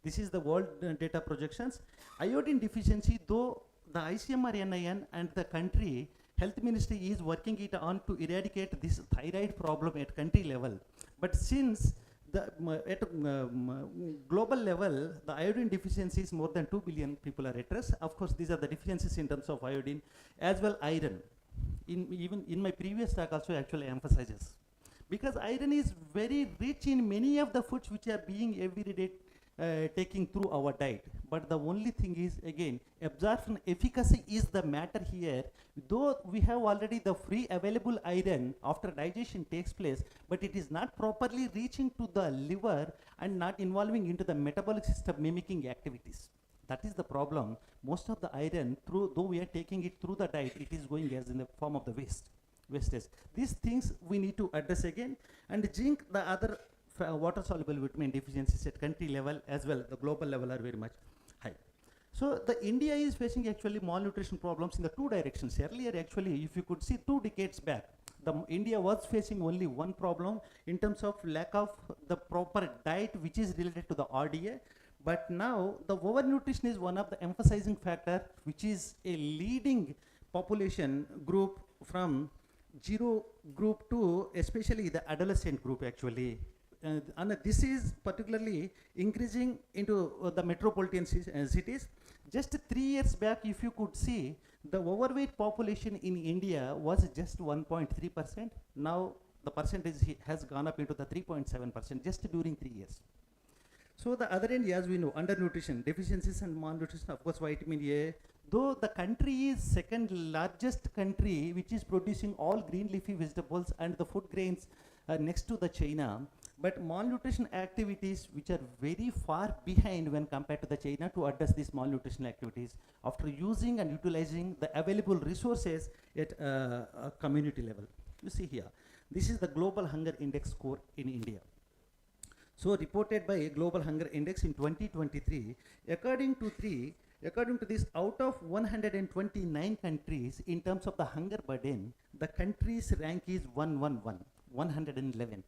This is the world data projections. Iodine deficiency, though the ICMR NIN and the country health ministry is working it on to eradicate this thyroid problem at country level. But since at global level, the iodine deficiency is more than 2 billion people are at risk. Of course, these are the deficiencies in terms of iodine, as well iron. Even in my previous talk also actually emphasizes. Because iron is very rich in many of the foods which are being every day taking through our diet. But the only thing is, again, absorption efficacy is the matter here. Though we have already the free available iron after digestion takes place, but it is not properly reaching to the liver and not involving into the metabolic system mimicking activities. That is the problem. Most of the iron, though we are taking it through the diet, it is going as in the form of the wastage. These things we need to address again. And zinc, the other water soluble vitamin deficiencies at country level as well, the global level are very much high. So the India is facing actually malnutrition problems in the two directions. Earlier actually, if you could see 2 decades back, India was facing only one problem in terms of lack of the proper diet which is related to the RDA. But now the overnutrition is one of the emphasizing factor which is a leading population group from 0 group to especially the adolescent group actually. And this is particularly increasing into the metropolitan cities. Just 3 years back, if you could see, the overweight population in India was just 1.3%. Now the percentage has gone up into the 3.7% just during 3 years. So the other end, as we know, undernutrition, deficiencies and malnutrition, of course, vitamin A. Though the country is second largest country which is producing all green leafy vegetables and the food grains next to the China, but malnutrition activities which are very far behind when compared to the China to address these malnutrition activities after using and utilizing the available resources at a community level. You see here, this is the Global Hunger Index score in India. So reported by Global Hunger Index in 2023, according to this, out of 129 countries in terms of the hunger burden, the country's rank is 111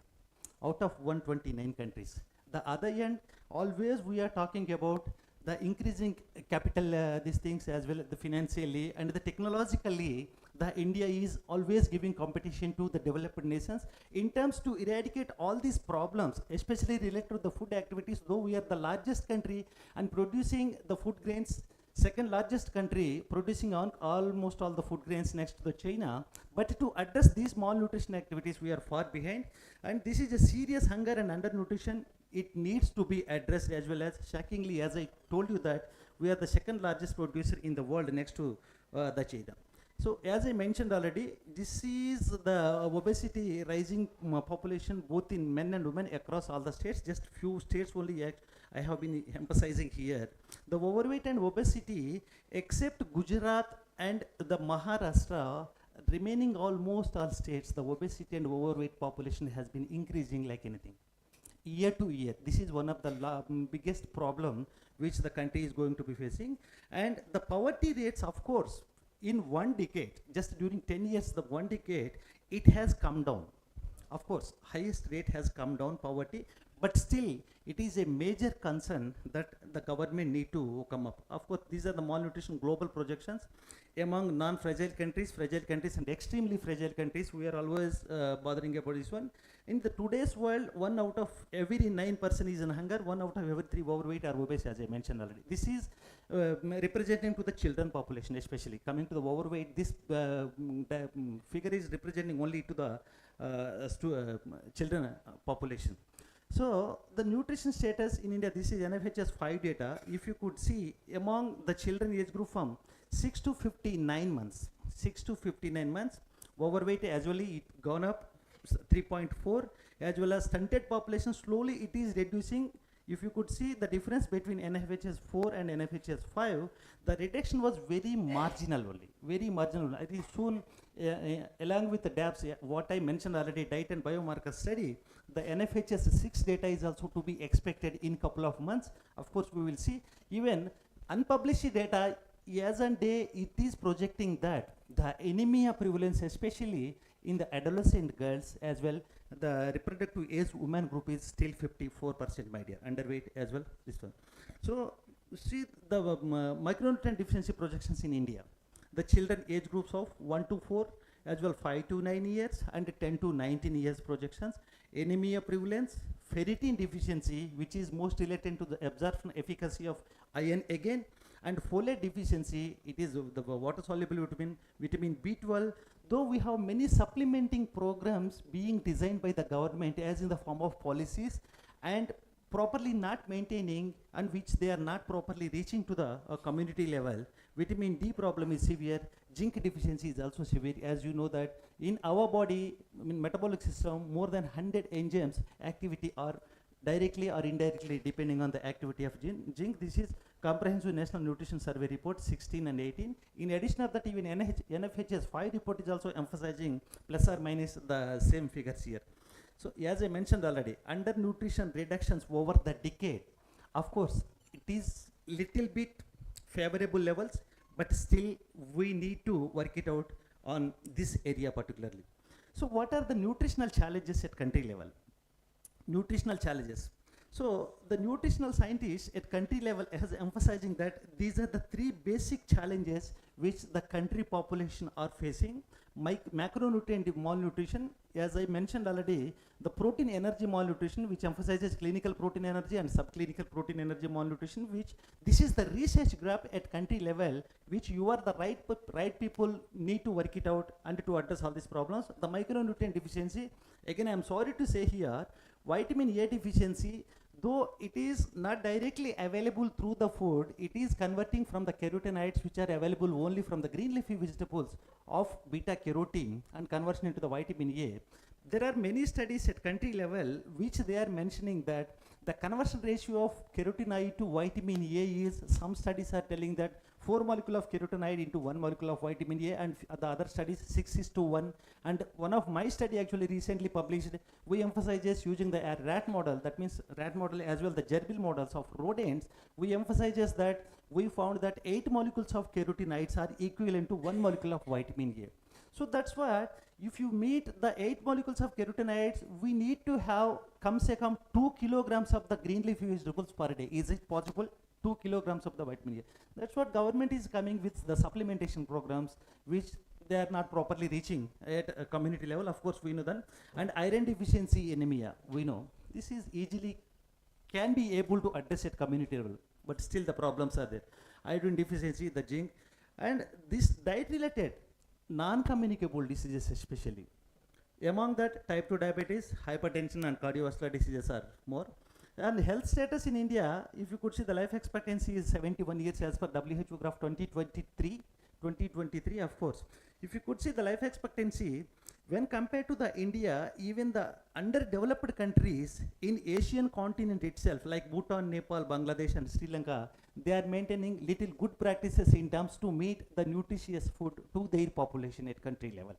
out of 129 countries. The other end, always we are talking about the increasing capital, these things as well, the financially and the technologically, the India is always giving competition to the developed nations in terms to eradicate all these problems, especially related to the food activities. Though we are the largest country and producing the food grains, second largest country producing on almost all the food grains next to the China, But to address these malnutrition activities, we are far behind, and this is a serious hunger and undernutrition. It needs to be addressed, as well as shockingly, as I told you, that we are the second largest producer in the world next to the China. So as I mentioned already, this is the obesity rising population both in men and women across all the states. Just few states only I have been emphasizing here. The overweight and obesity, except Gujarat and the Maharashtra, remaining almost all states, the obesity and overweight population has been increasing like anything. Year to year, this is one of the biggest problem which the country is going to be facing. And the poverty rates, of course, in 1 decade, just during 10 years, the 1 decade, it has come down. Of course, highest rate has come down, poverty, but still it is a major concern that the government need to come up. Of course, these are the malnutrition global projections. Among non-fragile countries, fragile countries, and extremely fragile countries, we are always bothering about this one. In the today's world, 1 out of every 9 person is in hunger, 1 out of every 3 overweight or obese, as I mentioned already. This is representing to the children population, especially. Coming to the overweight, this figure is representing only to the children population. So the nutrition status in India, this is NFHS 5 data. If you could see, among the children age group from 6 to 59 months, overweight as well it gone up 3.4, as well as stunted population, slowly it is reducing. If you could see the difference between NFHS 4 and NFHS 5, the reduction was very marginal only, very marginal. It is shown along with the DAPS, what I mentioned already, diet and biomarker study. The NFHS 6 data is also to be expected in couple of months. Of course, we will see. Even unpublished data, as and day, it is projecting that the anemia prevalence, especially in the adolescent girls as well, the reproductive age women group is still 54%, my dear, underweight as well, this one. So, see the micronutrient deficiency projections in India. The children age groups of 1 to 4, as well 5 to 9 years, and 10 to 19 years projections. Anemia prevalence, ferritin deficiency, which is most related to the absorption efficacy of iron again, and folate deficiency, it is the water soluble vitamin B12. Though we have many supplementing programs being designed by the government as in the form of policies, and properly not maintaining, and which they are not properly reaching to the community level. Vitamin D problem is severe, zinc deficiency is also severe. As you know that in our body, metabolic system, more than 100 enzymes activity are directly or indirectly depending on the activity of zinc. This is Comprehensive National Nutrition Survey report 16 and 18. In addition of that, even NFHS 5 report is also emphasizing plus or minus the same figures here. So as I mentioned already, undernutrition reductions over the decade, of course, it is little bit favorable levels, but still we need to work it out on this area particularly. So what are the nutritional challenges at country level? Nutritional challenges. So the nutritional scientists at country level is emphasizing that these are the 3 basic challenges which the country population are facing. Macronutrient malnutrition, as I mentioned already, the protein energy malnutrition, which emphasizes clinical protein energy and subclinical protein energy malnutrition, which this is the research gap at country level, which you are the right people need to work it out and to address all these problems. The micronutrient deficiency, again I am sorry to say here, vitamin A deficiency, though it is not directly available through the food, it is converting from the carotenoids which are available only from the green leafy vegetables of beta carotene and conversion into the vitamin A. There are many studies at country level which they are mentioning that the conversion ratio of carotenoid to vitamin A is, some studies are telling that 4 molecule of carotenoid into 1 molecule of vitamin A, and the other studies 6:1. And one of my study actually recently published, we emphasizes using the rat model, that means rat model as well the gerbil models of rodents, we emphasizes that we found that 8 molecules of carotenoids are equivalent to 1 molecule of vitamin A. So that's why if you meet the 8 molecules of carotenoids, we need to have come 2 kilograms of the green leafy vegetables per day. Is it possible? 2 kilograms of the vitamin A. That's what government is coming with, the supplementation programs, which they are not properly reaching at a community level. Of course, we know that. And iron deficiency anemia, we know. This is easily can be able to address at community level, but still the problems are there. Iron deficiency, the zinc, and this diet related non-communicable diseases especially. Among that, type 2 diabetes, hypertension and cardiovascular diseases are more. And health status in India, if you could see, the life expectancy is 71 years as per WHO graph 2023, of course. If you could see the life expectancy, when compared to the India, even the underdeveloped countries in Asian continent itself, like Bhutan, Nepal, Bangladesh and Sri Lanka, they are maintaining little good practices in terms to meet the nutritious food to their population at country level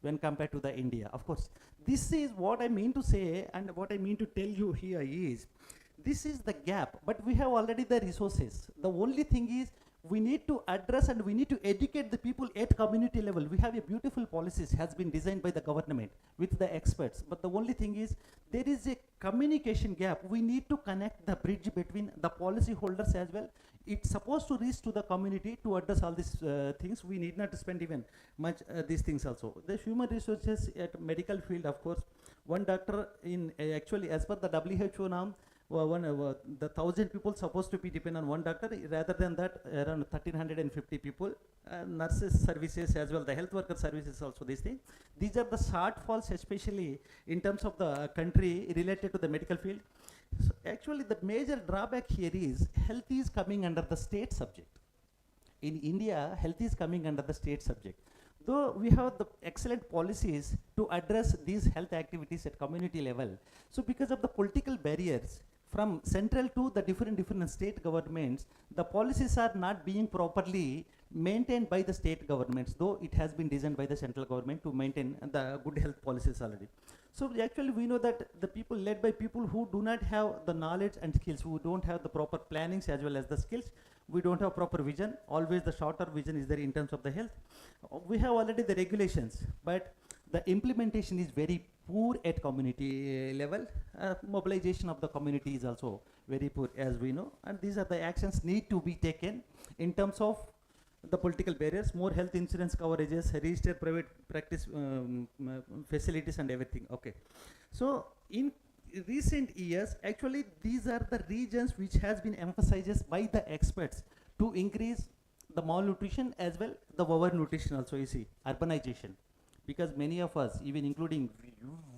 when compared to the India. Of course, this is what I mean to say, and what I mean to tell you here is, this is the gap, but we have already the resources. The only thing is, we need to address and we need to educate the people at community level. We have a beautiful policies has been designed by the government with the experts, but the only thing is, there is a communication gap. We need to connect the bridge between the policy holders as well. It's supposed to reach to the community to address all these things. We need not to spend even much these things also. The human resources at medical field, of course, one doctor in actually as per the WHO now, the 1,000 people supposed to be depend on one doctor. Rather than that, around 1,350 people, nurses services as well, the health worker services also. These things, these are the shortfalls, especially in terms of the country related to the medical field. So actually, the major drawback here is health is coming under the state subject. In India, health is coming under the state subject. Though we have the excellent policies to address these health activities at community level, so because of the political barriers from central to the different state governments, the policies are not being properly maintained by the state governments, though it has been designed by the central government to maintain the good health policies already. So actually we know that the people led by people who do not have the knowledge and skills, who don't have the proper plannings as well as the skills, we don't have proper vision. Always the shorter vision is there in terms of the health. We have already the regulations, but the implementation is very poor at community level. Mobilization of the community is also very poor, as we know, and these are the actions need to be taken in terms of the political barriers, more health insurance coverages, registered private practice facilities and everything. Okay, so in recent years, actually these are the regions which has been emphasized by the experts to increase the malnutrition as well the overnutrition also. You see, urbanization, because many of us, even including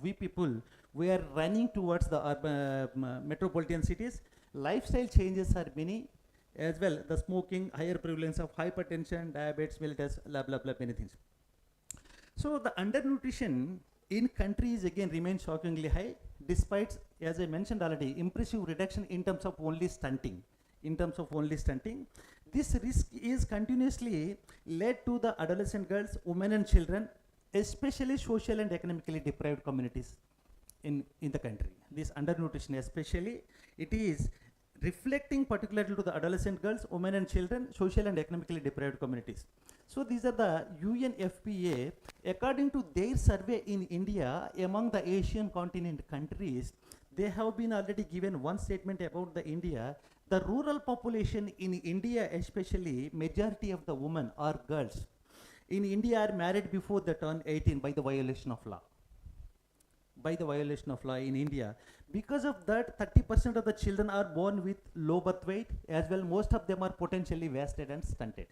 we people, we are running towards the urban metropolitan cities. Lifestyle changes are many, as well the smoking, higher prevalence of hypertension, diabetes, mellitus, blah blah blah, many things. So the undernutrition in countries again remains shockingly high, despite, as I mentioned already, impressive reduction in terms of only stunting. This risk is continuously led to the adolescent girls, women and children, especially social and economically deprived communities in the country. This undernutrition especially, it is reflecting particularly to the adolescent girls, women and children, social and economically deprived communities. So these are the UNFPA, according to their survey in India, among the Asian continent countries, they have been already given one statement about the India. The rural population in India, especially majority of the women or girls in India are married before they turn 18 by the violation of law. In India. Because of that, 30% of the children are born with low birth weight, as well most of them are potentially wasted and stunted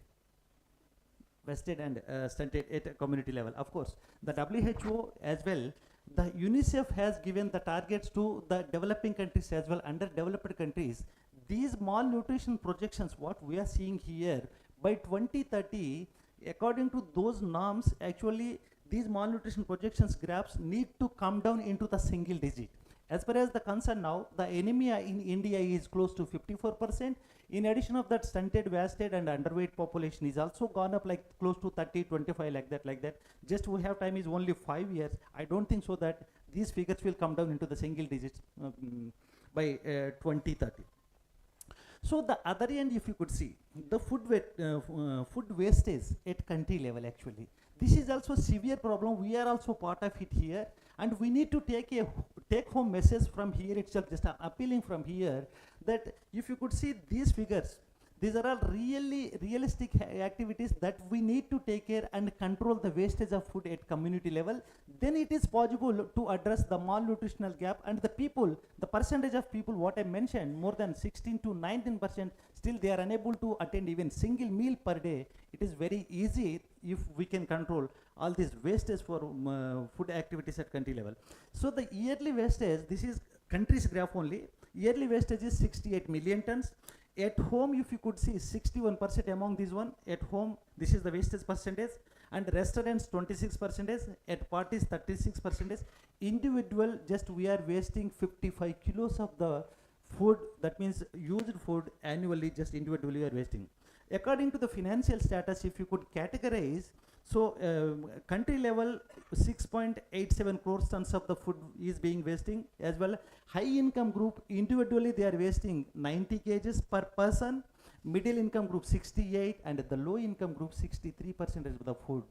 at a community level. Of course, the WHO as well, the UNICEF has given the targets to the developing countries as well, underdeveloped countries. These malnutrition projections, what we are seeing here, by 2030, according to those norms, actually these malnutrition projections graphs need to come down into the single digit. As far as the concern now, the anemia in India is close to 54%. In addition of that, stunted, wasted and underweight population is also gone up like close to 30, 25, like that. Just we have time is only 5 years. I don't think so that these figures will come down into the single digits by 2030. So the other end, if you could see, the food wastage at country level actually. This is also a severe problem. We are also part of it here, and we need to take home message from here itself, just appealing from here, that if you could see these figures These are all really realistic activities that we need to take care and control the wastage of food at community level. Then it is possible to address the malnutritional gap, and the people, the percentage of people what I mentioned, more than 16 to 19%, still they are unable to attend even single meal per day. It is very easy if we can control all these wastage for food activities at country level. So the yearly wastage, this is country's graph only. Yearly wastage is 68 million tons. At home, if you could see, 61% among these one. At home, this is the wastage percentage, and restaurants 26%, at parties 36%. Individual, just we are wasting 55 kilos of the food, that means used food annually, just individually we are wasting. According to the financial status, if you could categorize, so country level 6.87 crores tons of the food is being wasting. As well, high income group individually they are wasting 90 kgs per person, middle income group 68, and the low income group 63% of the food,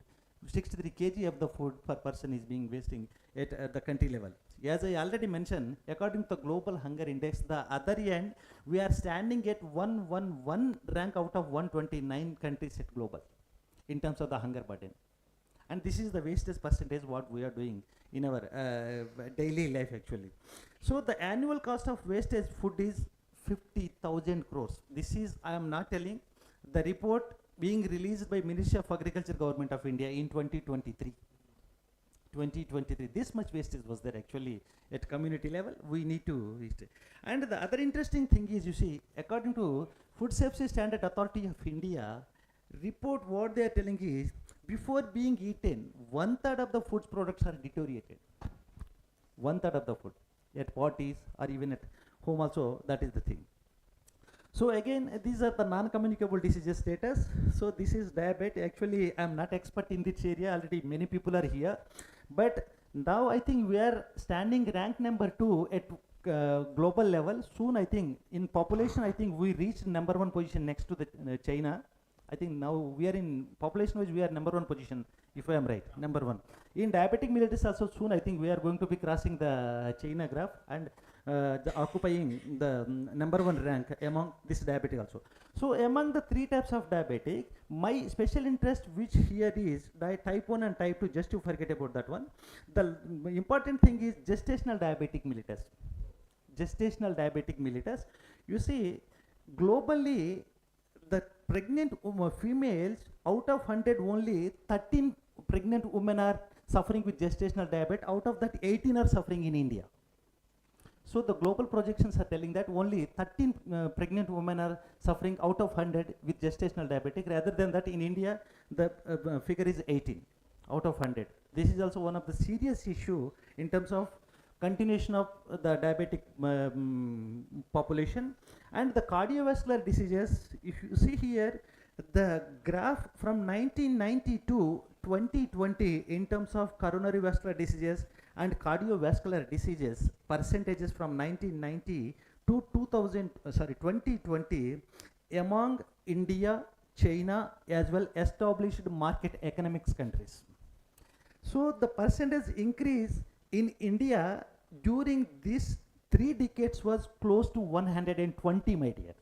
63 kg of the food per person is being wasting at the country level. As I already mentioned, according to the global hunger index, the other end we are standing at 111 rank out of 129 countries at global in terms of the hunger burden. And this is the wastage percentage what we are doing in our daily life actually. So the annual cost of wastage food is 50,000 crores. This is, I am not telling, the report being released by Ministry of Agriculture, Government of India in 2023. This much wastage was there actually at community level. We need to reach it. And the other interesting thing is, you see, according to Food Safety Standard Authority of India report, what they are telling is, before being eaten, 1/3 of the food products are deteriorated. 1/3 of the food at parties or even at home also, that is the thing. So again, these are the non-communicable diseases status. So this is diabetes. Actually, I am not expert in this area. Already many people are here. But now I think we are standing rank number 2 at global level. Soon I think in population, I think we reached number 1 position next to the China. I think now we are in population wise, we are number 1 position, if I am right, number 1. In diabetic mellitus also soon I think we are going to be crossing the China graph and occupying the number 1 rank among this diabetic also. So among the 3 types of diabetic, my special interest which here is type 1 and type 2, just to forget about that one. The important thing is gestational diabetic mellitus. Gestational diabetic mellitus. You see, globally, the pregnant females, out of 100, only 13 pregnant women are suffering with gestational diabetes. Out of that, 18 are suffering in India. So the global projections are telling that only 13 pregnant women are suffering out of 100 with gestational diabetic. Rather than that, in India, the figure is 18 out of 100. This is also one of the serious issue in terms of continuation of the diabetic population. And the cardiovascular diseases, if you see here, the graph from 1990 to 2020 in terms of coronary vascular diseases and cardiovascular diseases percentages from 1990 to 2020 among India, China, as well established market economics countries. So the percentage increase in India during these 3 decades was close to 120, my dear.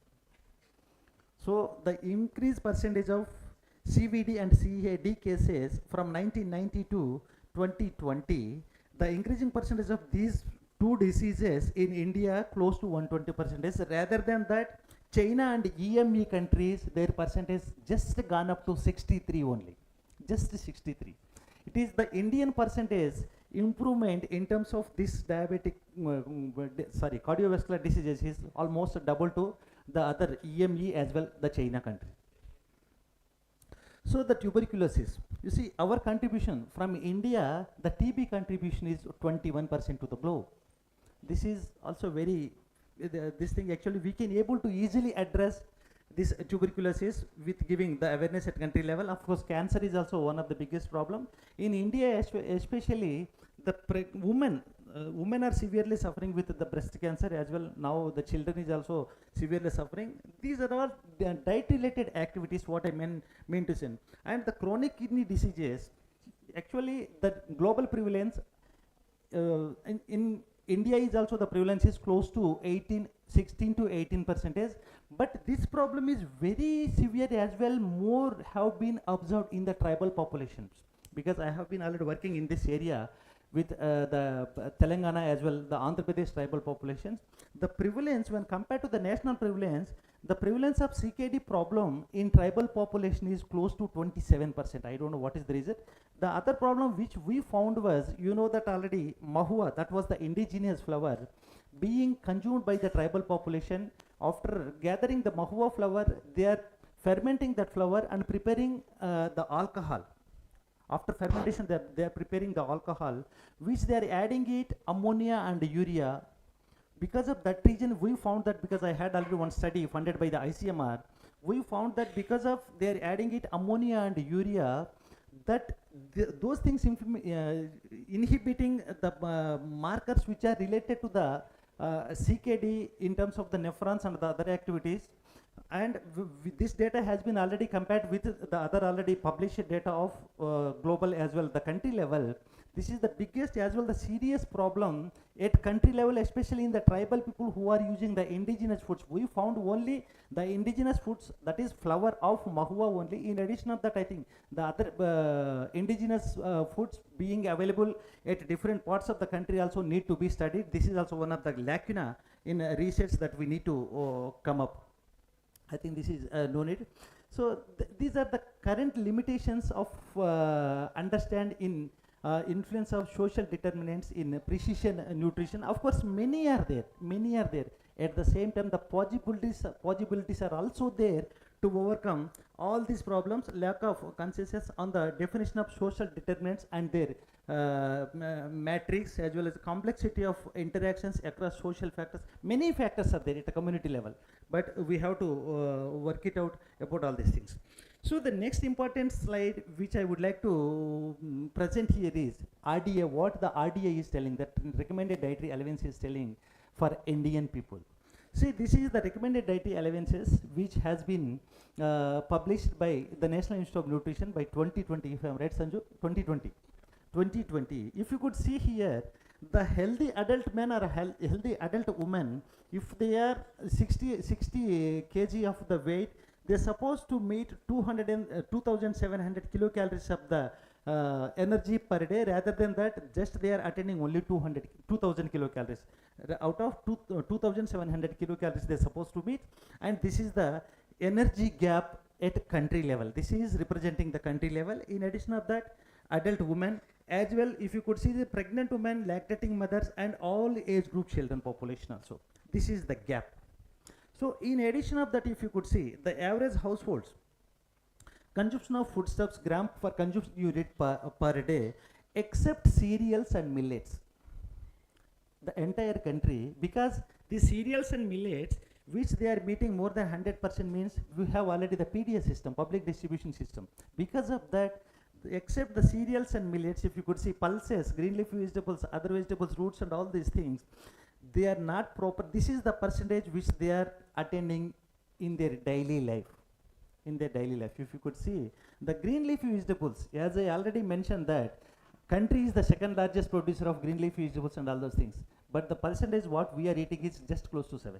So the increased percentage of CVD and CAD cases from 1990 to 2020, the increasing percentage of these 2 diseases in India close to 120%. Rather than that, China and EME countries, their percentage just gone up to 63 only, just 63. It is the Indian percentage improvement in terms of this diabetic, cardiovascular diseases is almost double to the other EME as well the China country. So the tuberculosis, you see our contribution from India, the TB contribution is 21% to the globe. This is also very, this thing actually we can able to easily address this tuberculosis with giving the awareness at country level. Of course, cancer is also one of the biggest problem. In India especially, the women are severely suffering with the breast cancer as well. Now the children is also severely suffering. These are all diet related activities what I mean to say. And the chronic kidney diseases, actually the global prevalence in India is also the prevalence is close to 16 to 18%, But this problem is very severe as well, more have been observed in the tribal populations. Because I have been already working in this area with the Telangana as well, the Andhra Pradesh tribal populations. The prevalence, when compared to the national prevalence, the prevalence of CKD problem in tribal population is close to 27%. I don't know what is the reason. The other problem which we found was, you know that already, mahua, that was the indigenous flower, being consumed by the tribal population. After gathering the mahua flower, they are fermenting that flower and preparing the alcohol. After fermentation, they are preparing the alcohol, which they are adding it ammonia and urea. Because of that reason, we found that, because I had already one study funded by the ICMR, we found that because of they are adding it ammonia and urea, that those things inhibiting the markers which are related to the CKD in terms of the nephrons and the other activities. And this data has been already compared with the other already published data of global as well, the country level. This is the biggest as well the serious problem at country level, especially in the tribal people who are using the indigenous foods. We found only the indigenous foods, that is flower of mahua only. In addition of that, I think the other indigenous foods being available at different parts of the country also need to be studied. This is also one of the lacuna in research that we need to come up. I think this is no need. So these are the current limitations of understand in influence of social determinants in precision nutrition. Of course, many are there. Many are there. At the same time, the possibilities are also there to overcome all these problems. Lack of consensus on the definition of social determinants and their matrix, as well as complexity of interactions across social factors. Many factors are there at a community level, but we have to work it out about all these things. So the next important slide which I would like to present here is RDA, what the RDA is telling, that recommended dietary allowance is telling for Indian people. See, this is the recommended dietary allowances which has been published by the National Institute of Nutrition by 2020, if I am right, Sanju? 2020. If you could see here, the healthy adult man or a healthy adult woman, if they are 60 kg of the weight, they are supposed to meet 2,700 kilocalories of the energy per day. Rather than that, just they are attaining only 2,000 kilocalories. Out of 2,700 kilocalories they are supposed to meet, and this is the energy gap at country level. This is representing the country level. In addition of that, adult women as well, if you could see the pregnant women, lactating mothers, and all age group children population also. This is the gap. So in addition of that, if you could see the average households consumption of foodstuffs gram per consumption unit per day, except cereals and millets, the entire country, because the cereals and millets which they are meeting more than 100% means we have already the PDS system, public distribution system. Because of that, except the cereals and millets, if you could see pulses, green leafy vegetables, other vegetables, roots and all these things, they are not proper. This is the percentage which they are attending in their daily life. If you could see the green leafy vegetables, as I already mentioned that country is the second largest producer of green leafy vegetables and all those things, but the percentage what we are eating is just close to 7.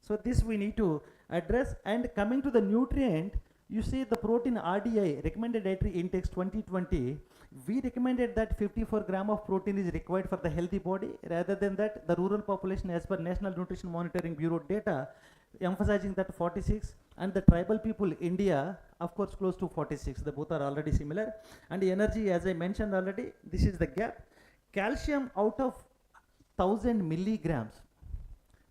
So this we need to address. And coming to the nutrient, you see the protein RDI, recommended dietary intakes 2020, we recommended that 54 gram of protein is required for the healthy body. Rather than that, the rural population as per National Nutrition Monitoring Bureau data emphasizing that 46, and the tribal people India, of course, close to 46. The both are already similar. And the energy, as I mentioned already, this is the gap. Calcium out of 1000 milligrams,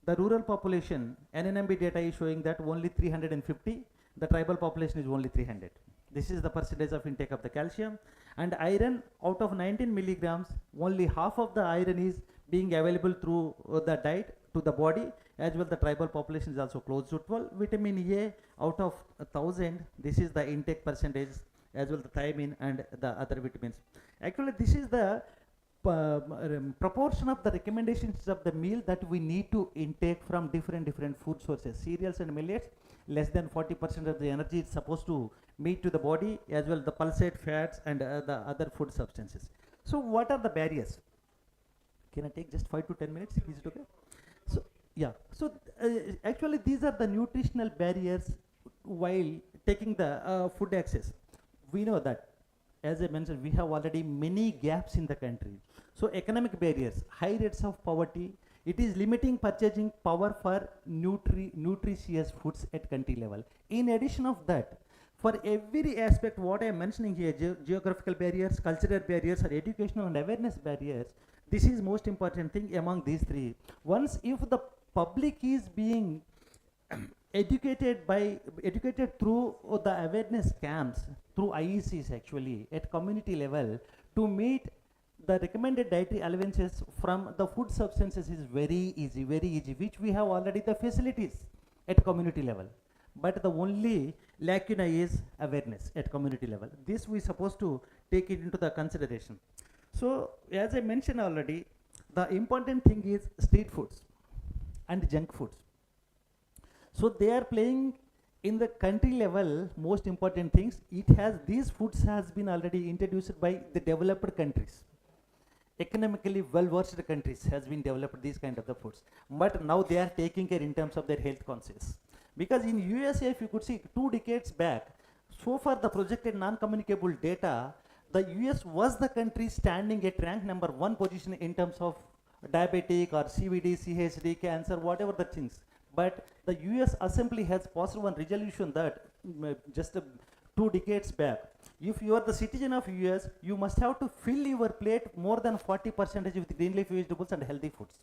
the rural population NNMB data is showing that only 350. The tribal population is only 300. This is the percentage of intake of the calcium. And iron, out of 19 milligrams, only half of the iron is being available through the diet to the body. As well, the tribal population is also close to 12. Vitamin A, out of 1000, this is the intake percentage, as well the thiamine and the other vitamins. Actually, this is the proportion of the recommendations of the meal that we need to intake from different food sources. Cereals and millets, less than 40% of the energy is supposed to meet to the body, as well the pulsate fats and the other food substances. So what are the barriers? Can I take just 5 to 10 minutes? Is it okay? So Yeah, so actually these are the nutritional barriers while taking the food access. We know that, as I mentioned, we have already many gaps in the country. So economic barriers, high rates of poverty, it is limiting purchasing power for nutritious foods at country level. In addition of that, for every aspect what I am mentioning here, geographical barriers, cultural barriers, or educational and awareness barriers, this is most important thing among these three. Once if the public is being educated through the awareness camps, through IECs actually, at community level, to meet the recommended dietary allowances from the food substances is very easy, which we have already the facilities at community level. But the only lacuna is awareness at community level. This we supposed to take it into the consideration. So as I mentioned already, the important thing is street foods and junk foods. So they are playing in the country level most important things. These foods has been already introduced by the developed countries. Economically well-versed countries has been developed these kind of the foods. But now they are taking care in terms of their health conscious. Because in USA, if you could see 2 decades back, so far the projected non-communicable data, the US was the country standing at rank number 1 position in terms of diabetic or CVD, CHD, cancer, whatever the things. But the US Assembly has passed one resolution that just 2 decades back, if you are the citizen of US, you must have to fill your plate more than 40% with green leafy vegetables and healthy foods.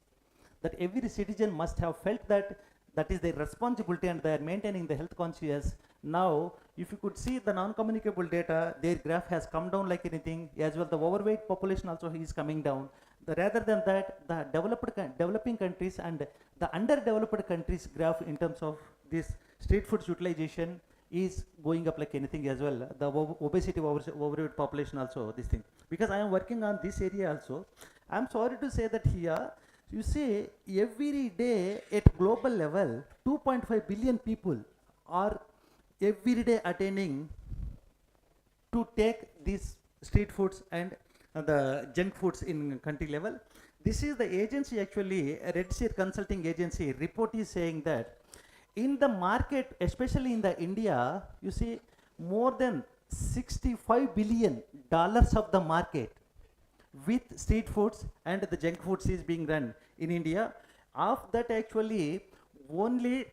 That every citizen must have felt that that is their responsibility and they are maintaining the health conscious. Now, if you could see the non-communicable data, their graph has come down like anything, as well the overweight population also is coming down. Rather than that, the developing countries and the underdeveloped countries graph in terms of this street foods utilization is going up like anything as well. The obesity, overweight population also, this thing. Because I am working on this area also, I am sorry to say that here, you see every day at global level, 2.5 billion people are every day attaining to take these street foods and the junk foods in country level. This is the agency actually, Red Sea Consulting Agency report is saying that in the market, especially in the India, you see more than $65 billion of the market with street foods and the junk foods is being run in India. Of that actually only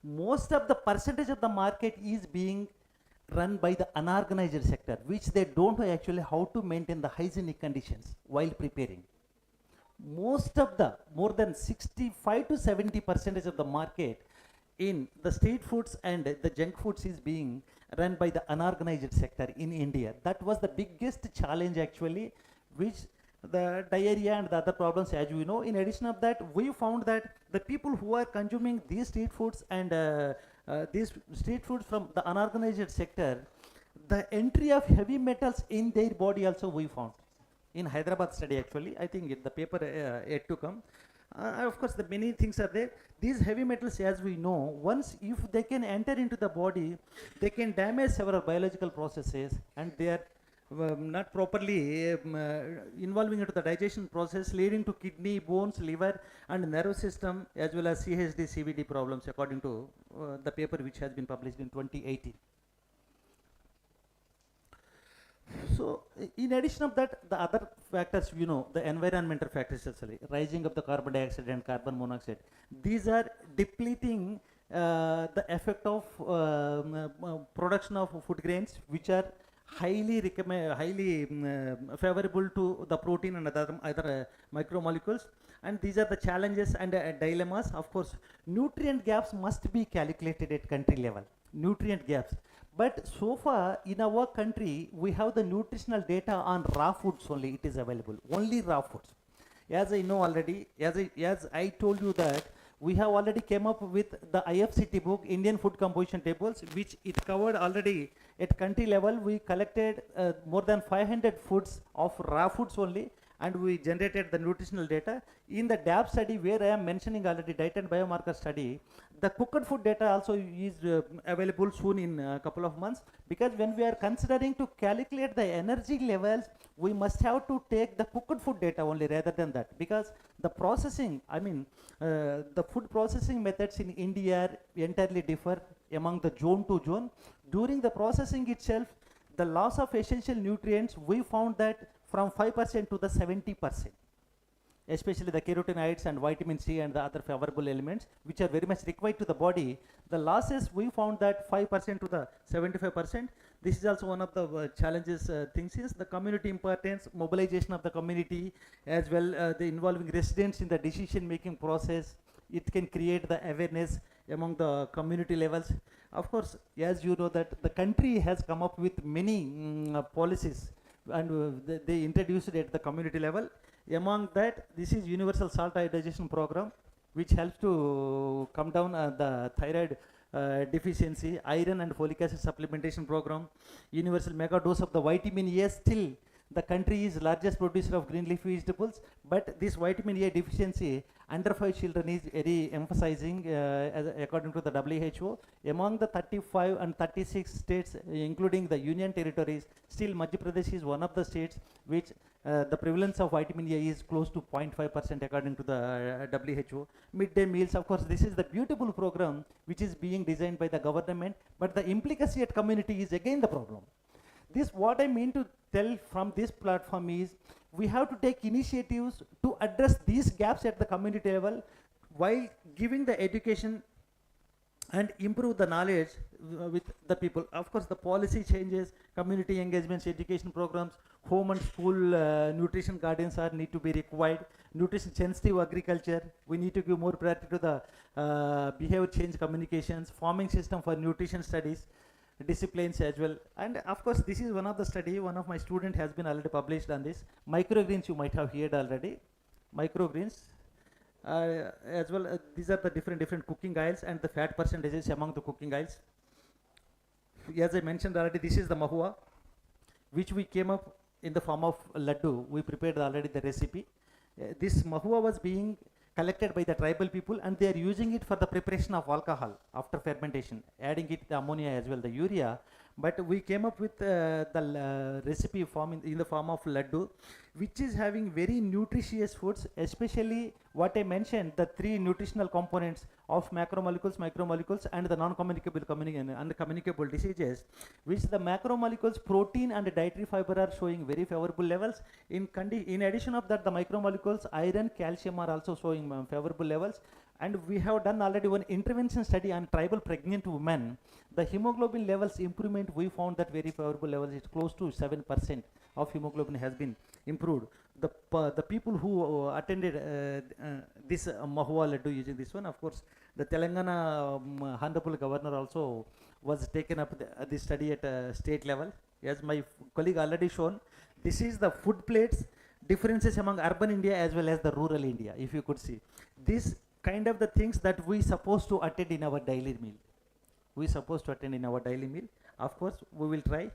most of the percentage of the market is being run by the unorganized sector, which they don't know actually how to maintain the hygienic conditions while preparing. Most of the, more than 65 to 70% of the market in the street foods and the junk foods is being run by the unorganized sector in India. That was the biggest challenge actually, which the diarrhea and the other problems, as we know. In addition of that, we found that the people who are consuming these street foods and these street foods from the unorganized sector, the entry of heavy metals in their body also we found. In Hyderabad study actually, I think in the paper yet to come. Of course, the many things are there. These heavy metals, as we know, once if they can enter into the body, they can damage several biological processes, and they are not properly involving into the digestion process, leading to kidney, bones, liver, and nerve system, as well as CHD, CVD problems, according to the paper which has been published in 2018. So, in addition of that, the other factors, you know, the environmental factors, especially rising of the carbon dioxide and carbon monoxide, these are depleting the effect of production of food grains, which are highly favorable to the protein and other micromolecules. And these are the challenges and dilemmas. Of course, nutrient gaps must be calculated at country level. Nutrient gaps. But so far in our country, we have the nutritional data on raw foods only. It is available, only raw foods. As I know already, as I told you that we have already came up with the IFCT book, Indian Food Composition Tables, which it covered already at country level. We collected more than 500 foods of raw foods only, and we generated the nutritional data. In the DAB study, where I am mentioning already, diet and biomarker study, the cooked food data also is available soon in a couple of months, because when we are considering to calculate the energy levels, we must have to take the cooked food data only rather than that, because the processing, the food processing methods in India entirely differ among the zone to zone. During the processing itself, the loss of essential nutrients, we found that from 5% to the 70%, especially the carotenoids and vitamin C and the other favorable elements which are very much required to the body. The losses, we found that 5% to the 75%. This is also one of the challenges things is the community importance, mobilization of the community, as well the involving residents in the decision making process. It can create the awareness among the community levels. Of course, as you know that the country has come up with many policies, and they introduced it at the community level. Among that, this is universal salt iodization program, which helps to come down the thyroid deficiency, iron and folic acid supplementation program, universal mega dose of the vitamin A. Still the country is largest producer of green leafy vegetables, but this vitamin A deficiency under 5 children is very emphasizing according to the WHO. Among the 35 and 36 states, including the union territories, still Madhya Pradesh is one of the states which the prevalence of vitamin A is close to 0.5% according to the WHO. Midday meals, of course, this is the beautiful program which is being designed by the government, but the implicacy at community is again the problem. This, what I mean to tell from this platform is, we have to take initiatives to address these gaps at the community level while giving the education and improve the knowledge with the people. Of course, the policy changes, community engagements, education programs, home and school nutrition gardens are need to be required. Nutrition sensitive agriculture, we need to give more priority to the behavior change communications, farming system for nutrition studies, disciplines as well. And of course, this is one of the study, one of my student has been already published on this. Microgreens you might have heard already. Microgreens as well, these are the different cooking oils and the fat percentages among the cooking oils. As I mentioned already, this is the mahua, which we came up in the form of laddu. We prepared already the recipe. This mahua was being collected by the tribal people, and they are using it for the preparation of alcohol after fermentation, adding it the ammonia as well, the urea. But we came up with the recipe form in the form of laddu, which is having very nutritious foods, especially what I mentioned, the 3 nutritional components of macromolecules, micromolecules, and the non-communicable and communicable diseases, which the macromolecules, protein and dietary fiber are showing very favorable levels. In addition of that, the micromolecules, iron, calcium are also showing favorable levels. And we have done already one intervention study on tribal pregnant women. The hemoglobin levels improvement, we found that very favorable levels, it's close to 7% of hemoglobin has been improved. The people who attended this mahua laddu using this one, of course, the Telangana Honorable Governor also was taken up this study at state level. As my colleague already shown, this is the food plates differences among urban India as well as the rural India, if you could see. This kind of the things that we supposed to attend in our daily meal. Of course, we will try.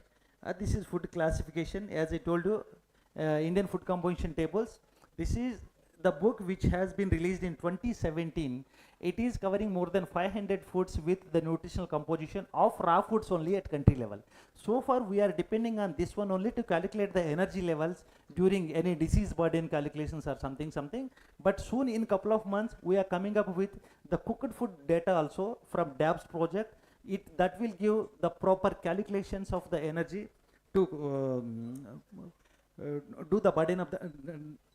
This is food classification. As I told you, Indian food composition tables. This is the book which has been released in 2017. It is covering more than 500 foods with the nutritional composition of raw foods only at country level. So far, we are depending on this one only to calculate the energy levels during any disease burden calculations or something. But soon, in couple of months, we are coming up with the cooked food data also from DABS project. That will give the proper calculations of the energy to do the burden of the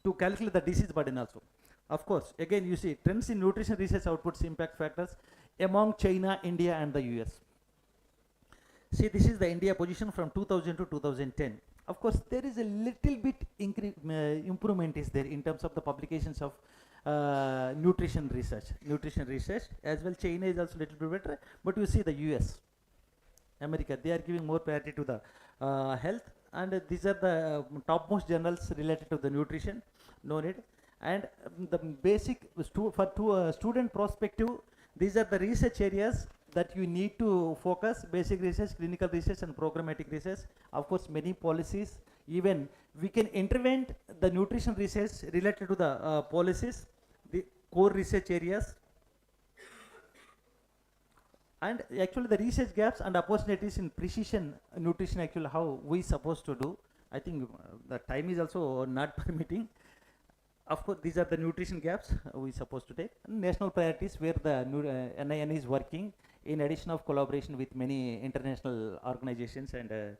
to calculate the disease burden also. Of course, again you see trends in nutrition research outputs impact factors among China, India and the US. See, this is the India position from 2000 to 2010. Of course, there is a little bit improvement is there in terms of the publications of nutrition research as well. China is also little bit better, but you see the US, America, they are giving more priority to the health, and these are the topmost journals related to the nutrition, no need. And the basic student perspective, these are the research areas that you need to focus: basic research, clinical research and programmatic research. Of course, many policies, even we can intervene the nutrition research related to the policies, the core research areas. And actually the research gaps and opportunities in precision nutrition, actually how we supposed to do. I think the time is also not permitting. Of course, these are the nutrition gaps we supposed to take. National priorities where the NIN is working in addition of collaboration with many international organizations and the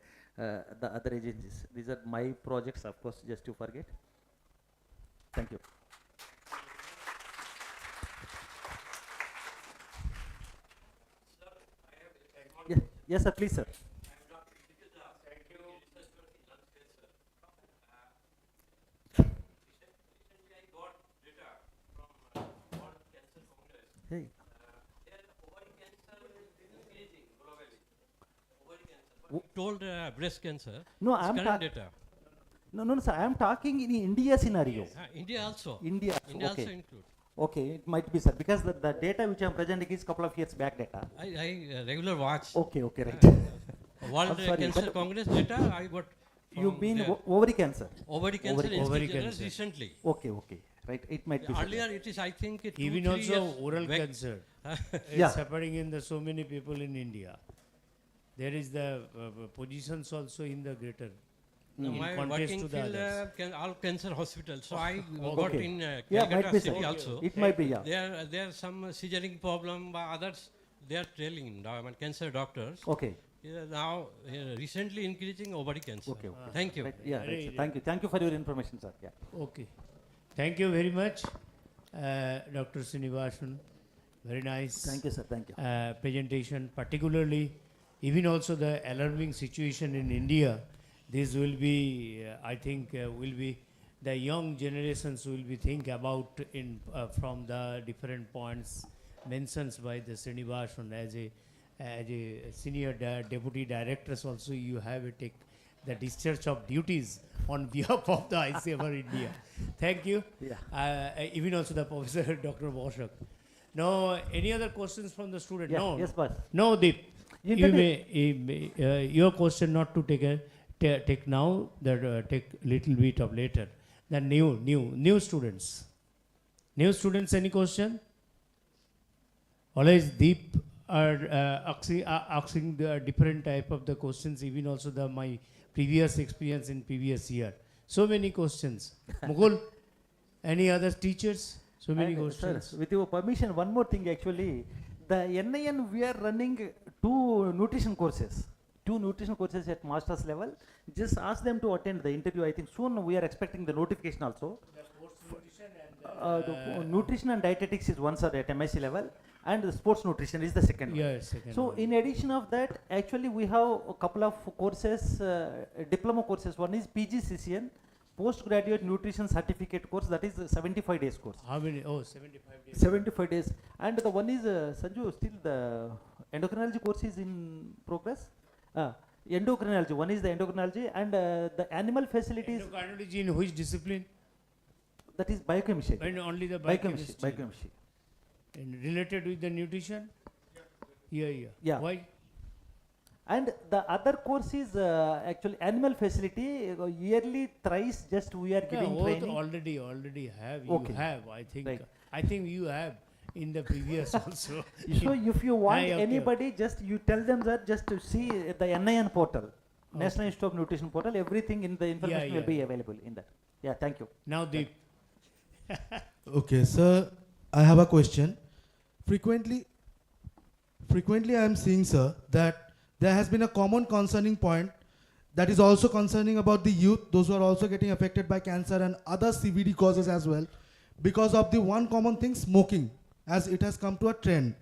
other agencies. These are my projects, of course, just to forget. Thank you. Yes, sir, please, sir. Hey. Told breast cancer. No, It's I'm current data. No, sir. I am talking in India scenario. India also. India also okay. include. Okay, it might be, sir, because the data which I am presenting is couple of years back data. I regular watch. Okay, right. World I'm sorry, Cancer but Congress data I got. You mean ovary cancer? Ovary cancer is Ovary just cancer. recently. Okay, right. It might be. Earlier it is, I think, it Even 2-3 also years oral back. cancer. Yeah. It's happening in the so many people in India. There is the positions also in the greater. In My contrast working to the field, others. all cancer hospitals. So I got Okay. in Yeah, might Calcutta be, city sir. also. It might be, yeah. There are some scissoring problem by others. They are telling cancer doctors. Okay. Now recently increasing ovary cancer. Okay. Thank you. Right. Yeah, right, sir. Right. Thank you for your information, sir. Yeah. Okay. Thank you very much, Dr. Srinivasan. Very nice. Thank you, sir. Thank you. Presentation, particularly even also the alarming situation in India. This will be, I think, will be the young generations will be think about in from the different points mentioned by the Srinivasan as a senior deputy directors. Also, you have to take the discharge of duties on behalf of the ICMR India. Thank you. Yeah. Even also the Professor Dr. Boshak. Now, any other questions from the student? Yeah. No. Yes, boss. No, Deep. You You did may, your question not to take now, that take little bit of later. The new students. New students, any question? Always Deep are asking the different type of the questions, even also my previous experience in previous year. So many questions. Mukul, any other teachers? So many And, questions. sir, with your permission, one more thing actually. The NIN, we are running two nutrition courses at master's level. Just ask them to attend the interview. I think soon we are expecting the notification also. The nutrition and dietetics is one, sir, at MSc level, and the sports nutrition is the second one. Yeah, second So one. in addition of that, actually we have a couple of courses, diploma courses. One is PGCCN, postgraduate nutrition certificate course, that is a 75 days course. How many? Oh, 75 days. 75 days. And the one is, Sanju, still the endocrinology course is in progress. Endocrinology, one is the endocrinology, and the animal facilities, Endocrinology in which discipline? that is biochemistry. And only the Biochemistry. biochemistry. Biochemistry. And related with the nutrition? Yeah. Yeah. Why? And the other course is actually animal facility, yearly thrice just we are giving training. Already have. Okay. You have, I think. Right. I think you have in the previous also. So if you want Okay. anybody, just you tell them that just to see the NIN portal, National Institute of Nutrition portal, everything in the information will be available in that. Yeah, thank you. Now Deep. Okay, sir, I have a question. Frequently I am seeing, sir, that there has been a common concerning point that is also concerning about the youth, those who are also getting affected by cancer and other CVD causes as well, because of the one common thing, smoking, as it has come to a trend.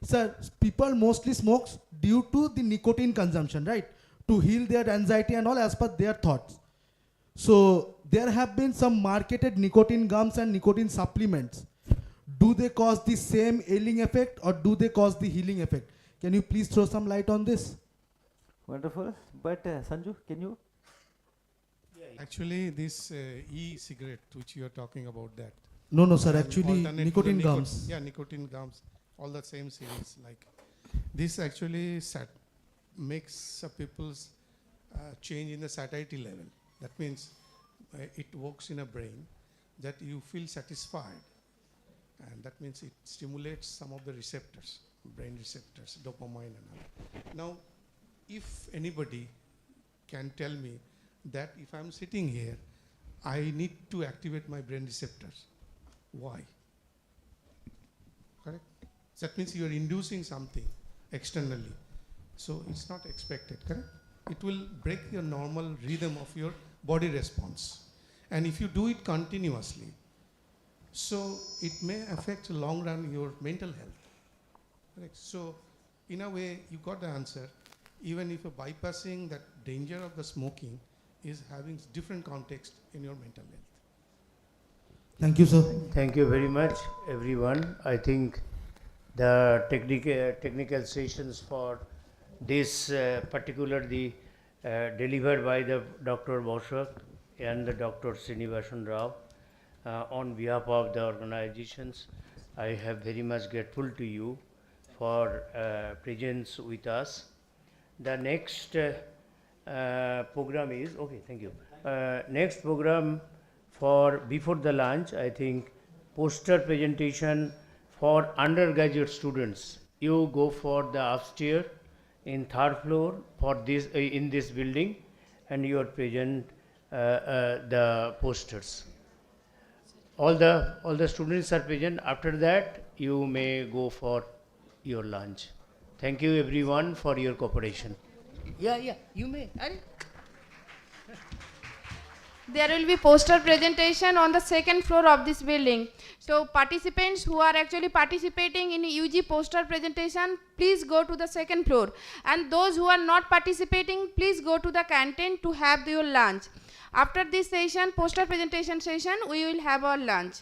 Sir, people mostly smoke due to the nicotine consumption, right? To heal their anxiety and all as per their thoughts. So there have been some marketed nicotine gums and nicotine supplements. Do they cause the same ailing effect or do they cause the healing effect? Can you please throw some light on this? Wonderful. But Sanju, can you? Actually, this e-cigarette, which you are talking about, that. No, sir. And Actually, alternate to the nicotine gums. Yeah, nicotine gums, all the same series. Like this actually makes people's change in the satiety level. That means it works in a brain that you feel satisfied, and that means it stimulates some of the receptors brain receptors, dopamine and all. Now, if anybody can tell me that if I'm sitting here, I need to activate my brain receptors. Why? Correct? That means you are inducing something externally. So it's not expected, correct? It will break your normal rhythm of your body response. And if you do it continuously, so it may affect long run your mental health. Correct? So in a way, you got the answer. Even if you're bypassing that danger of the smoking is having different context in your mental health. Thank you, sir. Thank you very much, everyone. I think the technical sessions for this particularly delivered by the Dr. Bosak and the Dr. Srinivasan Rao on behalf of the organizations. I have very much grateful to you for presence with us. The next program is, okay, thank you. Next program for before the lunch, I think poster presentation for undergraduate students. You go for the upstairs in third floor for this in this building, and you are present the posters. All the students are present. After that, you may go for your lunch. Thank you everyone for your cooperation. Yeah, you may. There will be poster presentation on the second floor of this building. So participants who are actually participating in UG poster presentation, please go to the second floor. And those who are not participating, please go to the canteen to have your lunch. After this session, poster presentation session, we will have our lunch.